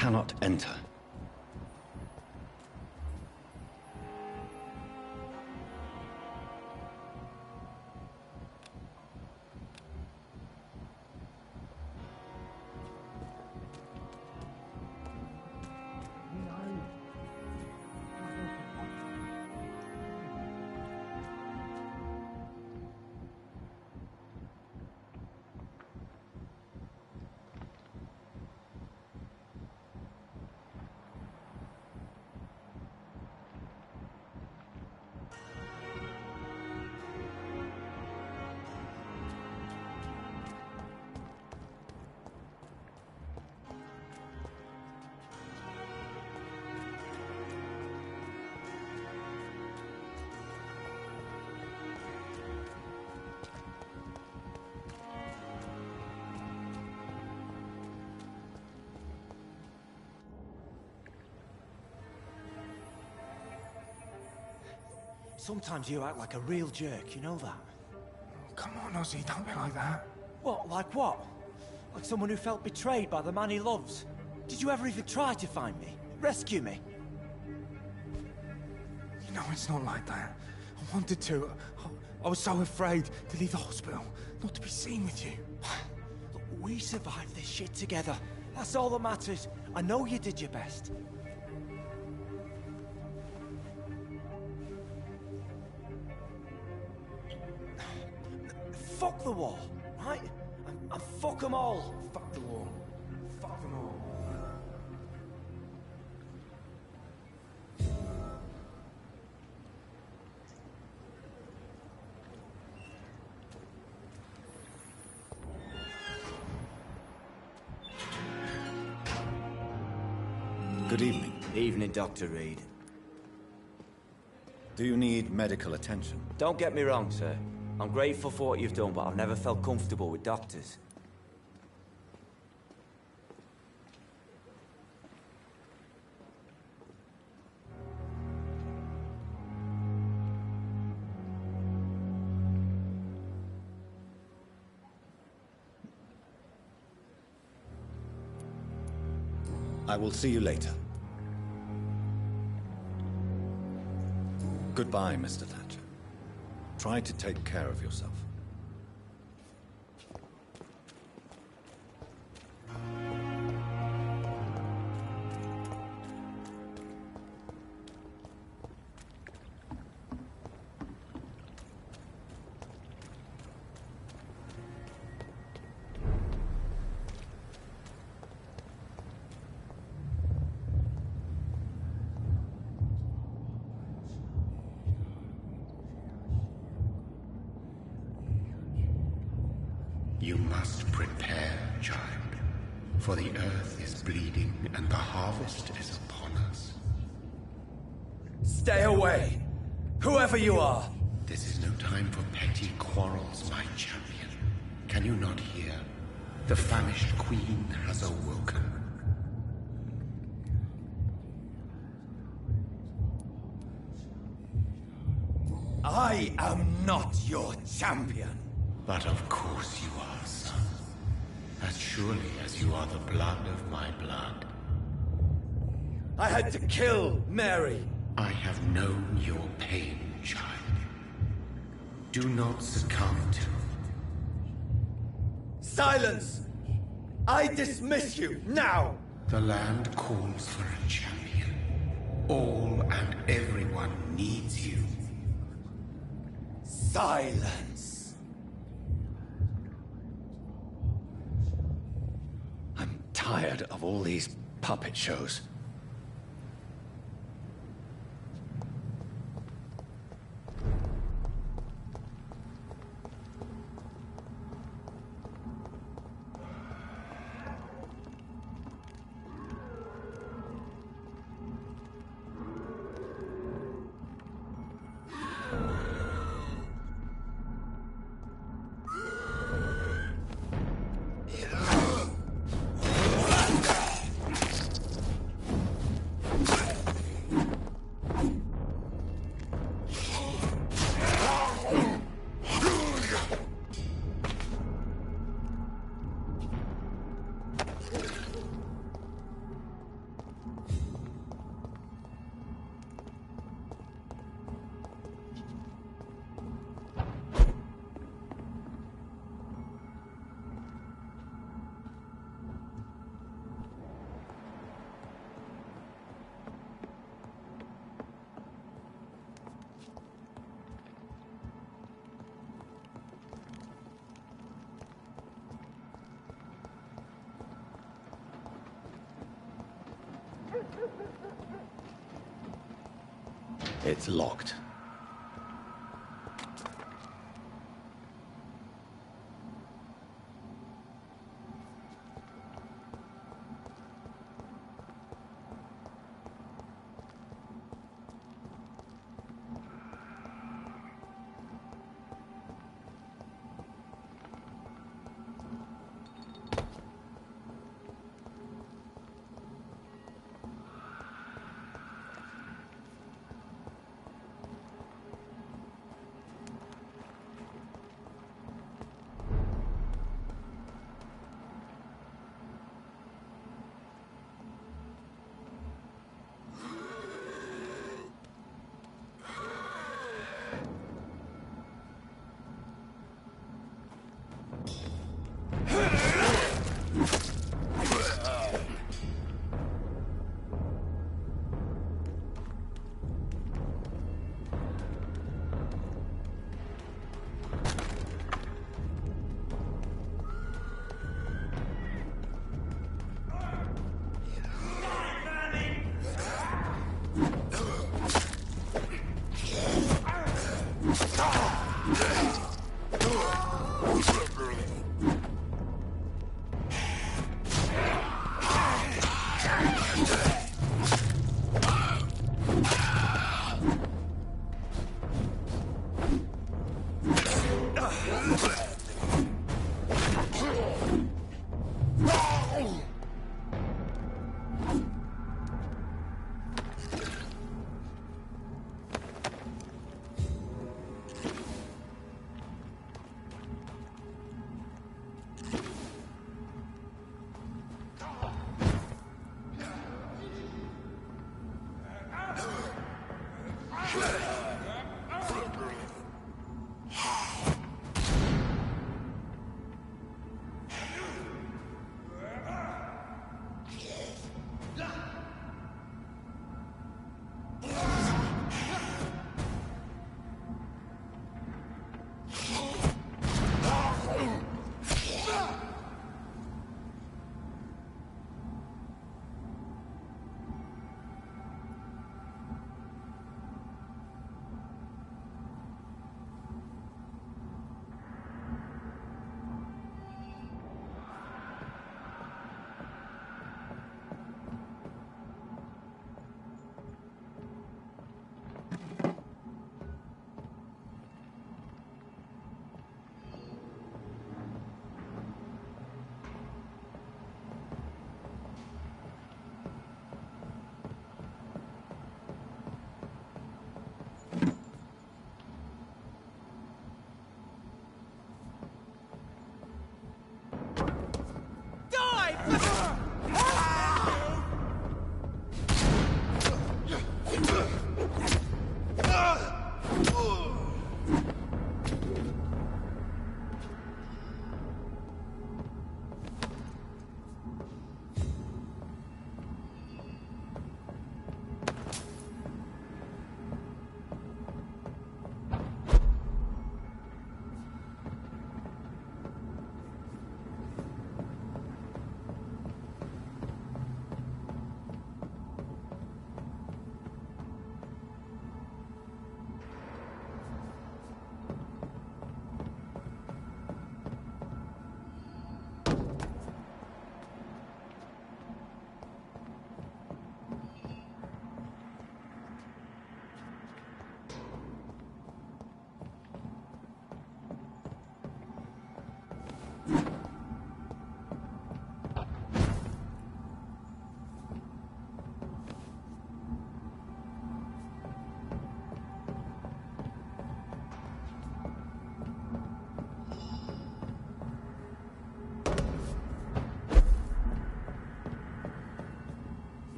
cannot enter. Sometimes you act like a real jerk, you know that? Come on, Ozzy, don't be like that. What, like what? Like someone who felt betrayed by the man he loves? Did you ever even try to find me? Rescue me? You know, it's not like that. I wanted to. I was so afraid to leave the hospital, not to be seen with you. Look, we survived this shit together. That's all that matters. I know you did your best. Fuck the war, right? And fuck them all. Fuck the war. Fuck them all. Good evening. Evening, Dr. Reed. Do you need medical attention? Don't get me wrong, sir. I'm grateful for what you've done, but I've never felt comfortable with doctors. I will see you later. Goodbye, Mr. Thatcher. Try to take care of yourself. You must prepare, child, for the earth is bleeding and the harvest is upon us. Stay away, whoever you are. This is no time for petty quarrels, my champion. Can you not hear? The famished queen has awoken. I am not your champion. But of course you are, son. As surely as you are the blood of my blood. I had to kill Mary. I have known your pain, child. Do not succumb to... Silence! I dismiss you, now! The land calls for a champion. All and everyone needs you. Silence! I'm tired of all these puppet shows. It's locked.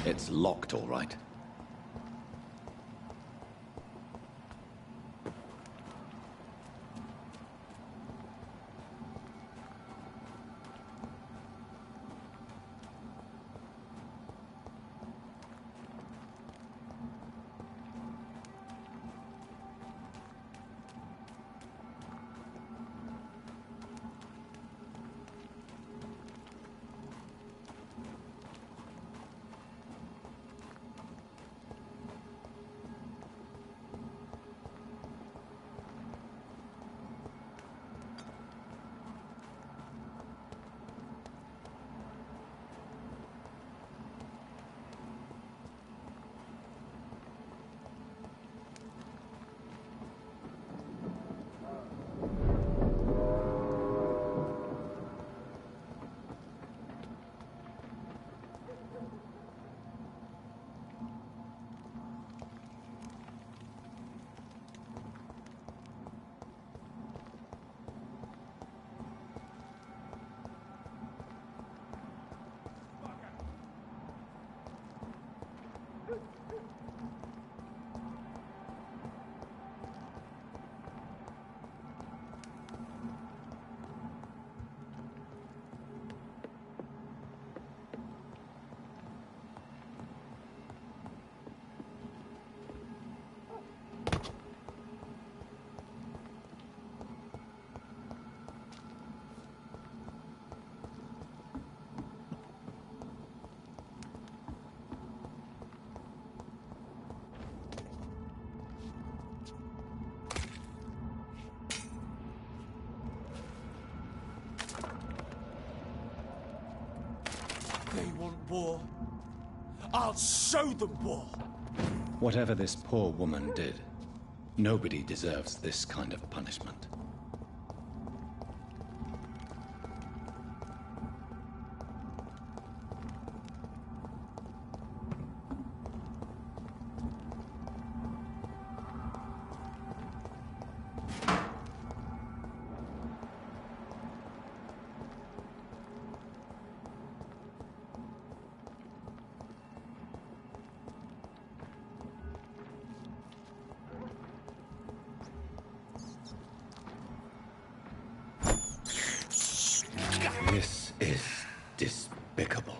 It's locked, all right. They want war. I'll show them war. Whatever this poor woman did, nobody deserves this kind of punishment. This is despicable.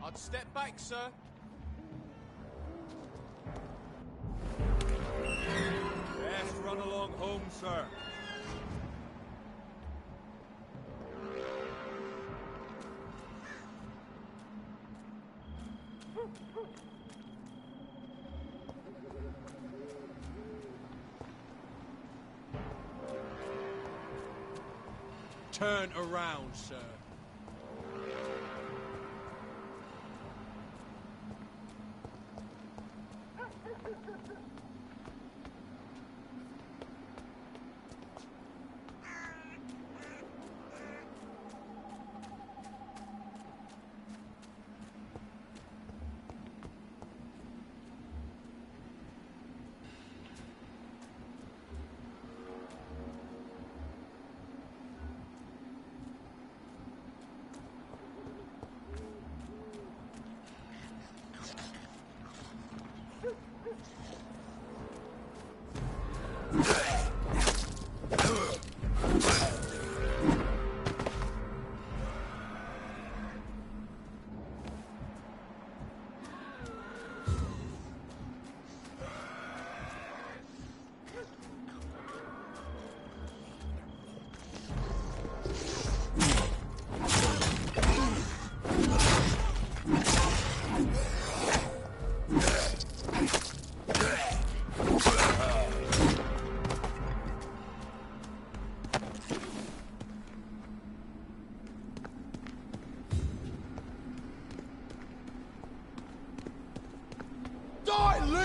I'd step back, sir. Best run along home, sir. Turn around, sir.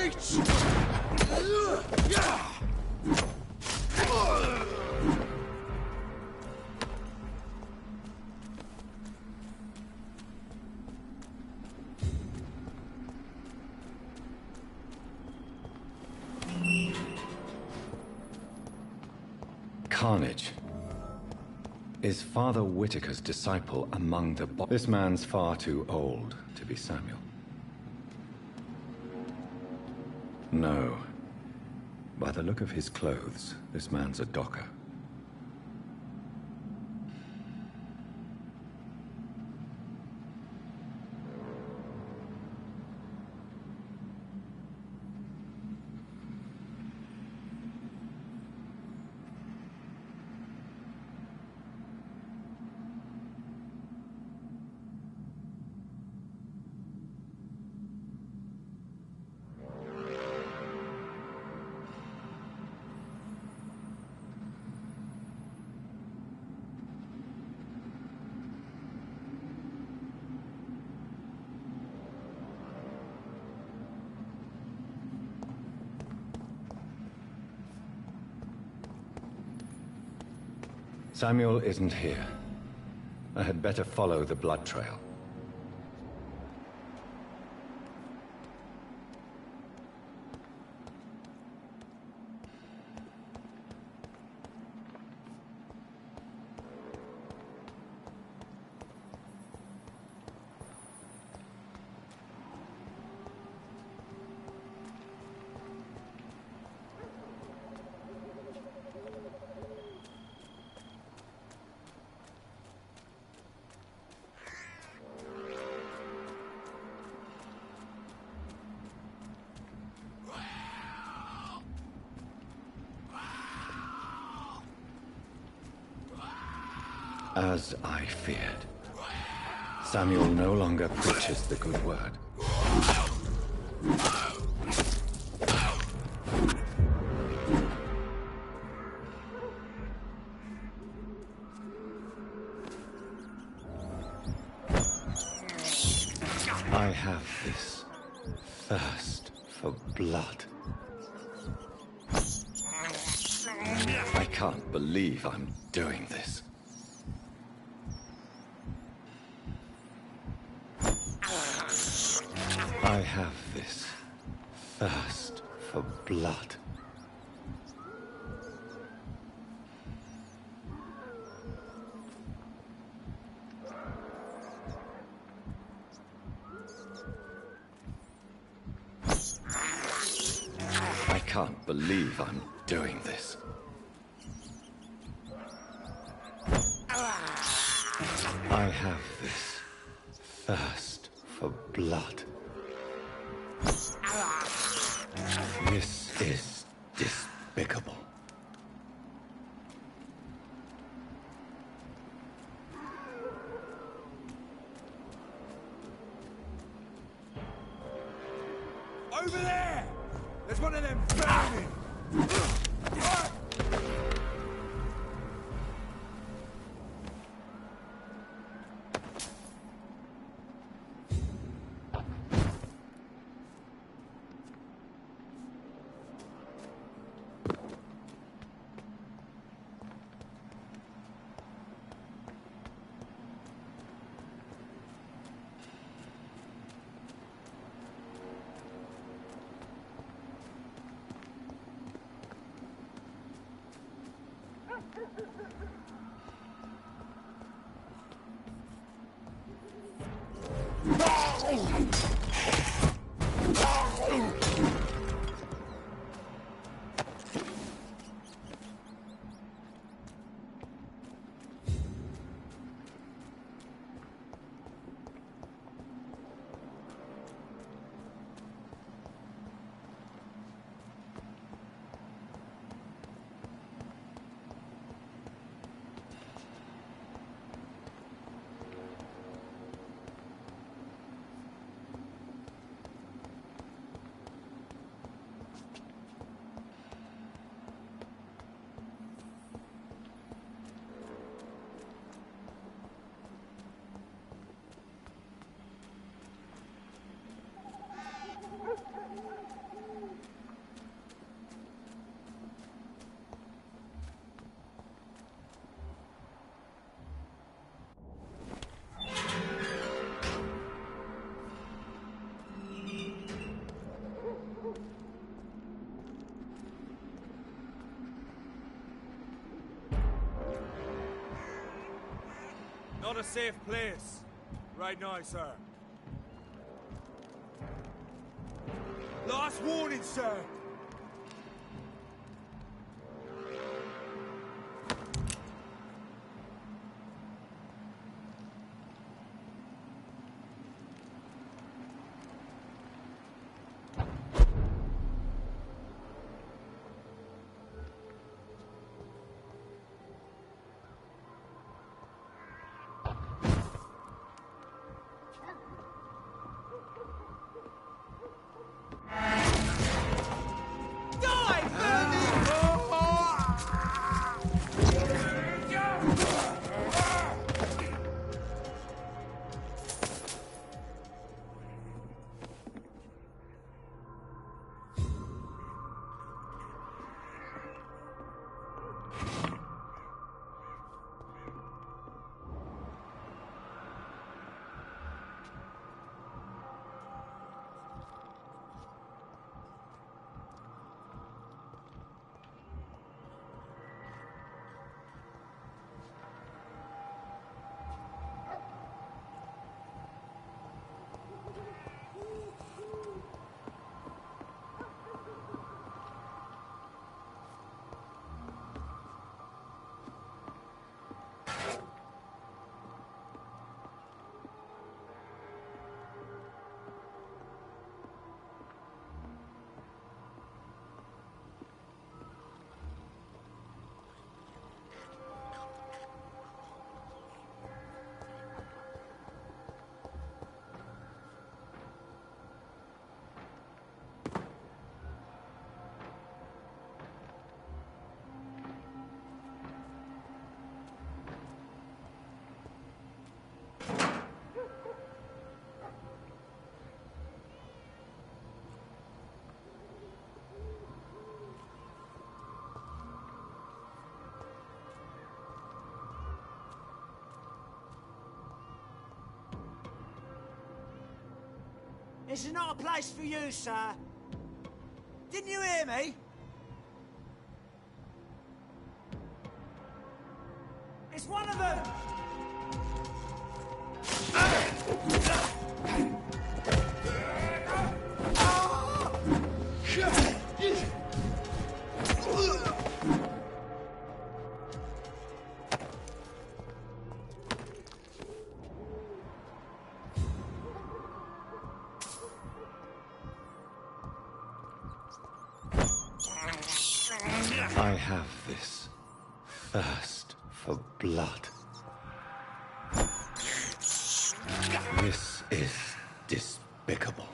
Reach! Carnage. Is Father Whitaker's disciple among the This man's far too old to be Samuel. No. By the look of his clothes, this man's a docker. Samuel isn't here. I had better follow the blood trail. As I feared. Samuel no longer preaches the good word. I have this thirst for blood. I can't believe I'm doing this. I have this thirst for blood. I can't believe I'm doing this. I have this thirst for blood. This is despicable. Over there! There's one of them burning! not a safe place. Right now, sir. Last warning, sir. This is not a place for you, sir. Didn't you hear me? It's one of them! I have this thirst for blood. This is despicable.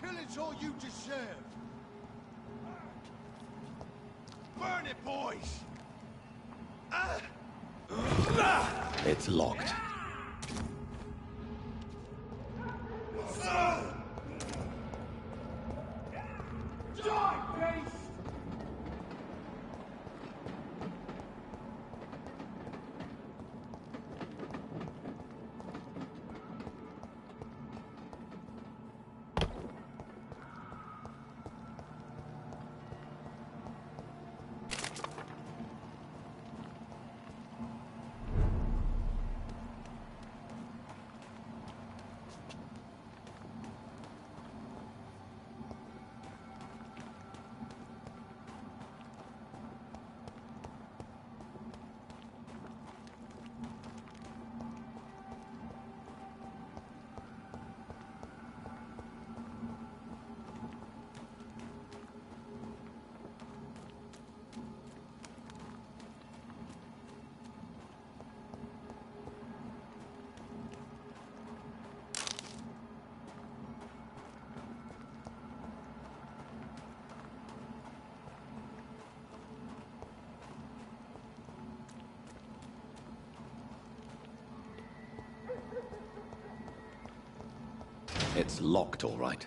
killing's all you deserve. Burn it, boys! It's locked. It's locked, all right.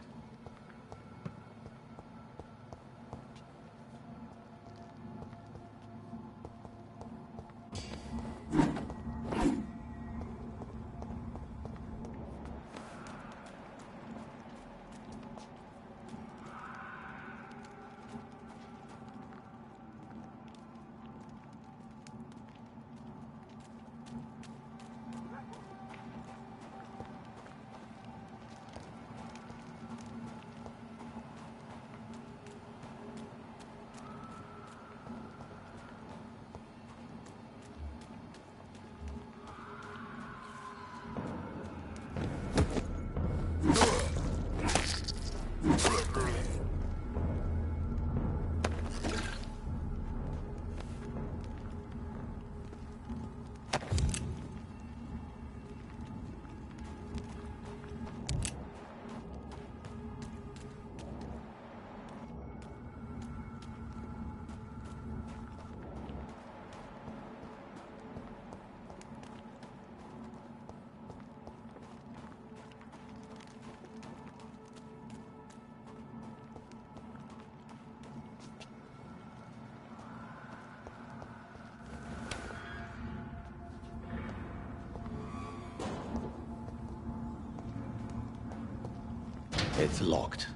It's locked.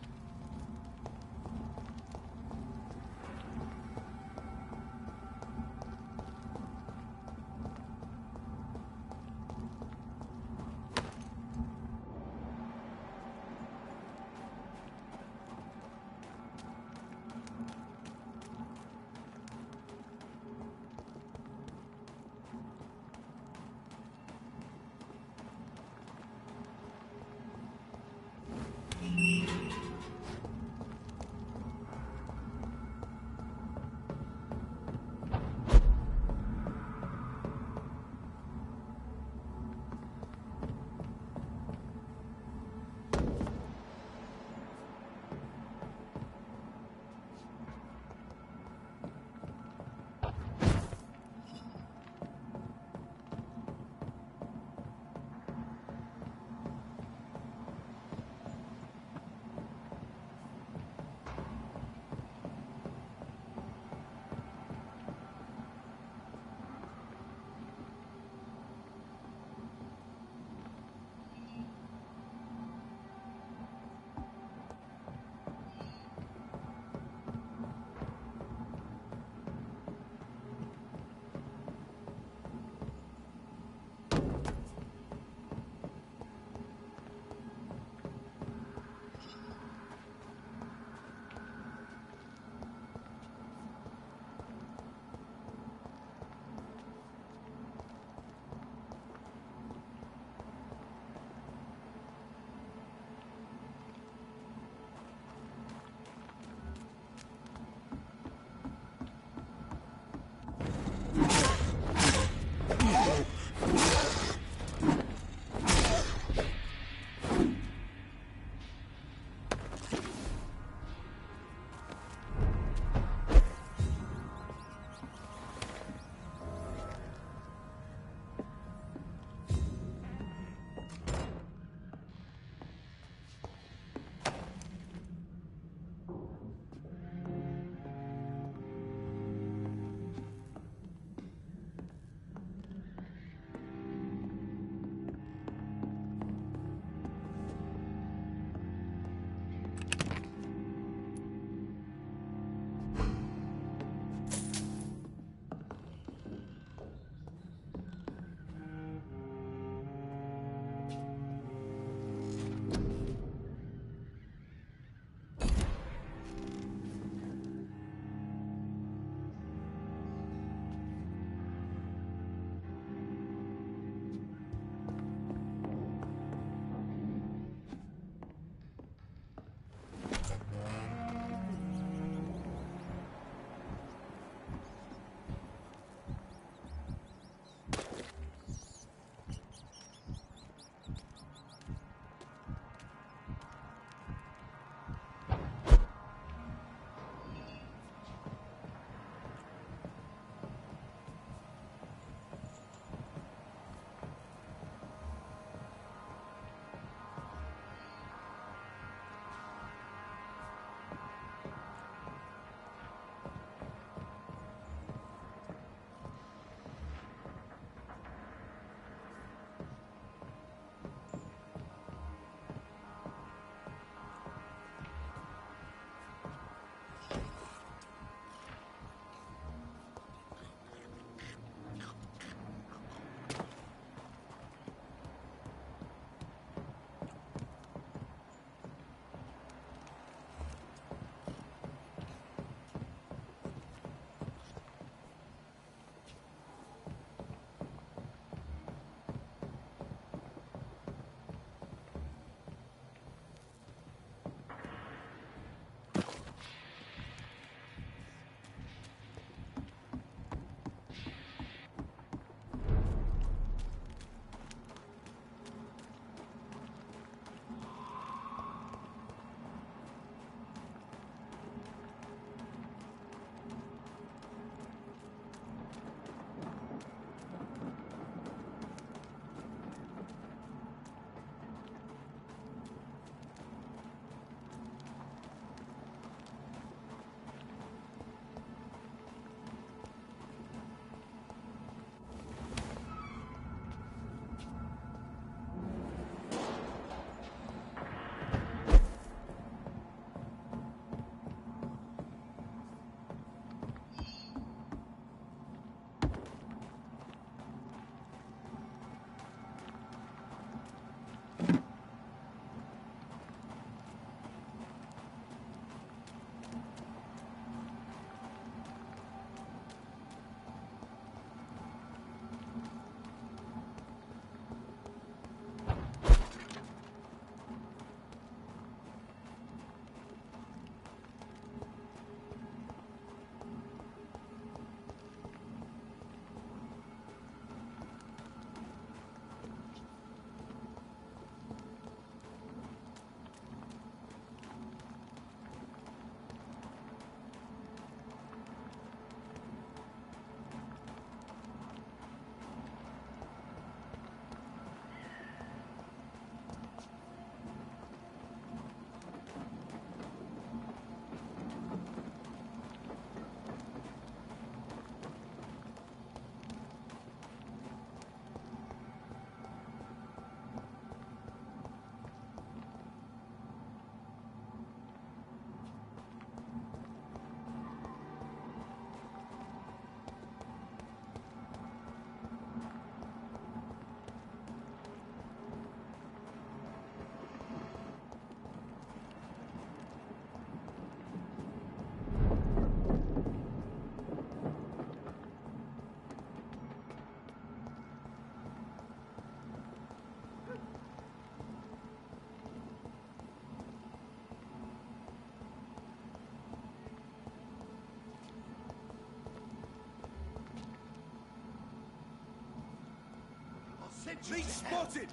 Leech spotted!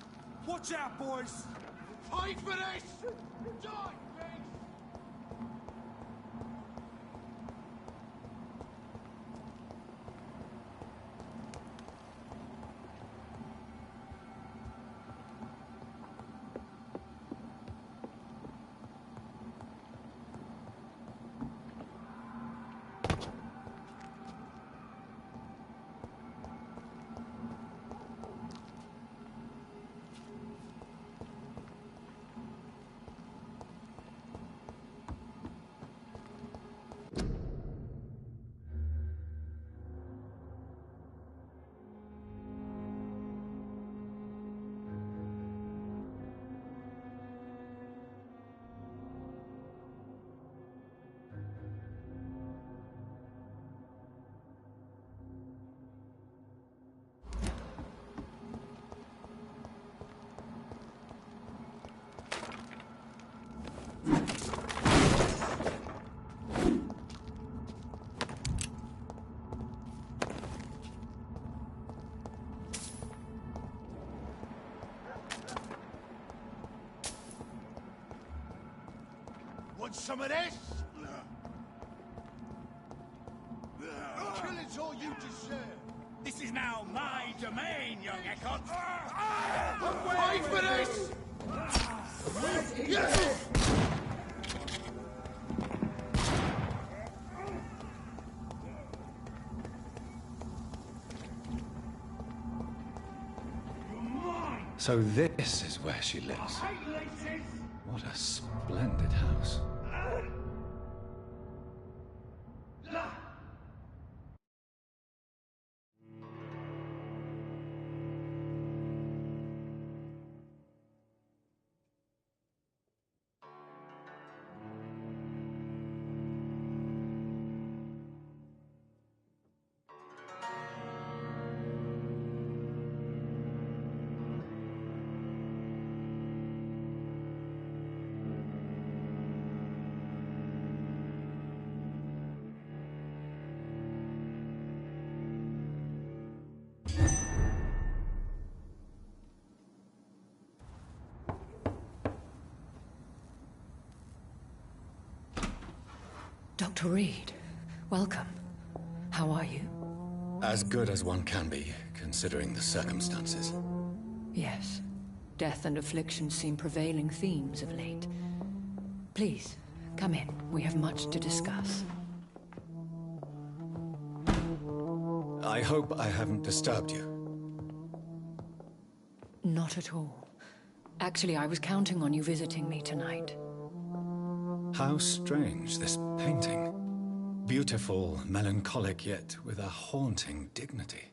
Watch out, boys! Fight for this! Die, bitch! Want some of this? Killing's all you deserve. This is now my domain, young Ekon. Fight for this! So this is where she lives. What a splendid house. Dr. Reed, welcome. How are you? As good as one can be, considering the circumstances. Yes. Death and affliction seem prevailing themes of late. Please, come in. We have much to discuss. I hope I haven't disturbed you. Not at all. Actually, I was counting on you visiting me tonight. How strange, this painting. Beautiful, melancholic, yet with a haunting dignity.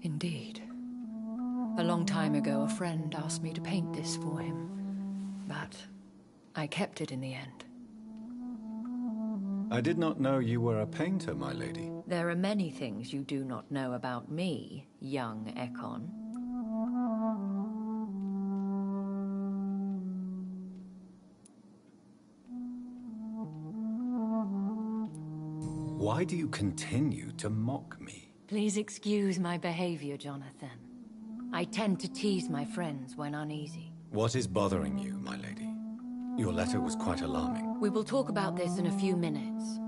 Indeed. A long time ago, a friend asked me to paint this for him. But I kept it in the end. I did not know you were a painter, my lady. There are many things you do not know about me, young Ekon. Why do you continue to mock me? Please excuse my behavior, Jonathan. I tend to tease my friends when uneasy. What is bothering you, my lady? Your letter was quite alarming. We will talk about this in a few minutes.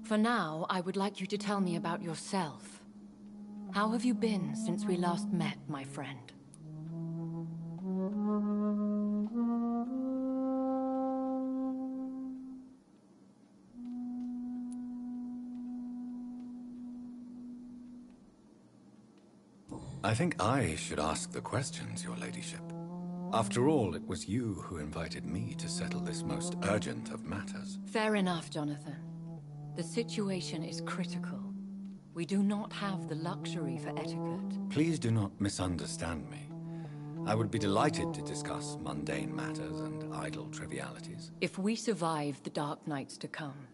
For now, I would like you to tell me about yourself. How have you been since we last met, my friend? I think I should ask the questions, your ladyship. After all, it was you who invited me to settle this most urgent of matters. Fair enough, Jonathan. The situation is critical. We do not have the luxury for etiquette. Please do not misunderstand me. I would be delighted to discuss mundane matters and idle trivialities. If we survive the dark nights to come,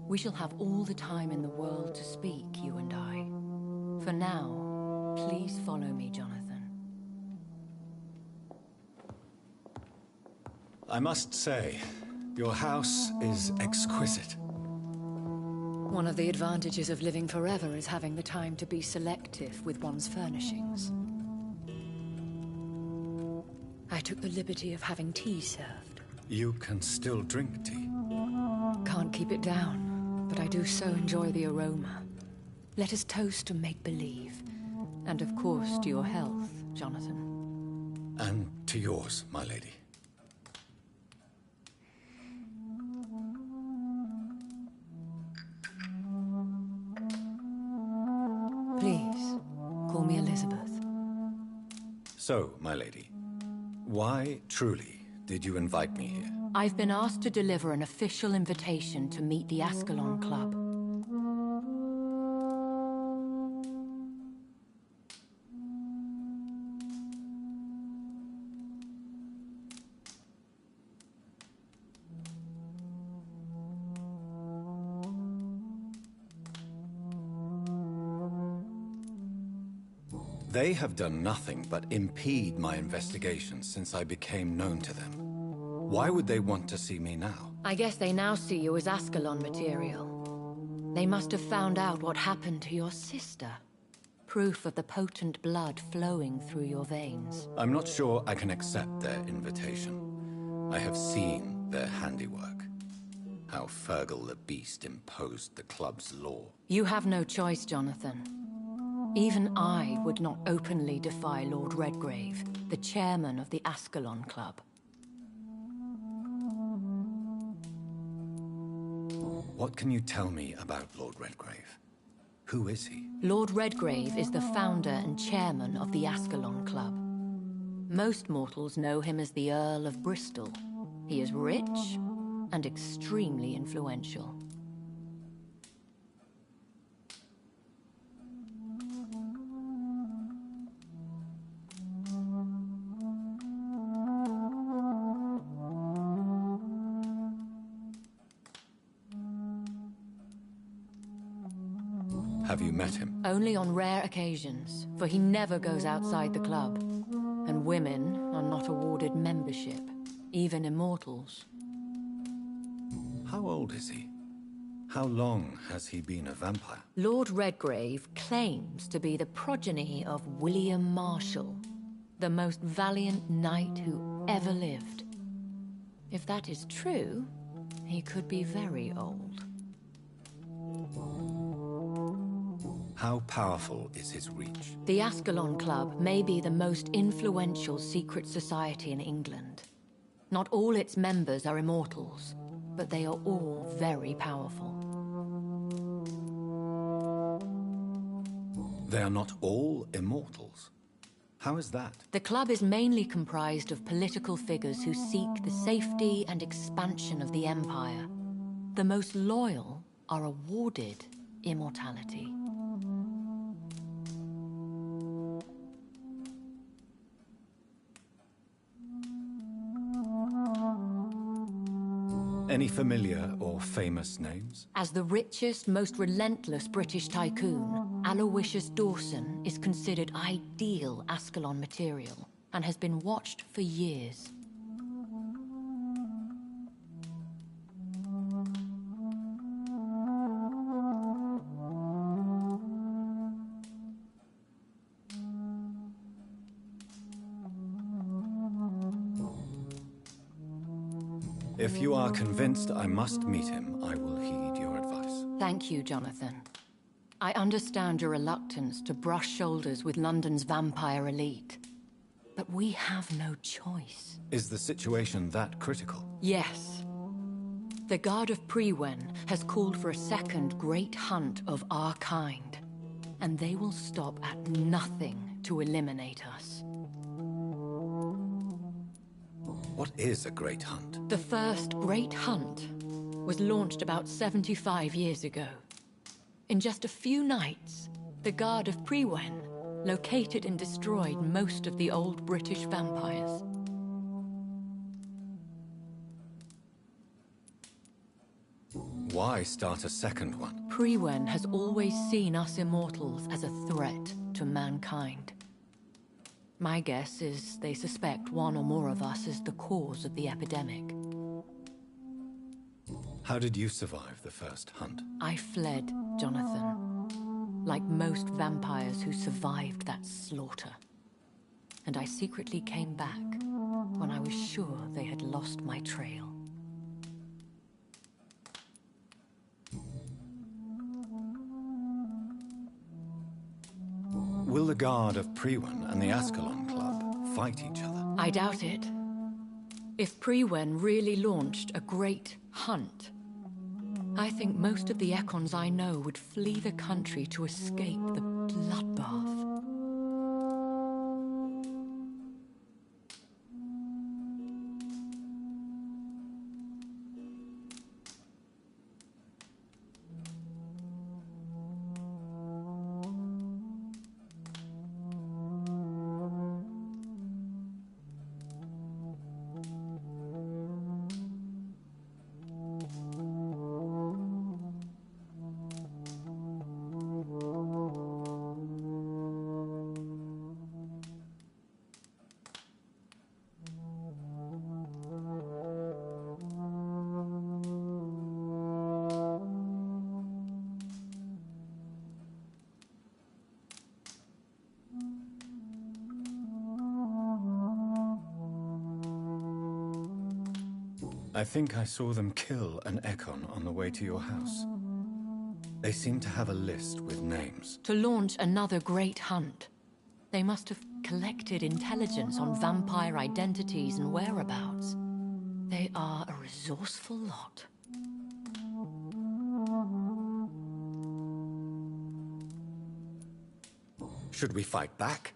we shall have all the time in the world to speak, you and I. For now, please follow me, Jonathan. I must say, your house is exquisite. One of the advantages of living forever is having the time to be selective with one's furnishings. the liberty of having tea served? You can still drink tea. Can't keep it down, but I do so enjoy the aroma. Let us toast to make-believe. And of course to your health, Jonathan. And to yours, my lady. Please, call me Elizabeth. So, my lady, why, truly, did you invite me here? I've been asked to deliver an official invitation to meet the Ascalon Club. They have done nothing but impede my investigations since I became known to them. Why would they want to see me now? I guess they now see you as Ascalon material. They must have found out what happened to your sister. Proof of the potent blood flowing through your veins. I'm not sure I can accept their invitation. I have seen their handiwork. How Fergal the Beast imposed the club's law. You have no choice, Jonathan. Even I would not openly defy Lord Redgrave, the chairman of the Ascalon Club. What can you tell me about Lord Redgrave? Who is he? Lord Redgrave is the founder and chairman of the Ascalon Club. Most mortals know him as the Earl of Bristol. He is rich and extremely influential. Have you met him? Only on rare occasions, for he never goes outside the club. And women are not awarded membership, even immortals. How old is he? How long has he been a vampire? Lord Redgrave claims to be the progeny of William Marshall, the most valiant knight who ever lived. If that is true, he could be very old. How powerful is his reach? The Ascalon Club may be the most influential secret society in England. Not all its members are immortals, but they are all very powerful. They are not all immortals. How is that? The club is mainly comprised of political figures who seek the safety and expansion of the Empire. The most loyal are awarded immortality. Any familiar or famous names? As the richest, most relentless British tycoon, Aloysius Dawson is considered ideal Ascalon material and has been watched for years. If you are convinced I must meet him, I will heed your advice. Thank you, Jonathan. I understand your reluctance to brush shoulders with London's vampire elite. But we have no choice. Is the situation that critical? Yes. The Guard of Prewen has called for a second great hunt of our kind. And they will stop at nothing to eliminate us. What is a great hunt? The first great hunt was launched about 75 years ago. In just a few nights, the Guard of Prewen located and destroyed most of the old British vampires. Why start a second one? Prewen has always seen us immortals as a threat to mankind. My guess is they suspect one or more of us is the cause of the epidemic. How did you survive the first hunt? I fled, Jonathan. Like most vampires who survived that slaughter. And I secretly came back. when I was sure they had lost my trail. Will the Guard of Prewen and the Ascalon Club fight each other? I doubt it. If Prewen really launched a great hunt, I think most of the Ekons I know would flee the country to escape the bloodbath. I think I saw them kill an Ekon on the way to your house. They seem to have a list with names. To launch another great hunt, they must have collected intelligence on vampire identities and whereabouts. They are a resourceful lot. Should we fight back?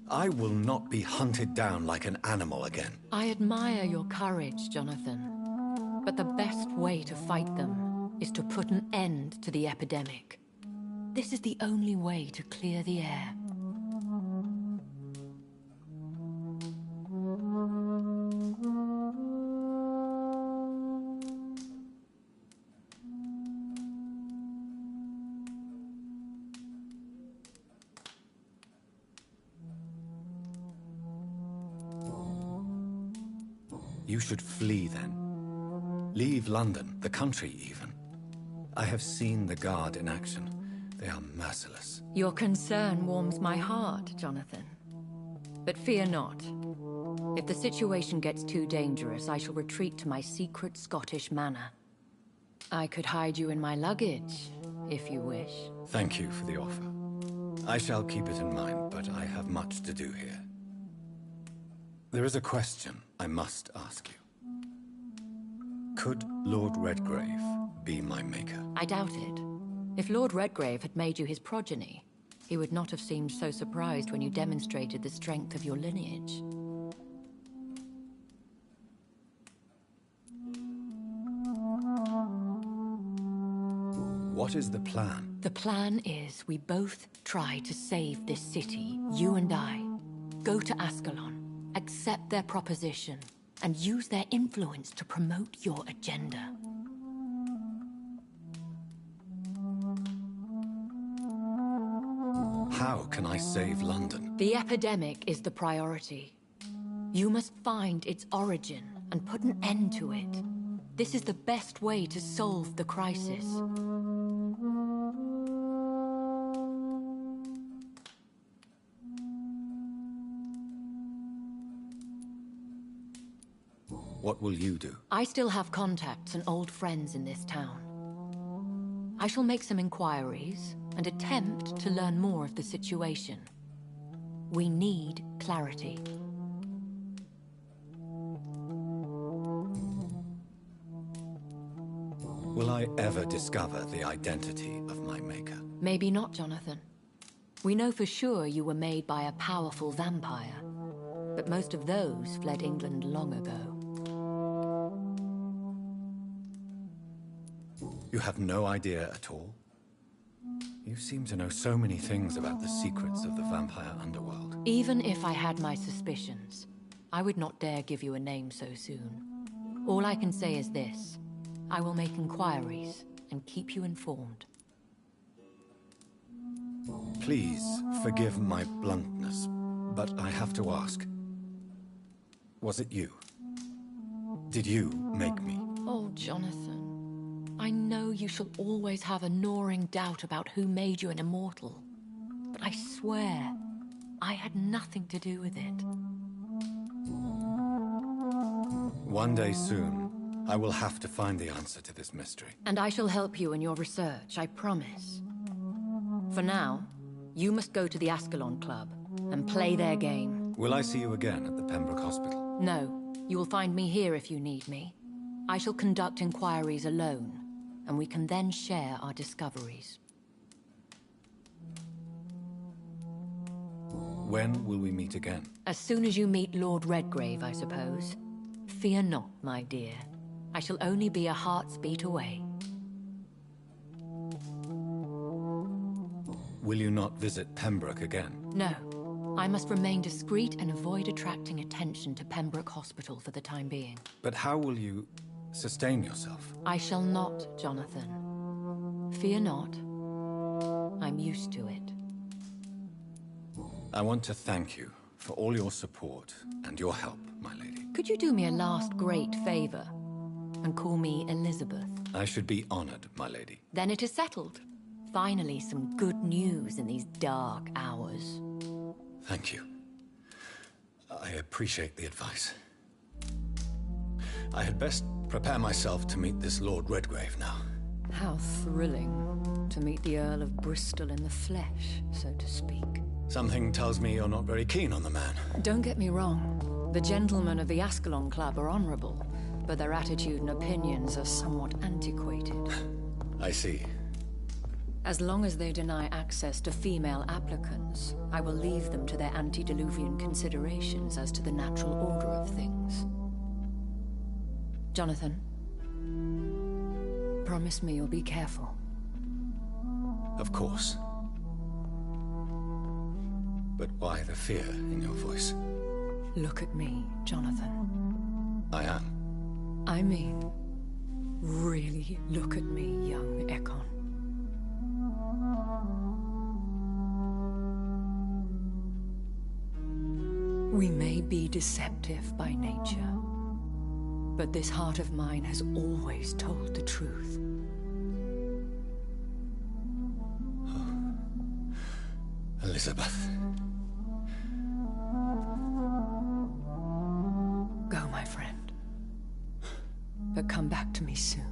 I will not be hunted down like an animal again. I admire your courage, Jonathan. But the best way to fight them is to put an end to the epidemic. This is the only way to clear the air. You should flee then. Leave London, the country even. I have seen the Guard in action. They are merciless. Your concern warms my heart, Jonathan. But fear not. If the situation gets too dangerous, I shall retreat to my secret Scottish manor. I could hide you in my luggage, if you wish. Thank you for the offer. I shall keep it in mind, but I have much to do here. There is a question I must ask you. Could Lord Redgrave be my maker? I doubt it. If Lord Redgrave had made you his progeny, he would not have seemed so surprised when you demonstrated the strength of your lineage. What is the plan? The plan is we both try to save this city, you and I. Go to Ascalon, accept their proposition, and use their influence to promote your agenda. How can I save London? The epidemic is the priority. You must find its origin and put an end to it. This is the best way to solve the crisis. What will you do? I still have contacts and old friends in this town. I shall make some inquiries and attempt to learn more of the situation. We need clarity. Will I ever discover the identity of my maker? Maybe not, Jonathan. We know for sure you were made by a powerful vampire, but most of those fled England long ago. You have no idea at all? You seem to know so many things about the secrets of the vampire underworld. Even if I had my suspicions, I would not dare give you a name so soon. All I can say is this. I will make inquiries and keep you informed. Please forgive my bluntness, but I have to ask. Was it you? Did you make me? Oh, Jonathan. I know you shall always have a gnawing doubt about who made you an immortal. But I swear, I had nothing to do with it. One day soon, I will have to find the answer to this mystery. And I shall help you in your research, I promise. For now, you must go to the Ascalon Club and play their game. Will I see you again at the Pembroke Hospital? No. You will find me here if you need me. I shall conduct inquiries alone, and we can then share our discoveries. When will we meet again? As soon as you meet Lord Redgrave, I suppose. Fear not, my dear. I shall only be a heart's beat away. Will you not visit Pembroke again? No. I must remain discreet and avoid attracting attention to Pembroke Hospital for the time being. But how will you sustain yourself? I shall not, Jonathan. Fear not. I'm used to it. I want to thank you for all your support and your help, my lady. Could you do me a last great favor and call me Elizabeth? I should be honored, my lady. Then it is settled. Finally, some good news in these dark hours. Thank you. I appreciate the advice. I had best prepare myself to meet this Lord Redgrave now. How thrilling to meet the Earl of Bristol in the flesh, so to speak. Something tells me you're not very keen on the man. Don't get me wrong. The gentlemen of the Ascalon Club are honorable, but their attitude and opinions are somewhat antiquated. I see. As long as they deny access to female applicants, I will leave them to their antediluvian considerations as to the natural order of things. Jonathan, promise me you'll be careful. Of course. But why the fear in your voice? Look at me, Jonathan. I am. I mean, really look at me, young Ekon. We may be deceptive by nature, but this heart of mine has always told the truth. Oh. Elizabeth. Go, my friend. But come back to me soon.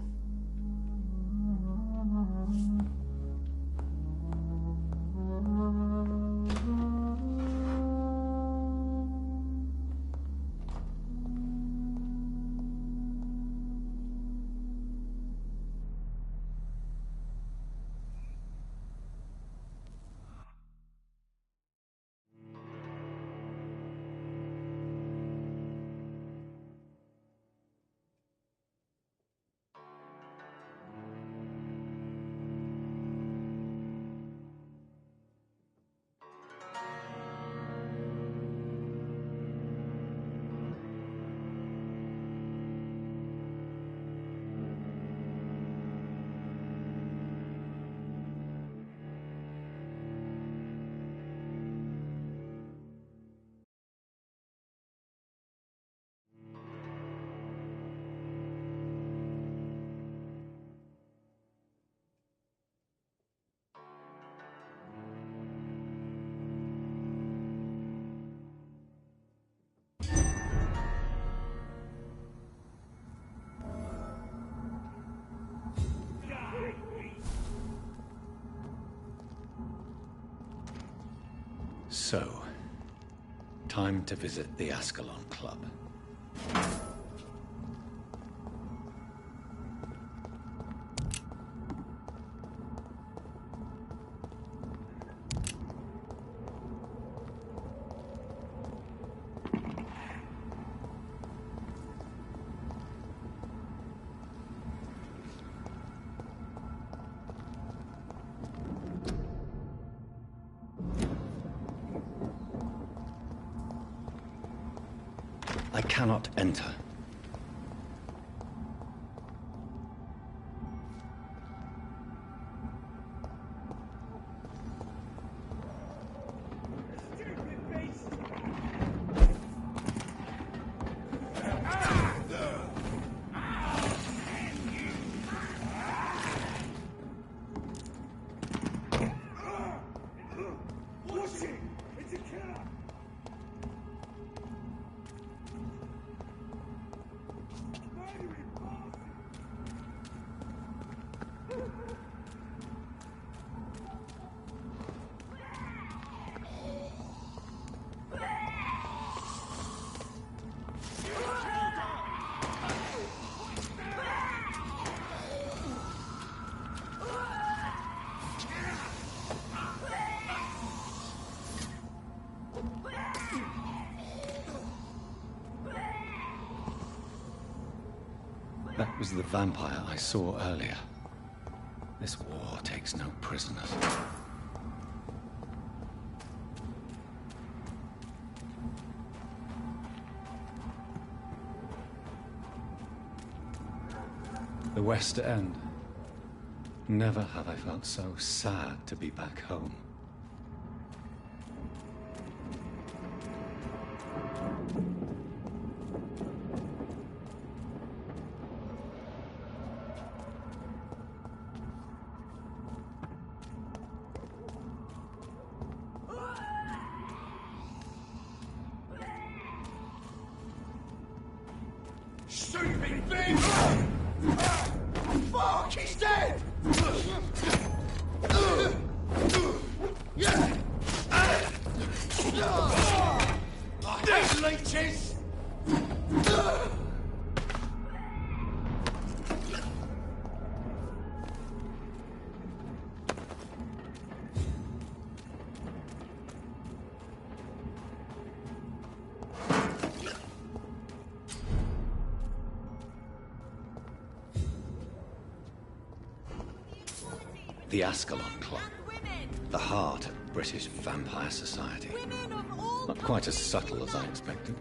So, time to visit the Ascalon Club. I cannot enter. That was the vampire I saw earlier. This war takes no prisoners. The West End. Never have I felt so sad to be back home. Stupid thing! Fuck, he's dead! I hate leeches! The Ascalon Club. The heart of British vampire society. Not quite as subtle as I expected.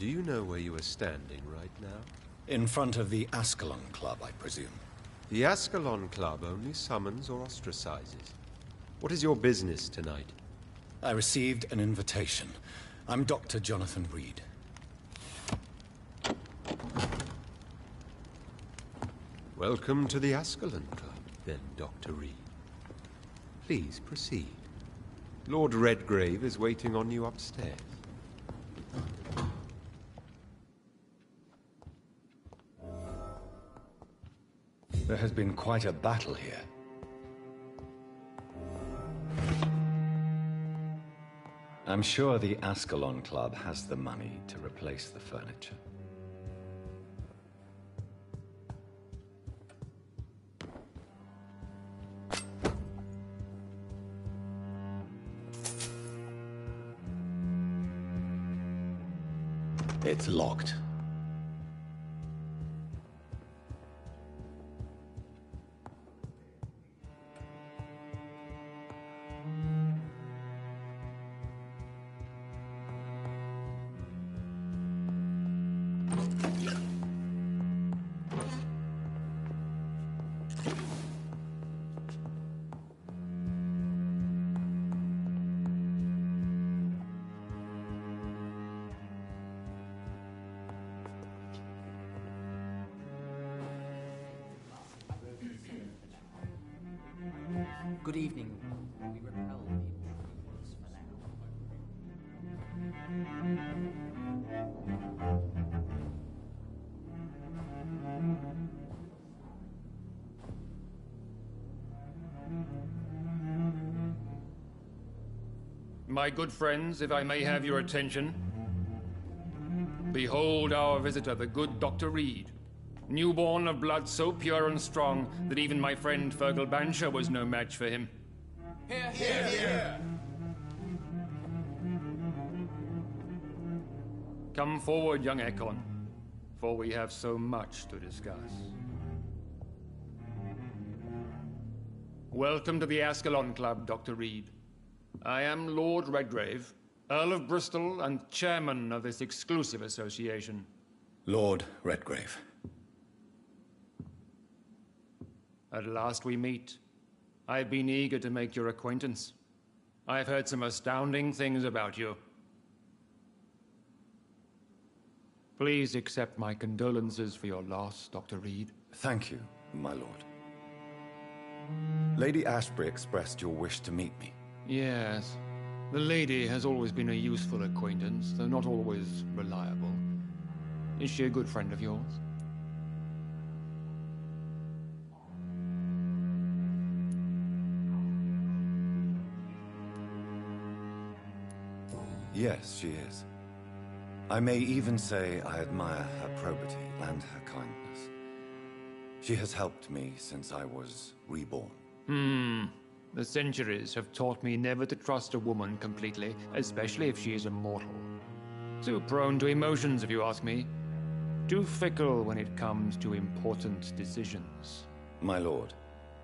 Do you know where you are standing right now? In front of the Ascalon Club, I presume. The Ascalon Club only summons or ostracizes. What is your business tonight? I received an invitation. I'm Dr. Jonathan Reed. Welcome to the Ascalon Club, then, Dr. Reed. Please proceed. Lord Redgrave is waiting on you upstairs. There has been quite a battle here. I'm sure the Ascalon Club has the money to replace the furniture. It's locked. Good evening. We repel the intruders for My good friends, if I may have your attention. Behold our visitor, the good Dr. Reed. Newborn of blood so pure and strong that even my friend Fergal Bancher was no match for him. Here, here, here! Come forward, young Ekon, for we have so much to discuss. Welcome to the Ascalon Club, Dr. Reed. I am Lord Redgrave, Earl of Bristol and chairman of this exclusive association. Lord Redgrave. At last we meet. I've been eager to make your acquaintance. I've heard some astounding things about you. Please accept my condolences for your loss, Dr. Reed. Thank you, my lord. Lady Ashbury expressed your wish to meet me. Yes. The lady has always been a useful acquaintance, though not always reliable. Is she a good friend of yours? Yes, she is. I may even say I admire her probity and her kindness. She has helped me since I was reborn. The centuries have taught me never to trust a woman completely, especially if she is immortal. Too prone to emotions, if you ask me. Too fickle when it comes to important decisions. My lord,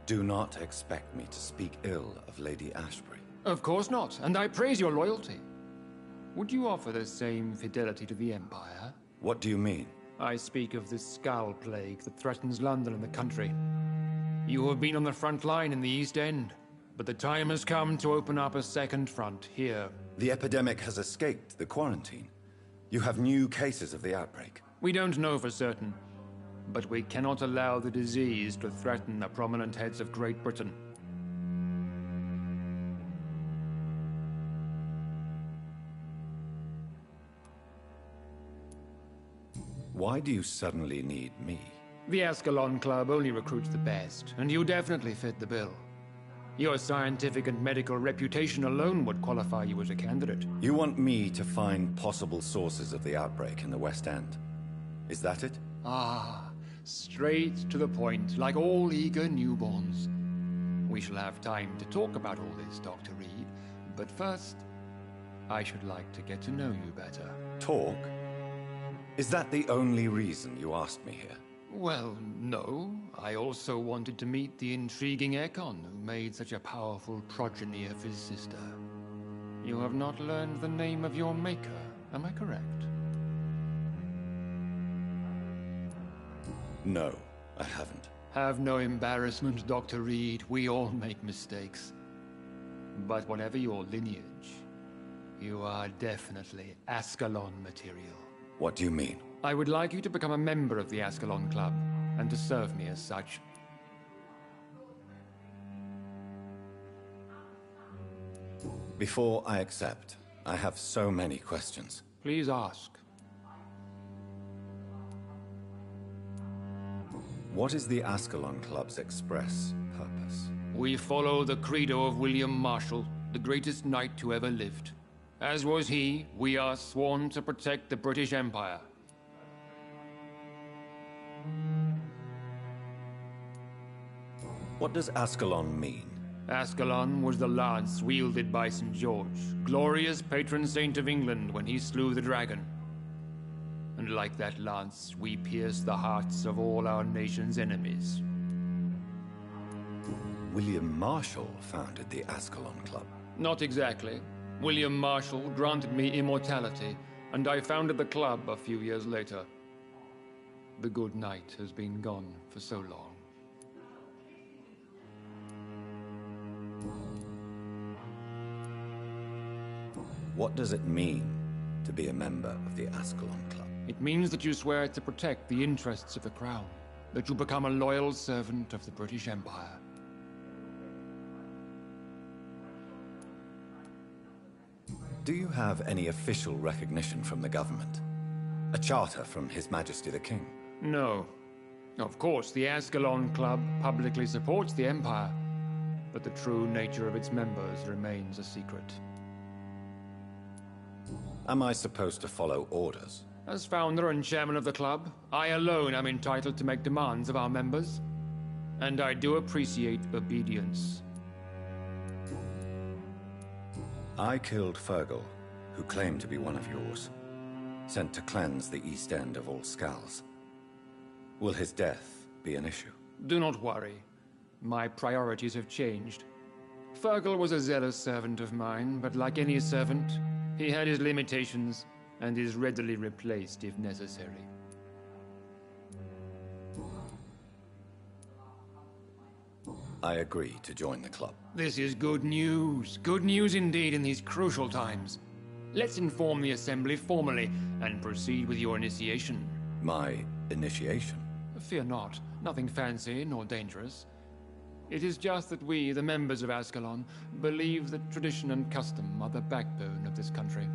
do not expect me to speak ill of Lady Ashbury. Of course not, and I praise your loyalty. Would you offer the same fidelity to the Empire? What do you mean? I speak of the Skull Plague that threatens London and the country. You have been on the front line in the East End, but the time has come to open up a second front here. The epidemic has escaped the quarantine. You have new cases of the outbreak. We don't know for certain, but we cannot allow the disease to threaten the prominent heads of Great Britain. Why do you suddenly need me? The Ascalon Club only recruits the best, and you definitely fit the bill. Your scientific and medical reputation alone would qualify you as a candidate. You want me to find possible sources of the outbreak in the West End? Is that it? Ah, straight to the point, like all eager newborns. We shall have time to talk about all this, Dr. Reed, but first, I should like to get to know you better. Talk? Is that the only reason you asked me here? Well, no. I also wanted to meet the intriguing Ekon, who made such a powerful progeny of his sister. You have not learned the name of your maker, am I correct? No, I haven't. Have no embarrassment, Dr. Reed. We all make mistakes. But whatever your lineage, you are definitely Ascalon material. What do you mean? I would like you to become a member of the Ascalon Club, and to serve me as such. Before I accept, I have so many questions. Please ask. What is the Ascalon Club's express purpose? We follow the credo of William Marshall, the greatest knight who ever lived. As was he, we are sworn to protect the British Empire. What does Ascalon mean? Ascalon was the lance wielded by St. George, glorious patron saint of England when he slew the dragon. And like that lance, we pierce the hearts of all our nation's enemies. William Marshall founded the Ascalon Club. Not exactly. William Marshall granted me immortality, and I founded the club a few years later. The good knight has been gone for so long. What does it mean to be a member of the Ascalon Club? It means that you swear to protect the interests of the Crown, that you become a loyal servant of the British Empire. Do you have any official recognition from the government? A charter from His Majesty the King? No. Of course, the Ascalon Club publicly supports the Empire, but the true nature of its members remains a secret. Am I supposed to follow orders? As founder and chairman of the club, I alone am entitled to make demands of our members. And I do appreciate obedience. I killed Fergal, who claimed to be one of yours, sent to cleanse the East End of all skulls. Will his death be an issue? Do not worry. My priorities have changed. Fergal was a zealous servant of mine, but like any servant, he had his limitations and is readily replaced if necessary. I agree to join the club. This is good news. Good news indeed in these crucial times. Let's inform the Assembly formally and proceed with your initiation. My initiation? Fear not. Nothing fancy nor dangerous. It is just that we, the members of Ascalon, believe that tradition and custom are the backbone of this country.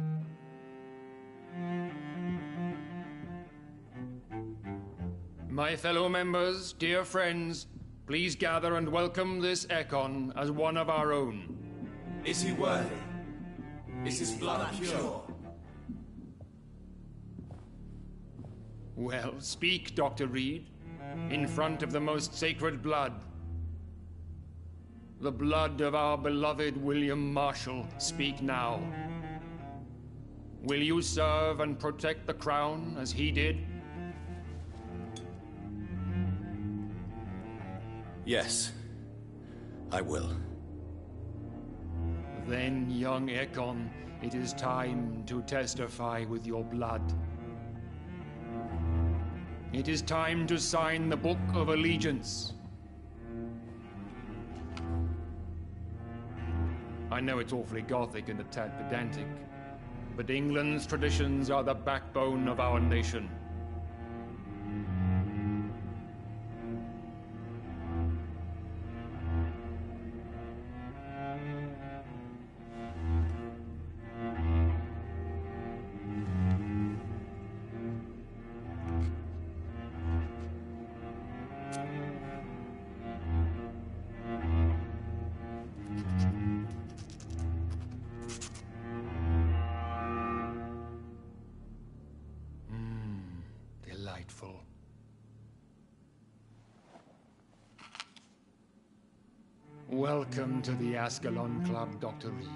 My fellow members, dear friends, please gather and welcome this Ekon as one of our own. Is he worthy? Is his blood pure? Well, speak, Dr. Reed, in front of the most sacred blood. The blood of our beloved William Marshall, speak now. Will you serve and protect the crown as he did? Yes, I will. Then, young Ekon, it is time to testify with your blood. It is time to sign the Book of Allegiance. I know it's awfully gothic and a tad pedantic, but England's traditions are the backbone of our nation. Delightful. Welcome to the Ascalon Club, Dr. Reed.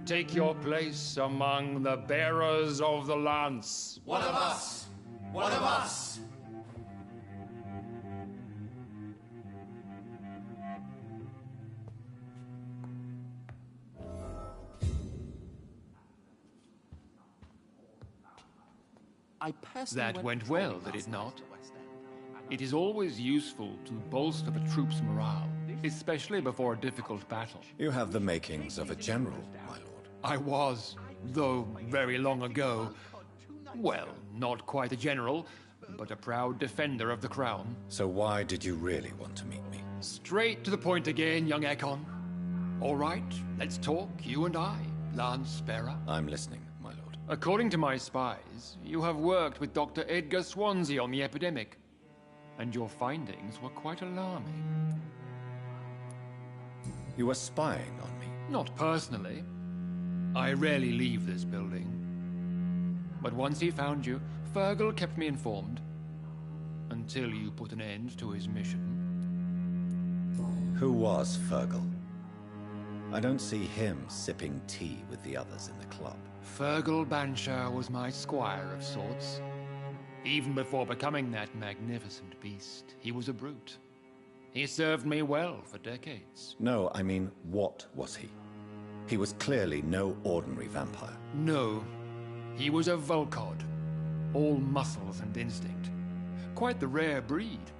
Take your place among the bearers of the lance. One of us! One of us! That went well, did it not? It is always useful to bolster the troops' morale, especially before a difficult battle. You have the makings of a general, my lord. I was, though very long ago. Well, not quite a general, but a proud defender of the crown. So why did you really want to meet me? Straight to the point again, young Ekon. All right, let's talk, you and I, Lance Bearer. I'm listening, my lord. According to my spies, you have worked with Dr. Edgar Swansea on the epidemic, and your findings were quite alarming. You were spying on me? Not personally. I rarely leave this building. But once he found you, Fergal kept me informed. Until you put an end to his mission. Who was Fergal? I don't see him sipping tea with the others in the club. Fergal Banshire was my squire of sorts. Even before becoming that magnificent beast, he was a brute. He served me well for decades. No, I mean, what was he? He was clearly no ordinary vampire. No. He was a Volcod. All muscles and instinct. Quite the rare breed.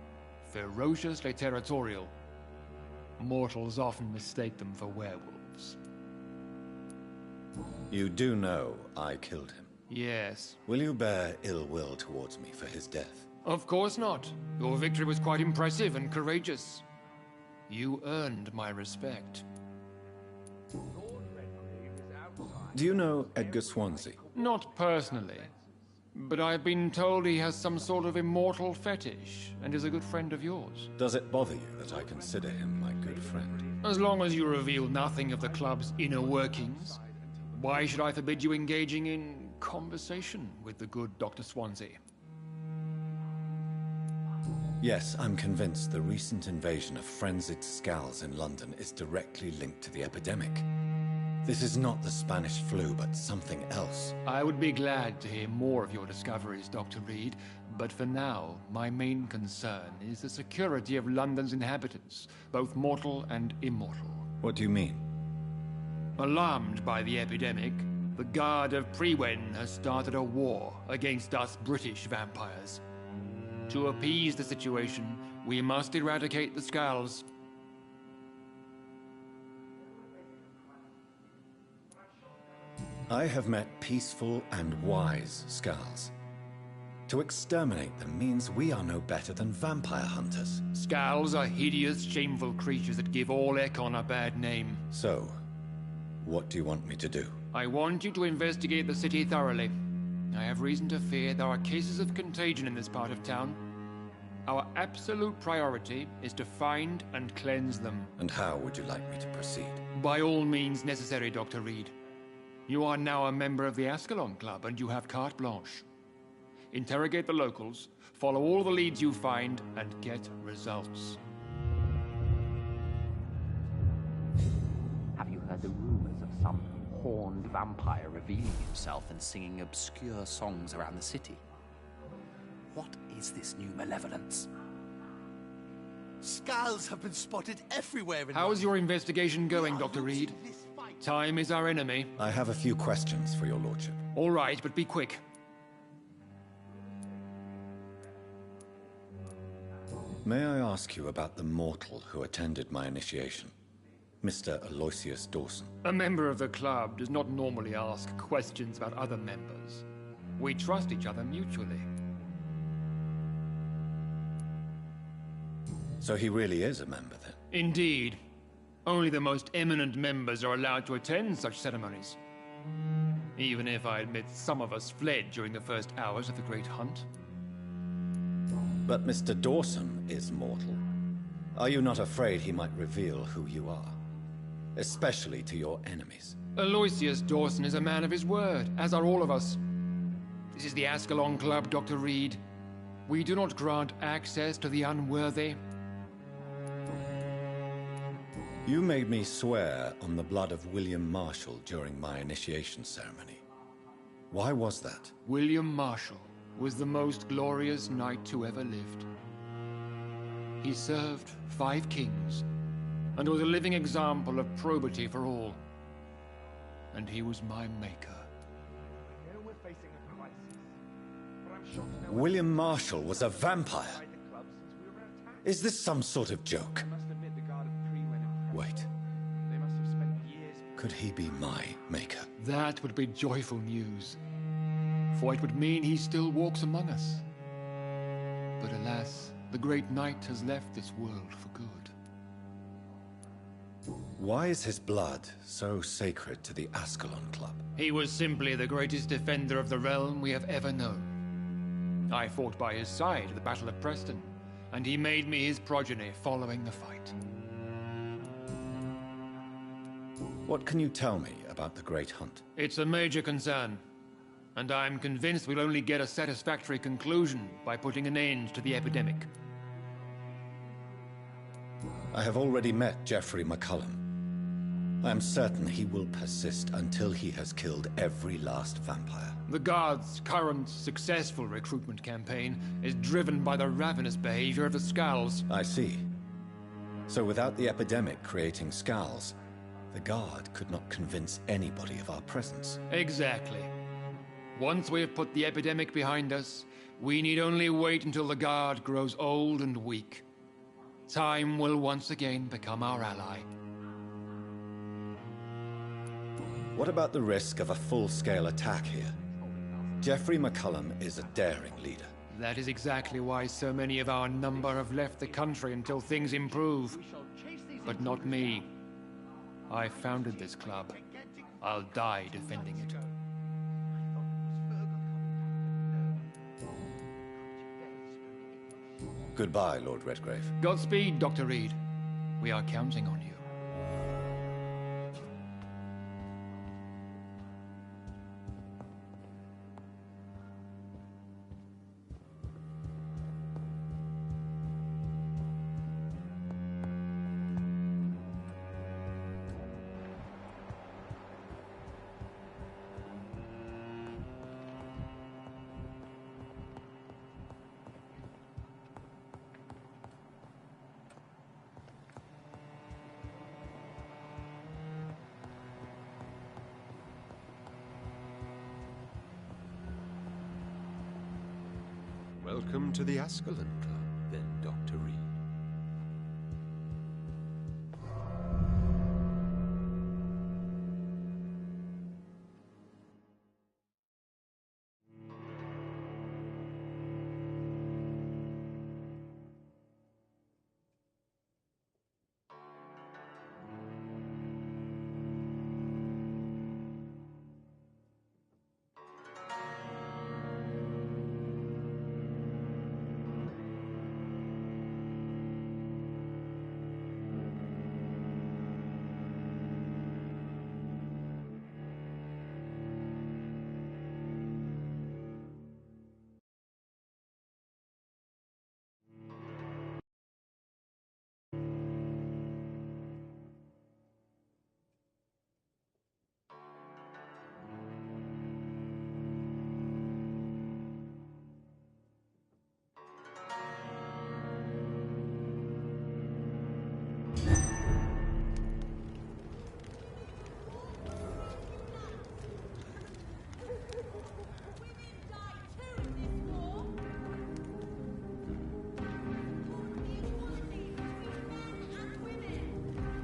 Ferociously territorial. Mortals often mistake them for werewolves. You do know I killed him? Yes. Will you bear ill will towards me for his death? Of course not. Your victory was quite impressive and courageous. You earned my respect. Do you know Edgar Swansea? Not personally. But I've been told he has some sort of immortal fetish and is a good friend of yours. Does it bother you that I consider him my good friend? As long as you reveal nothing of the club's inner workings, why should I forbid you engaging in conversation with the good Dr. Swansea? Yes, I'm convinced the recent invasion of frenzied Scals in London is directly linked to the epidemic. This is not the Spanish flu, but something else. I would be glad to hear more of your discoveries, Dr. Reed, but for now, my main concern is the security of London's inhabitants, both mortal and immortal. What do you mean? Alarmed by the epidemic, the Guard of Prewen has started a war against us British vampires. To appease the situation, we must eradicate the Scals. I have met peaceful and wise Skulls. To exterminate them means we are no better than vampire hunters. Skulls are hideous, shameful creatures that give all Ekon a bad name. So, what do you want me to do? I want you to investigate the city thoroughly. I have reason to fear there are cases of contagion in this part of town. Our absolute priority is to find and cleanse them. And how would you like me to proceed? By all means necessary, Dr. Reed. You are now a member of the Ascalon Club, and you have carte blanche. Interrogate the locals, follow all the leads you find, and get results. Have you heard the rumors of some horned vampire revealing himself and singing obscure songs around the city? What is this new malevolence? Skulls have been spotted everywhere in How's your investigation going, Dr. Reed? Time is our enemy. I have a few questions for your lordship. All right, but be quick. May I ask you about the mortal who attended my initiation? Mr. Aloysius Dawson. A member of the club does not normally ask questions about other members. We trust each other mutually. So he really is a member, then? Indeed. Only the most eminent members are allowed to attend such ceremonies. Even if I admit some of us fled during the first hours of the Great Hunt. But Mr. Dawson is mortal. Are you not afraid he might reveal who you are? Especially to your enemies. Aloysius Dawson is a man of his word, as are all of us. This is the Ascalon Club, Dr. Reed. We do not grant access to the unworthy. You made me swear on the blood of William Marshall during my initiation ceremony. Why was that? William Marshall was the most glorious knight who ever lived. He served 5 kings, and was a living example of probity for all. And he was my maker. William Marshall was a vampire? Is this some sort of joke? Wait. Could he be my maker? That would be joyful news, for it would mean he still walks among us. But alas, the great knight has left this world for good. Why is his blood so sacred to the Ascalon Club? He was simply the greatest defender of the realm we have ever known. I fought by his side at the Battle of Preston, and he made me his progeny following the fight. What can you tell me about the Great Hunt? It's a major concern, and I'm convinced we'll only get a satisfactory conclusion by putting an end to the epidemic. I have already met Geoffrey McCullum. I am certain he will persist until he has killed every last vampire. The Guard's current successful recruitment campaign is driven by the ravenous behavior of the Skulls. I see. So without the epidemic creating Skulls, the Guard could not convince anybody of our presence. Exactly. Once we have put the epidemic behind us, we need only wait until the Guard grows old and weak. Time will once again become our ally. What about the risk of a full-scale attack here? Geoffrey McCullum is a daring leader. That is exactly why so many of our number have left the country until things improve. But not me. I founded this club. I'll die defending it. Goodbye, Lord Redgrave. Godspeed, Dr. Reed. We are counting on you. Welcome to the Ascalon Club, then, Dr. Reed.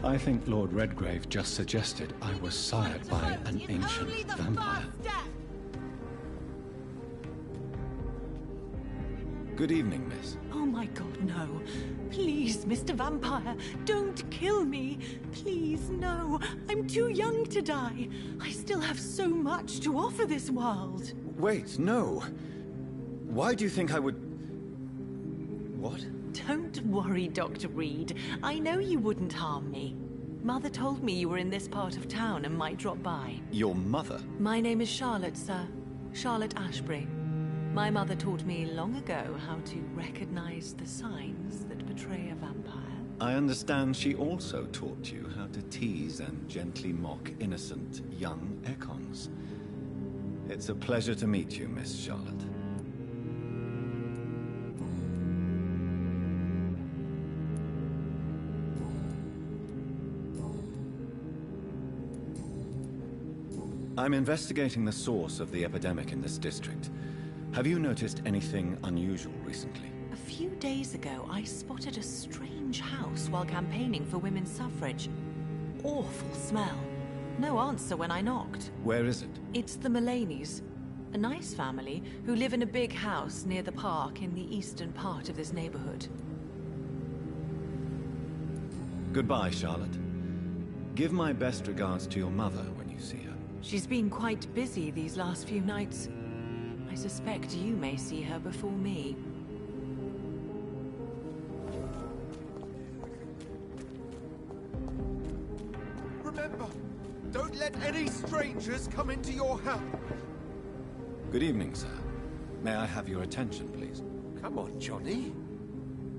I think Lord Redgrave just suggested I was sired by an ancient vampire. Good evening, miss. Oh my god, no. Please, Mr. Vampire, don't kill me. Please, no. I'm too young to die. I still have so much to offer this world. Wait, no. Why do you think I would... What? Don't worry, Dr. Reed. I know you wouldn't harm me. Mother told me you were in this part of town and might drop by. Your mother? My name is Charlotte, sir. Charlotte Ashbury. My mother taught me long ago how to recognize the signs that betray a vampire. I understand she also taught you how to tease and gently mock innocent young Ekons. It's a pleasure to meet you, Miss Charlotte. I'm investigating the source of the epidemic in this district. Have you noticed anything unusual recently? A few days ago, I spotted a strange house while campaigning for women's suffrage. Awful smell. No answer when I knocked. Where is it? It's the Mullaneys, a nice family who live in a big house near the park in the eastern part of this neighborhood. Goodbye, Charlotte. Give my best regards to your mother when you see her. She's been quite busy these last few nights. I suspect you may see her before me. Remember, don't let any strangers come into your house. Good evening, sir. May I have your attention, please? Come on, Johnny.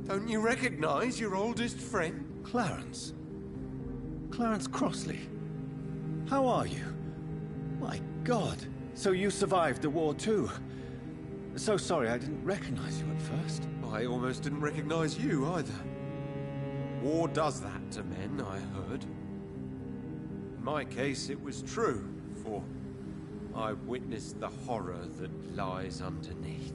Don't you recognize your oldest friend? Clarence. Clarence Crossley. How are you? My God. So you survived the war too. So sorry I didn't recognize you at first. I almost didn't recognize you either. War does that to men, I heard. In my case, it was true, for I witnessed the horror that lies underneath.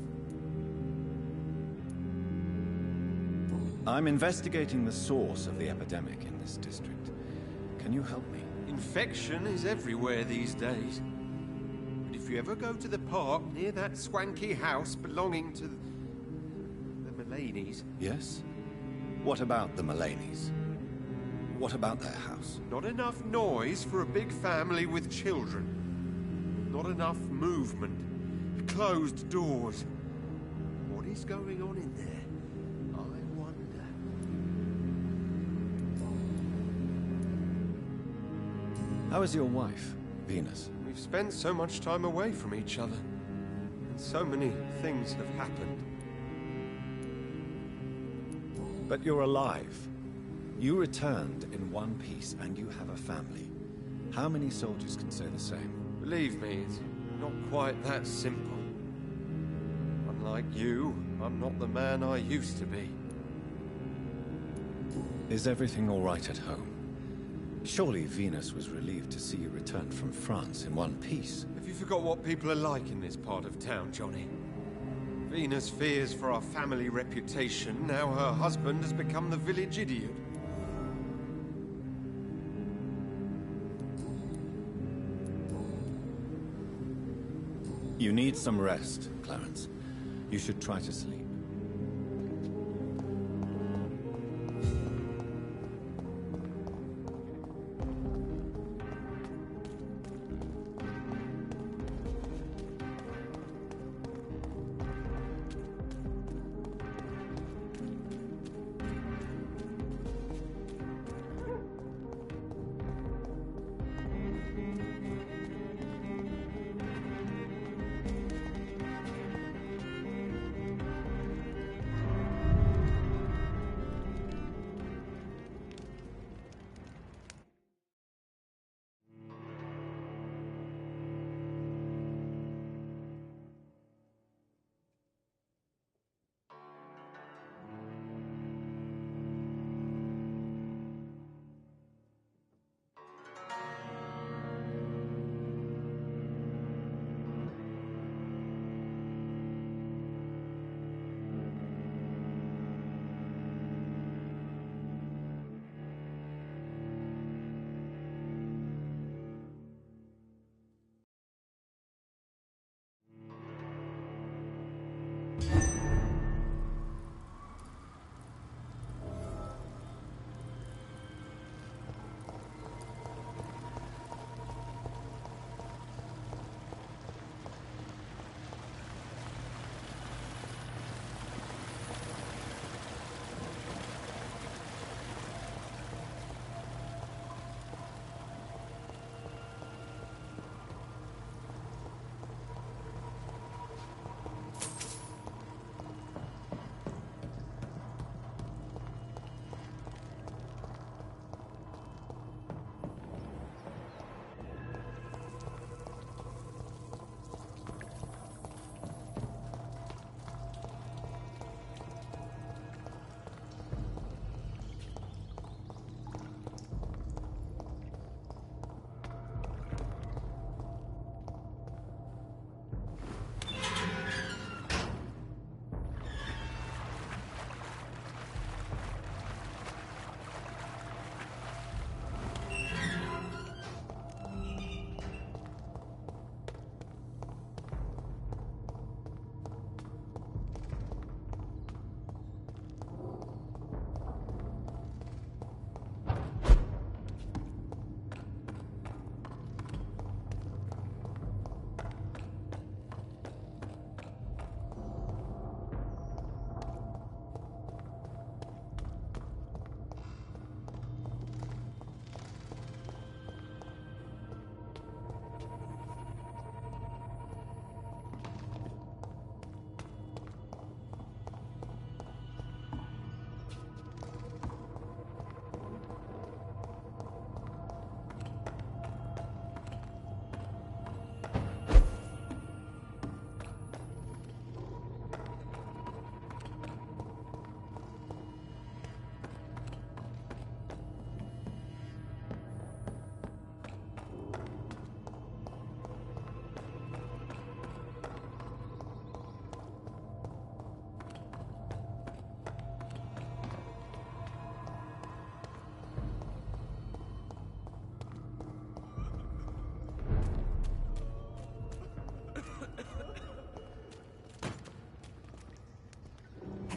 I'm investigating the source of the epidemic in this district. Can you help me? Infection is everywhere these days. But if you ever go to the park near that swanky house belonging to the Mullaneys... Yes? What about the Mullaneys? What about their house? Not enough noise for a big family with children. Not enough movement. Closed doors. What is going on in there? I wonder. How is your wife, Venus? We've spent so much time away from each other. And so many things have happened. But you're alive. You returned in one piece, and you have a family. How many soldiers can say the same? Believe me, it's not quite that simple. Unlike you, I'm not the man I used to be. Is everything all right at home? Surely Venus was relieved to see you return from France in one piece. Have you forgot what people are like in this part of town, Johnny? Venus fears for our family reputation. Now her husband has become the village idiot. You need some rest, Clarence. You should try to sleep.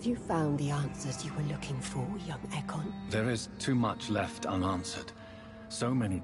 you found the answers you were looking for, young Ekon? There is too much left unanswered. So many...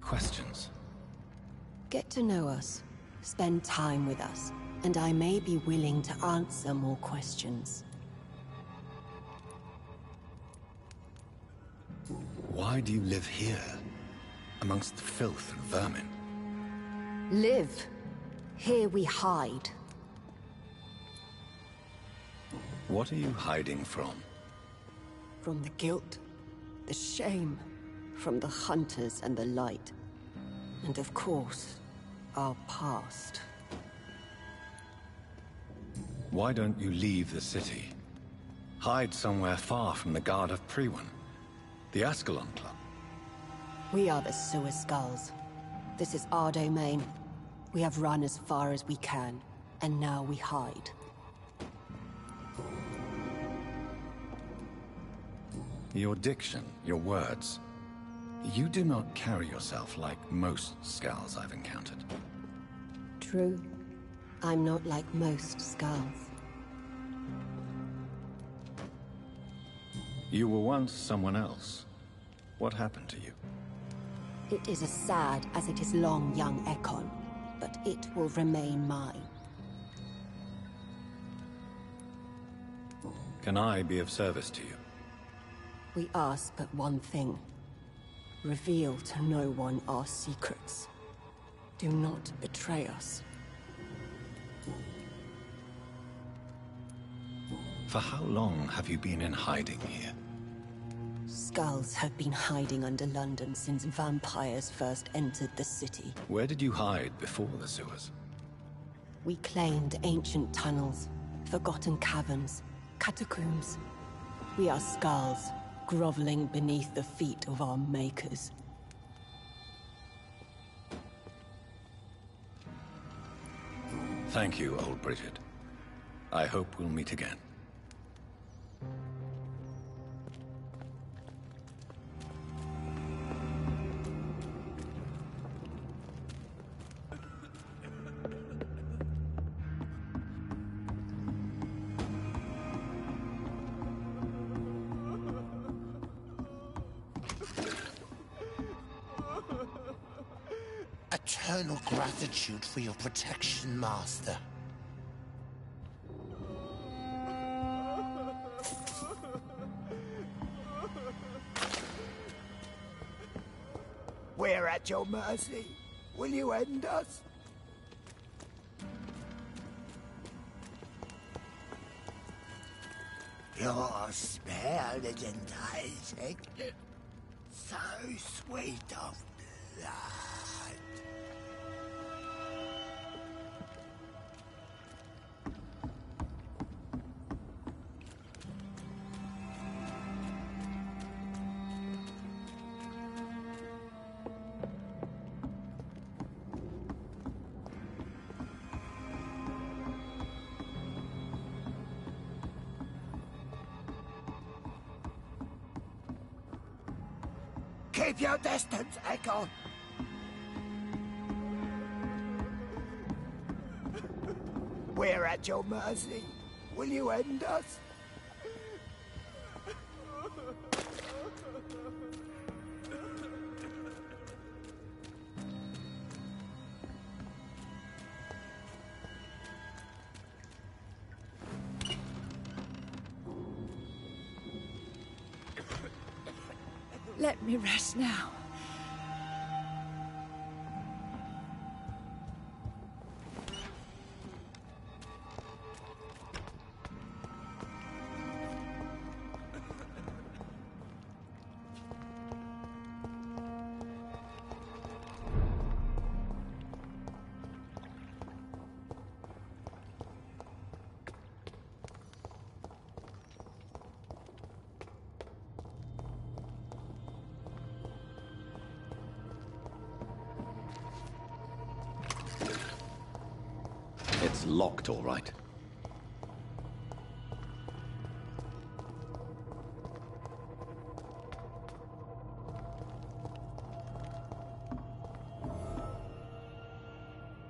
Questions? Get to know us, spend time with us, and I may be willing to answer more questions. Why do you live here, amongst the filth and vermin? Live. Here we hide. What are you hiding from? From the guilt, the shame, from the hunters and the light. And of course, our past. Why don't you leave the city? Hide somewhere far from the guard of Priwen, the Ascalon Club. We are the Sewer Skulls. This is our domain. We have run as far as we can, and now we hide. Your diction, your words. You do not carry yourself like most Skulls I've encountered. True. I'm not like most Skulls. You were once someone else. What happened to you? It is as sad as it is long, young Ekon, but it will remain mine. Can I be of service to you? We ask but one thing. Reveal to no one our secrets. Do not betray us. For how long have you been in hiding here? skulls have been hiding under London since vampires first entered the city. Where did you hide before the sewers? We claimed ancient tunnels, forgotten caverns, catacombs. We are skulls, groveling beneath the feet of our makers. Thank you, old Bridget. I hope we'll meet again. Eternal gratitude for your protection, Master. We're at your mercy. Will you end us? Your spell is enticing. So sweet of blood. Keep your distance, Echo. We're at your mercy. Will you end us? Let me rest now. It's locked, all right.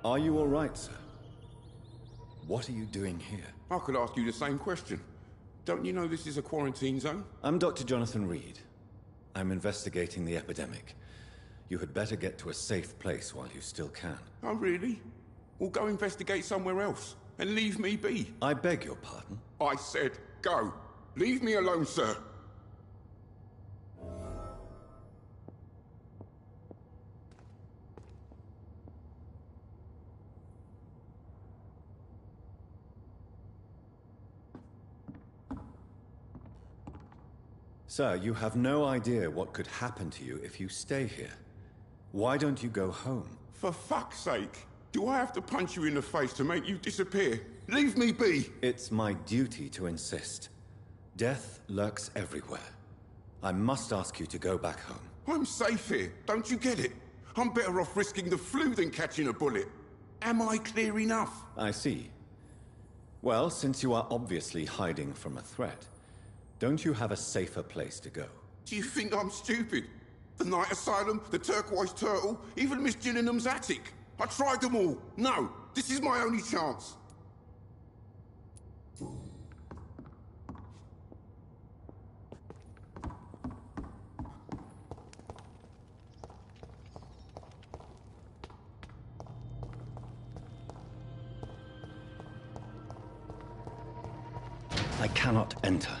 Are you all right, sir? What are you doing here? I could ask you the same question. Don't you know this is a quarantine zone? I'm Dr. Jonathan Reed. I'm investigating the epidemic. You had better get to a safe place while you still can. Oh, really? Well, go investigate somewhere else, and leave me be. I beg your pardon? I said, go. Leave me alone, sir. Sir, you have no idea what could happen to you if you stay here. Why don't you go home? For fuck's sake. Do I have to punch you in the face to make you disappear? Leave me be! It's my duty to insist. Death lurks everywhere. I must ask you to go back home. I'm safe here, don't you get it? I'm better off risking the flu than catching a bullet. Am I clear enough? I see. Well, since you are obviously hiding from a threat, don't you have a safer place to go? Do you think I'm stupid? The Night Asylum, the Turquoise Turtle, even Miss Gillingham's attic. I tried them all. No, this is my only chance. I cannot enter.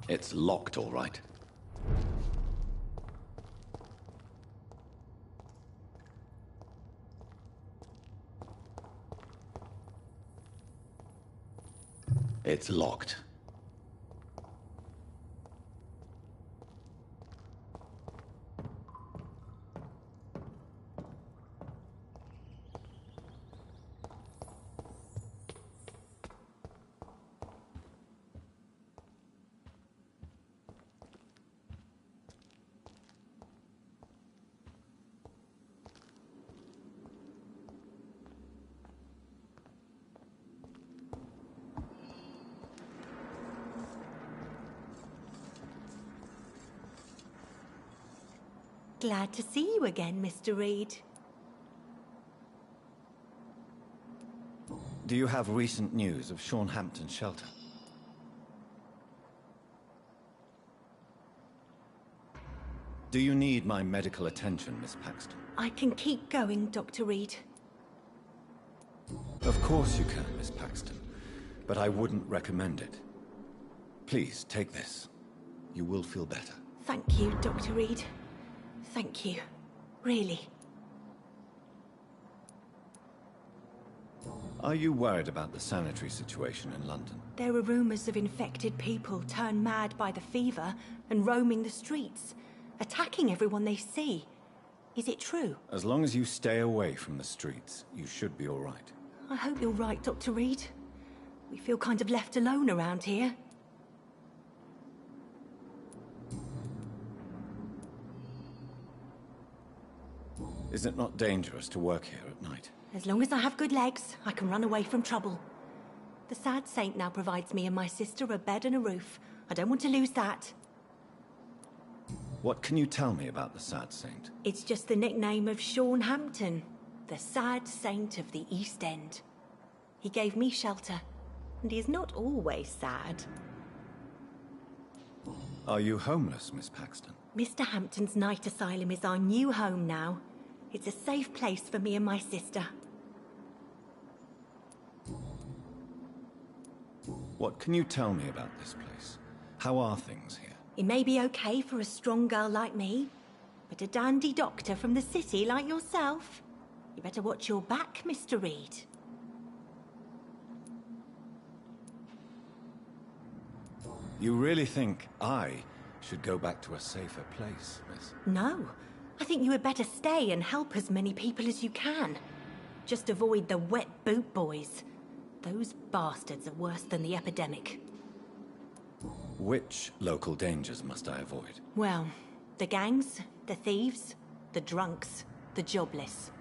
It's locked, all right. It's locked. Glad to see you again, Mr. Reed. Do you have recent news of Sean Hampton's shelter? Do you need my medical attention, Miss Paxton? I can keep going, Dr. Reed. Of course you can, Miss Paxton. But I wouldn't recommend it. Please, take this. You will feel better. Thank you, Dr. Reed. Thank you. Really. Are you worried about the sanitary situation in London? There are rumors of infected people turned mad by the fever and roaming the streets, attacking everyone they see. Is it true? As long as you stay away from the streets, you should be all right. I hope you're right, Dr. Reed. We feel kind of left alone around here. Is it not dangerous to work here at night? As long as I have good legs, I can run away from trouble. The Sad Saint now provides me and my sister a bed and a roof. I don't want to lose that. What can you tell me about the Sad Saint? It's just the nickname of Sean Hampton, the Sad Saint of the East End. He gave me shelter, and he is not always sad. Are you homeless, Miss Paxton? Mr. Hampton's night asylum is our new home now. It's a safe place for me and my sister. What can you tell me about this place? How are things here? It may be okay for a strong girl like me, but a dandy doctor from the city like yourself, you better watch your back, Mr. Reed. You really think I should go back to a safer place, miss? No. I think you had better stay and help as many people as you can. Just avoid the wet boot boys. Those bastards are worse than the epidemic. Which local dangers must I avoid? Well, the gangs, the thieves, the drunks, the jobless.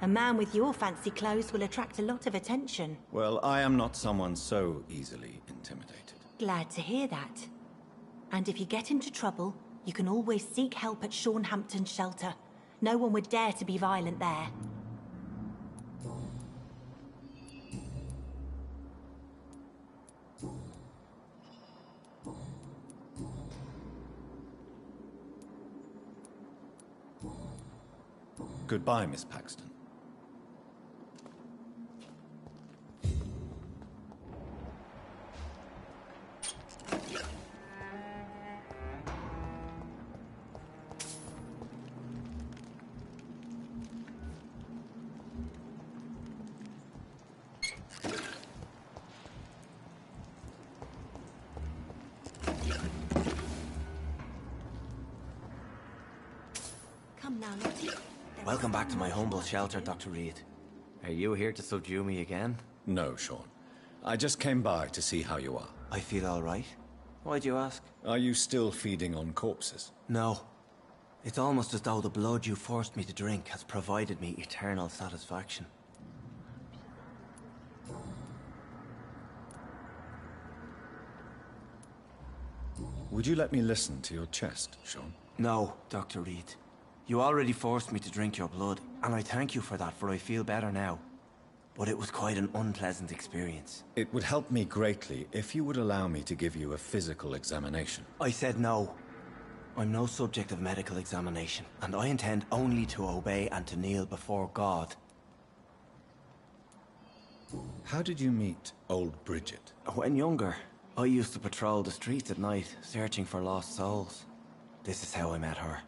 A man with your fancy clothes will attract a lot of attention. Well, I am not someone so easily intimidated. Glad to hear that. And if you get into trouble, you can always seek help at Sean Hampton's shelter. No one would dare to be violent there. Goodbye, Miss Paxton. Come now, Lottie. Welcome back to my humble shelter, Dr. Reed. Are you here to subdue me again? No, Sean. I just came by to see how you are. I feel all right. Why'd you ask? Are you still feeding on corpses? No. It's almost as though the blood you forced me to drink has provided me eternal satisfaction. Would you let me listen to your chest, Sean? No, Dr. Reed. You already forced me to drink your blood, and I thank you for that, for I feel better now. But it was quite an unpleasant experience. It would help me greatly if you would allow me to give you a physical examination. I said no. I'm no subject of medical examination, and I intend only to obey and to kneel before God. How did you meet old Bridget? When younger, I used to patrol the streets at night, searching for lost souls. This is how I met her.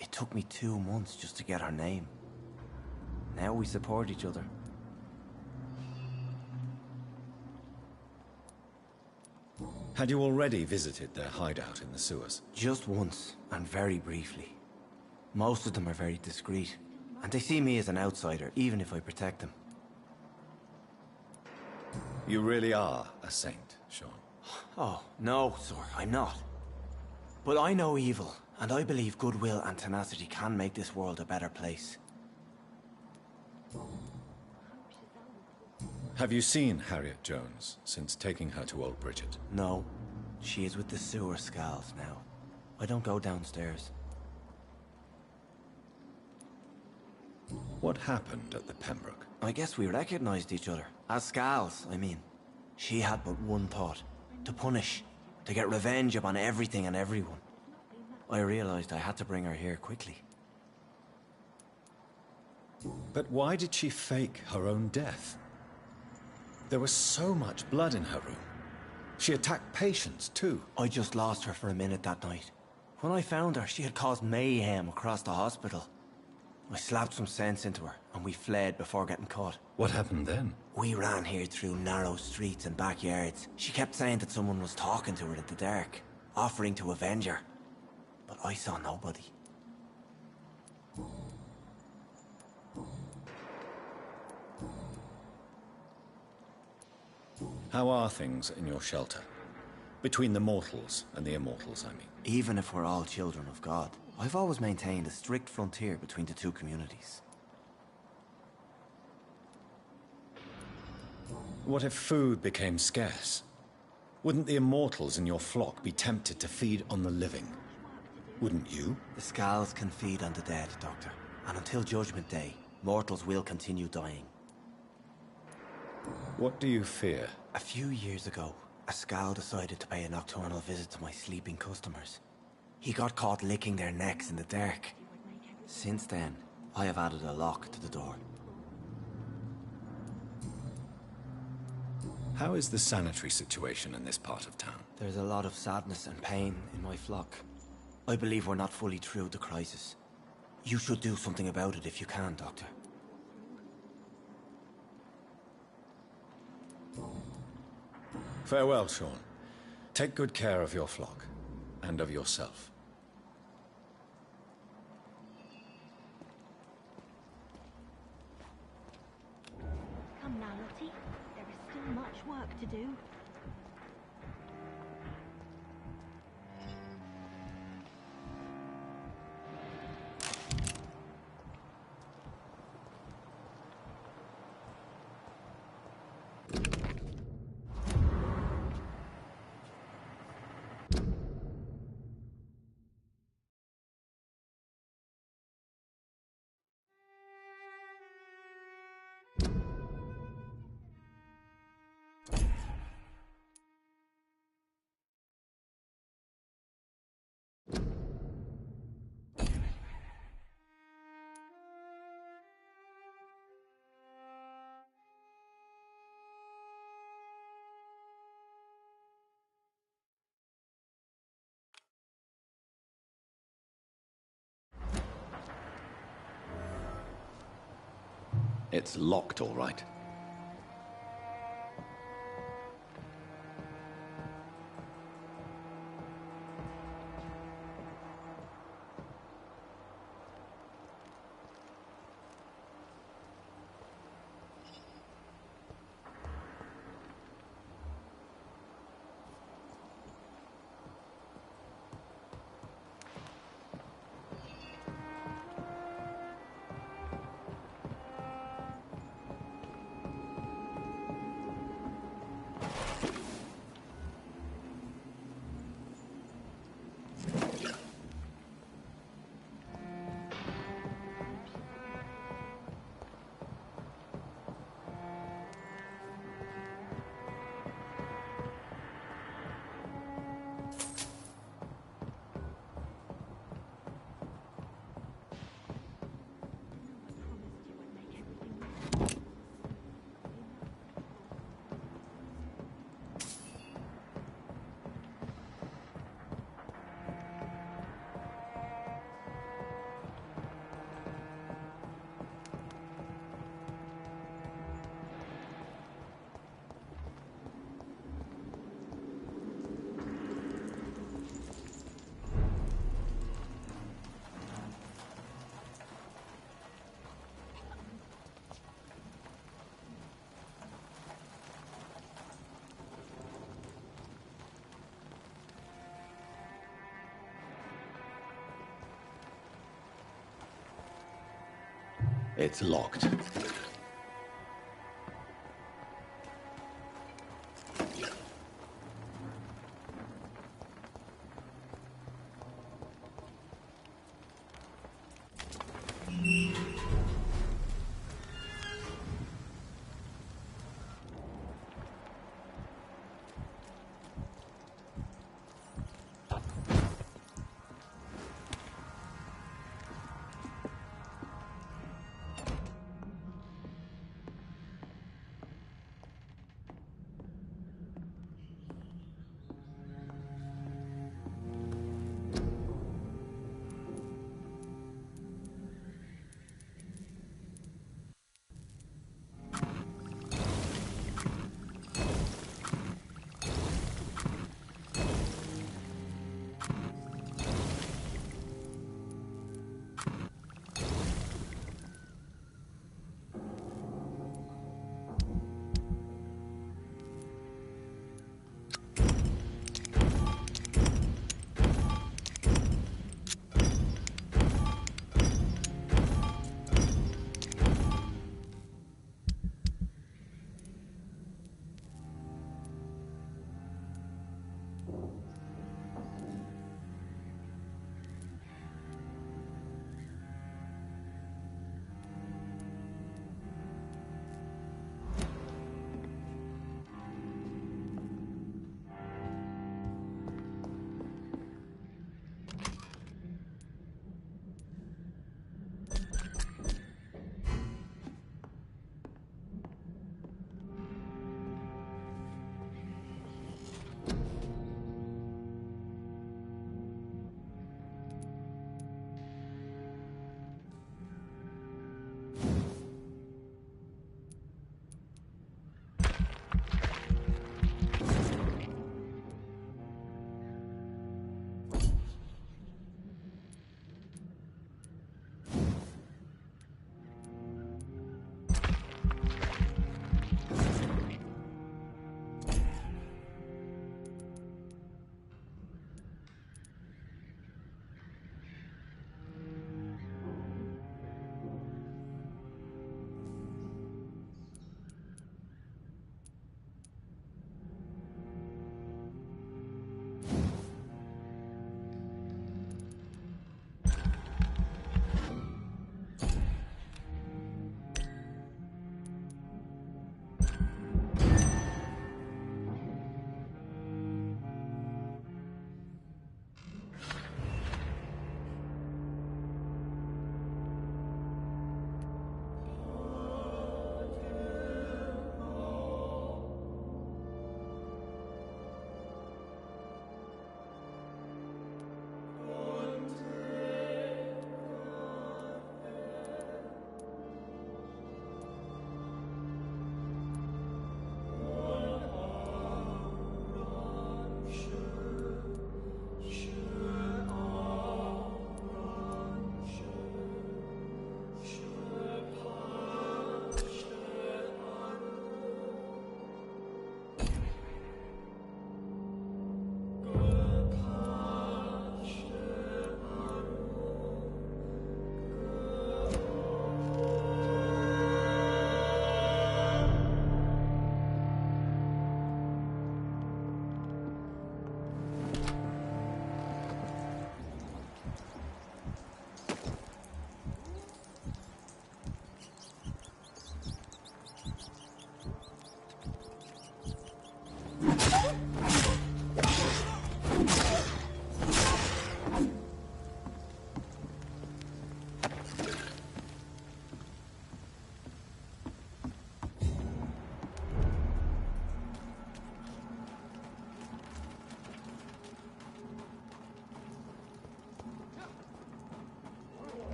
It took me 2 months just to get her name. Now we support each other. Had you already visited their hideout in the sewers? Just once, and very briefly. Most of them are very discreet, and they see me as an outsider, even if I protect them. You really are a saint, Sean. Oh, no, sir, I'm not. But I know evil, and I believe goodwill and tenacity can make this world a better place. Have you seen Harriet Jones since taking her to Old Bridget? No. She is with the sewer Skulls now. I don't go downstairs. What happened at the Pembroke? I guess we recognized each other. As Skulls, I mean. She had but one thought. To punish. To get revenge upon everything and everyone. I realized I had to bring her here quickly. But why did she fake her own death? There was so much blood in her room. She attacked patients, too. I just lost her for a minute that night. When I found her, she had caused mayhem across the hospital. I slapped some sense into her, and we fled before getting caught. What happened then? We ran here through narrow streets and backyards. She kept saying that someone was talking to her in the dark, offering to avenge her. But I saw nobody. How are things in your shelter? Between the mortals and the immortals, I mean. Even if we're all children of God, I've always maintained a strict frontier between the two communities. What if food became scarce? Wouldn't the immortals in your flock be tempted to feed on the living? Wouldn't you? The Skulls can feed on the dead, Doctor. And until Judgment Day, mortals will continue dying. What do you fear? A few years ago, a Skull decided to pay a nocturnal visit to my sleeping customers. He got caught licking their necks in the dark. Since then, I have added a lock to the door. How is the sanitary situation in this part of town? There's a lot of sadness and pain in my flock. I believe we're not fully through the crisis. You should do something about it if you can, Doctor. Farewell, Sean. Take good care of your flock, and of yourself. Come now, Lottie. There is still much work to do. It's locked, all right. It's locked.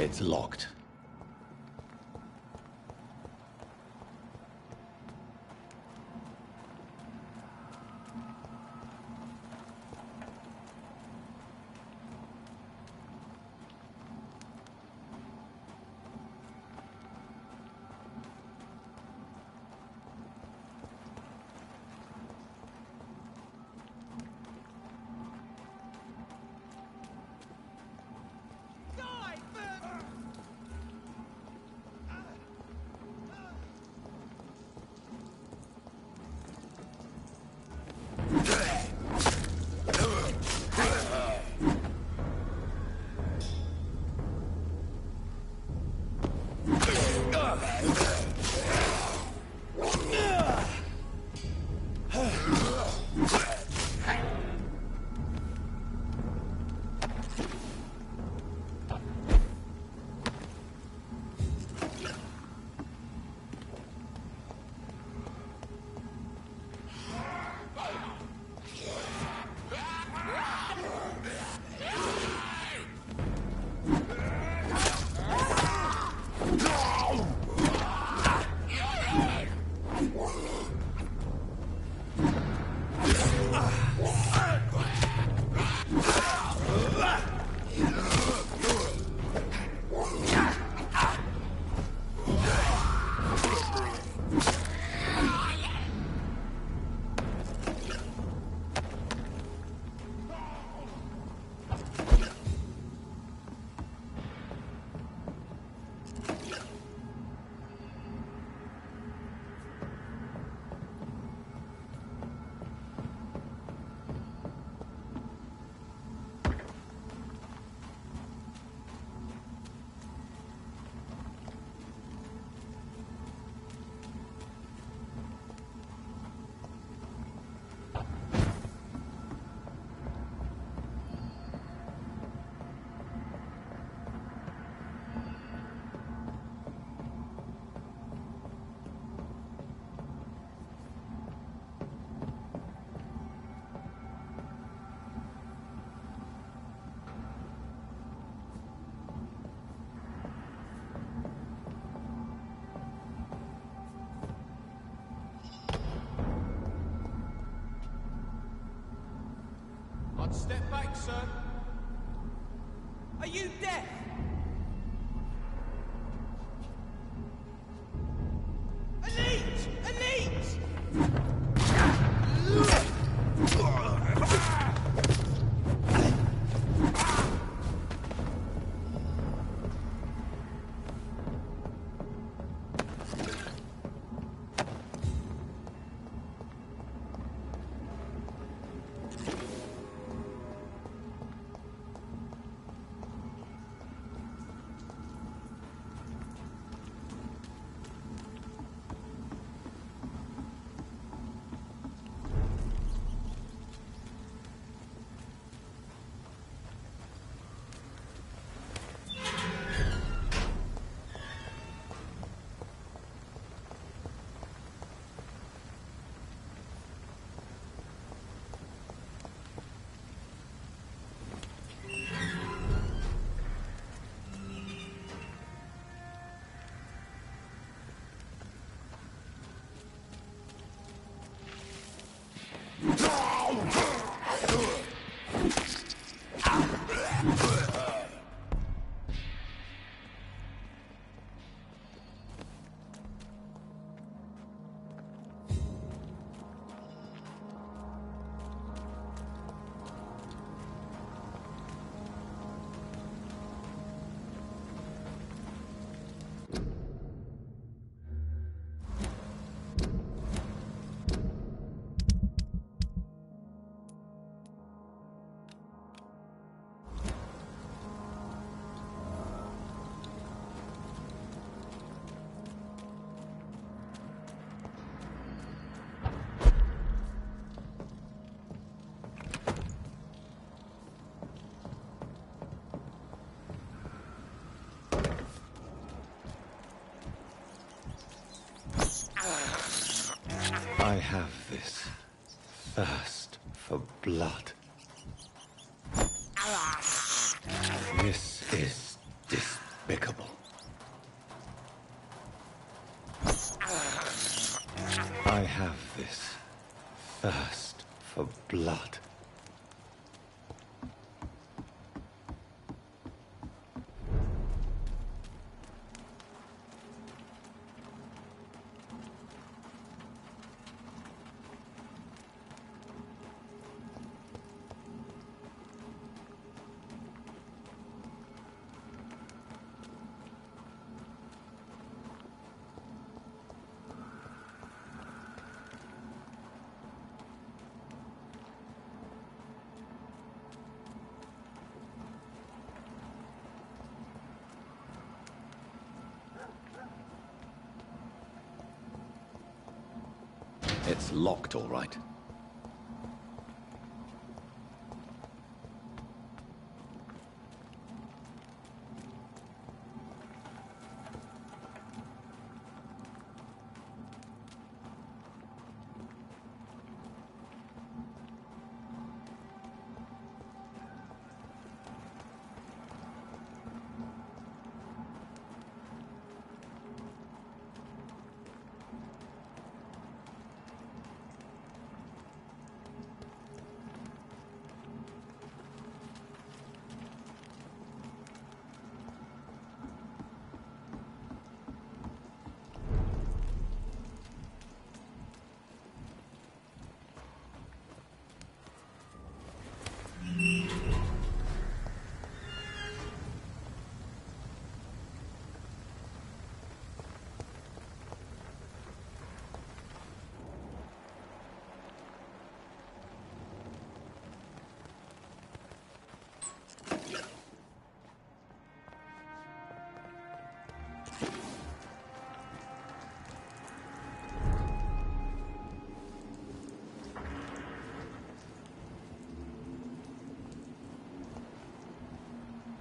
It's locked. Step back, sir. Are you deaf? Elite! Elite! I have this thirst for blood. This is despicable. I have this thirst for blood. It's locked, all right.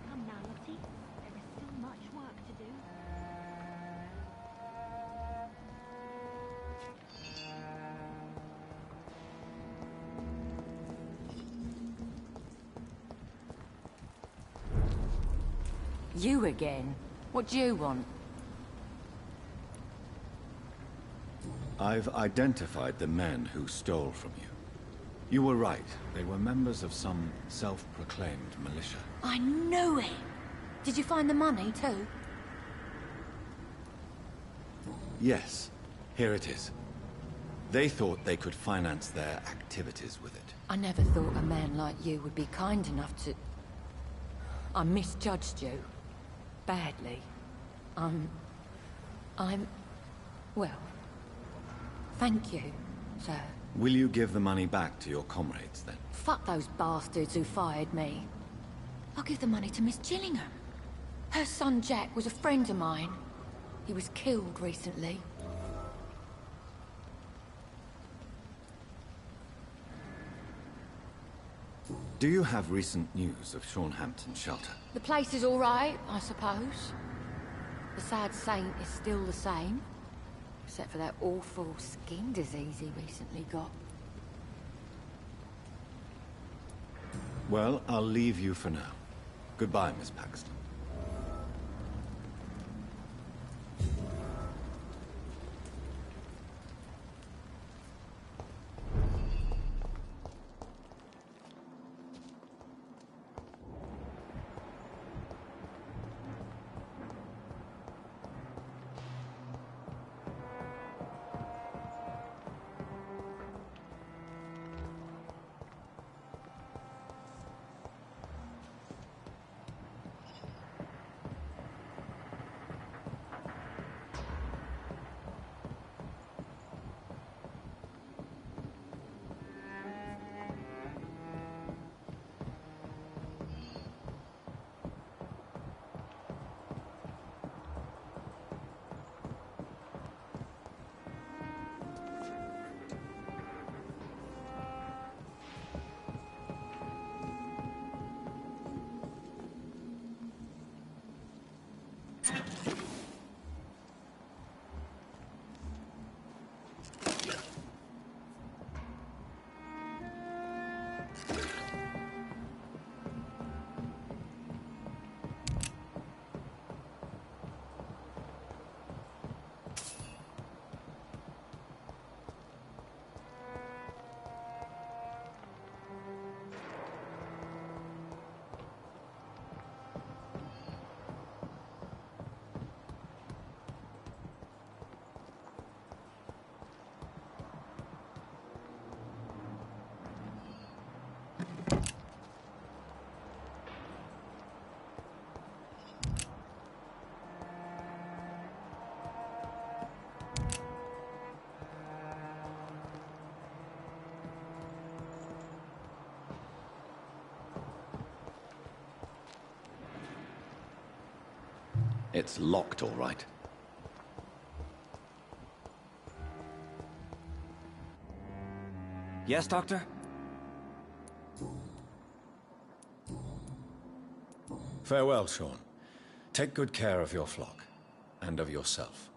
Come now, Lottie. There is still much work to do. You again? What do you want? I've identified the men who stole from you. You were right. They were members of some self-proclaimed militia. I knew it! Did you find the money, too? Yes, here it is. They thought they could finance their activities with it. I never thought a man like you would be kind enough to... I misjudged you. Badly. Well... Thank you, sir. Will you give the money back to your comrades, then? Fuck those bastards who fired me. I'll give the money to Miss Gillingham. Her son Jack was a friend of mine. He was killed recently. Do you have recent news of Shaunhampton Shelter? The place is all right, I suppose. The sad saint is still the same. Except for that awful skin disease he recently got. Well, I'll leave you for now. Goodbye, Miss Paxton. It's locked, all right. Yes, Doctor? Farewell, Sean. Take good care of your flock, and of yourself.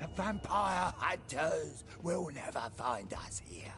The vampire hunters will never find us here.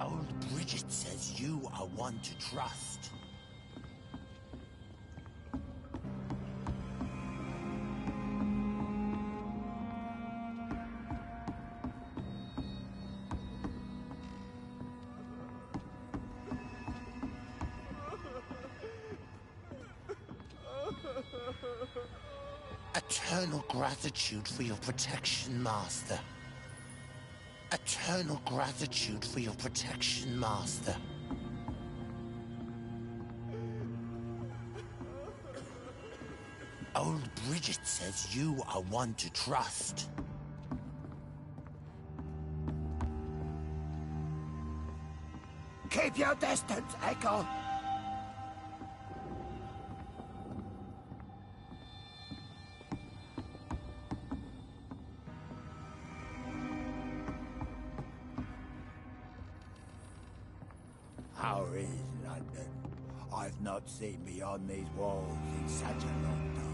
Old Bridget says you are one to trust. Eternal gratitude for your protection, Master. Eternal gratitude for your protection, Master. Old Bridget says you are one to trust. Keep your distance, Echo. How is London? I've not seen beyond these walls in such a long time.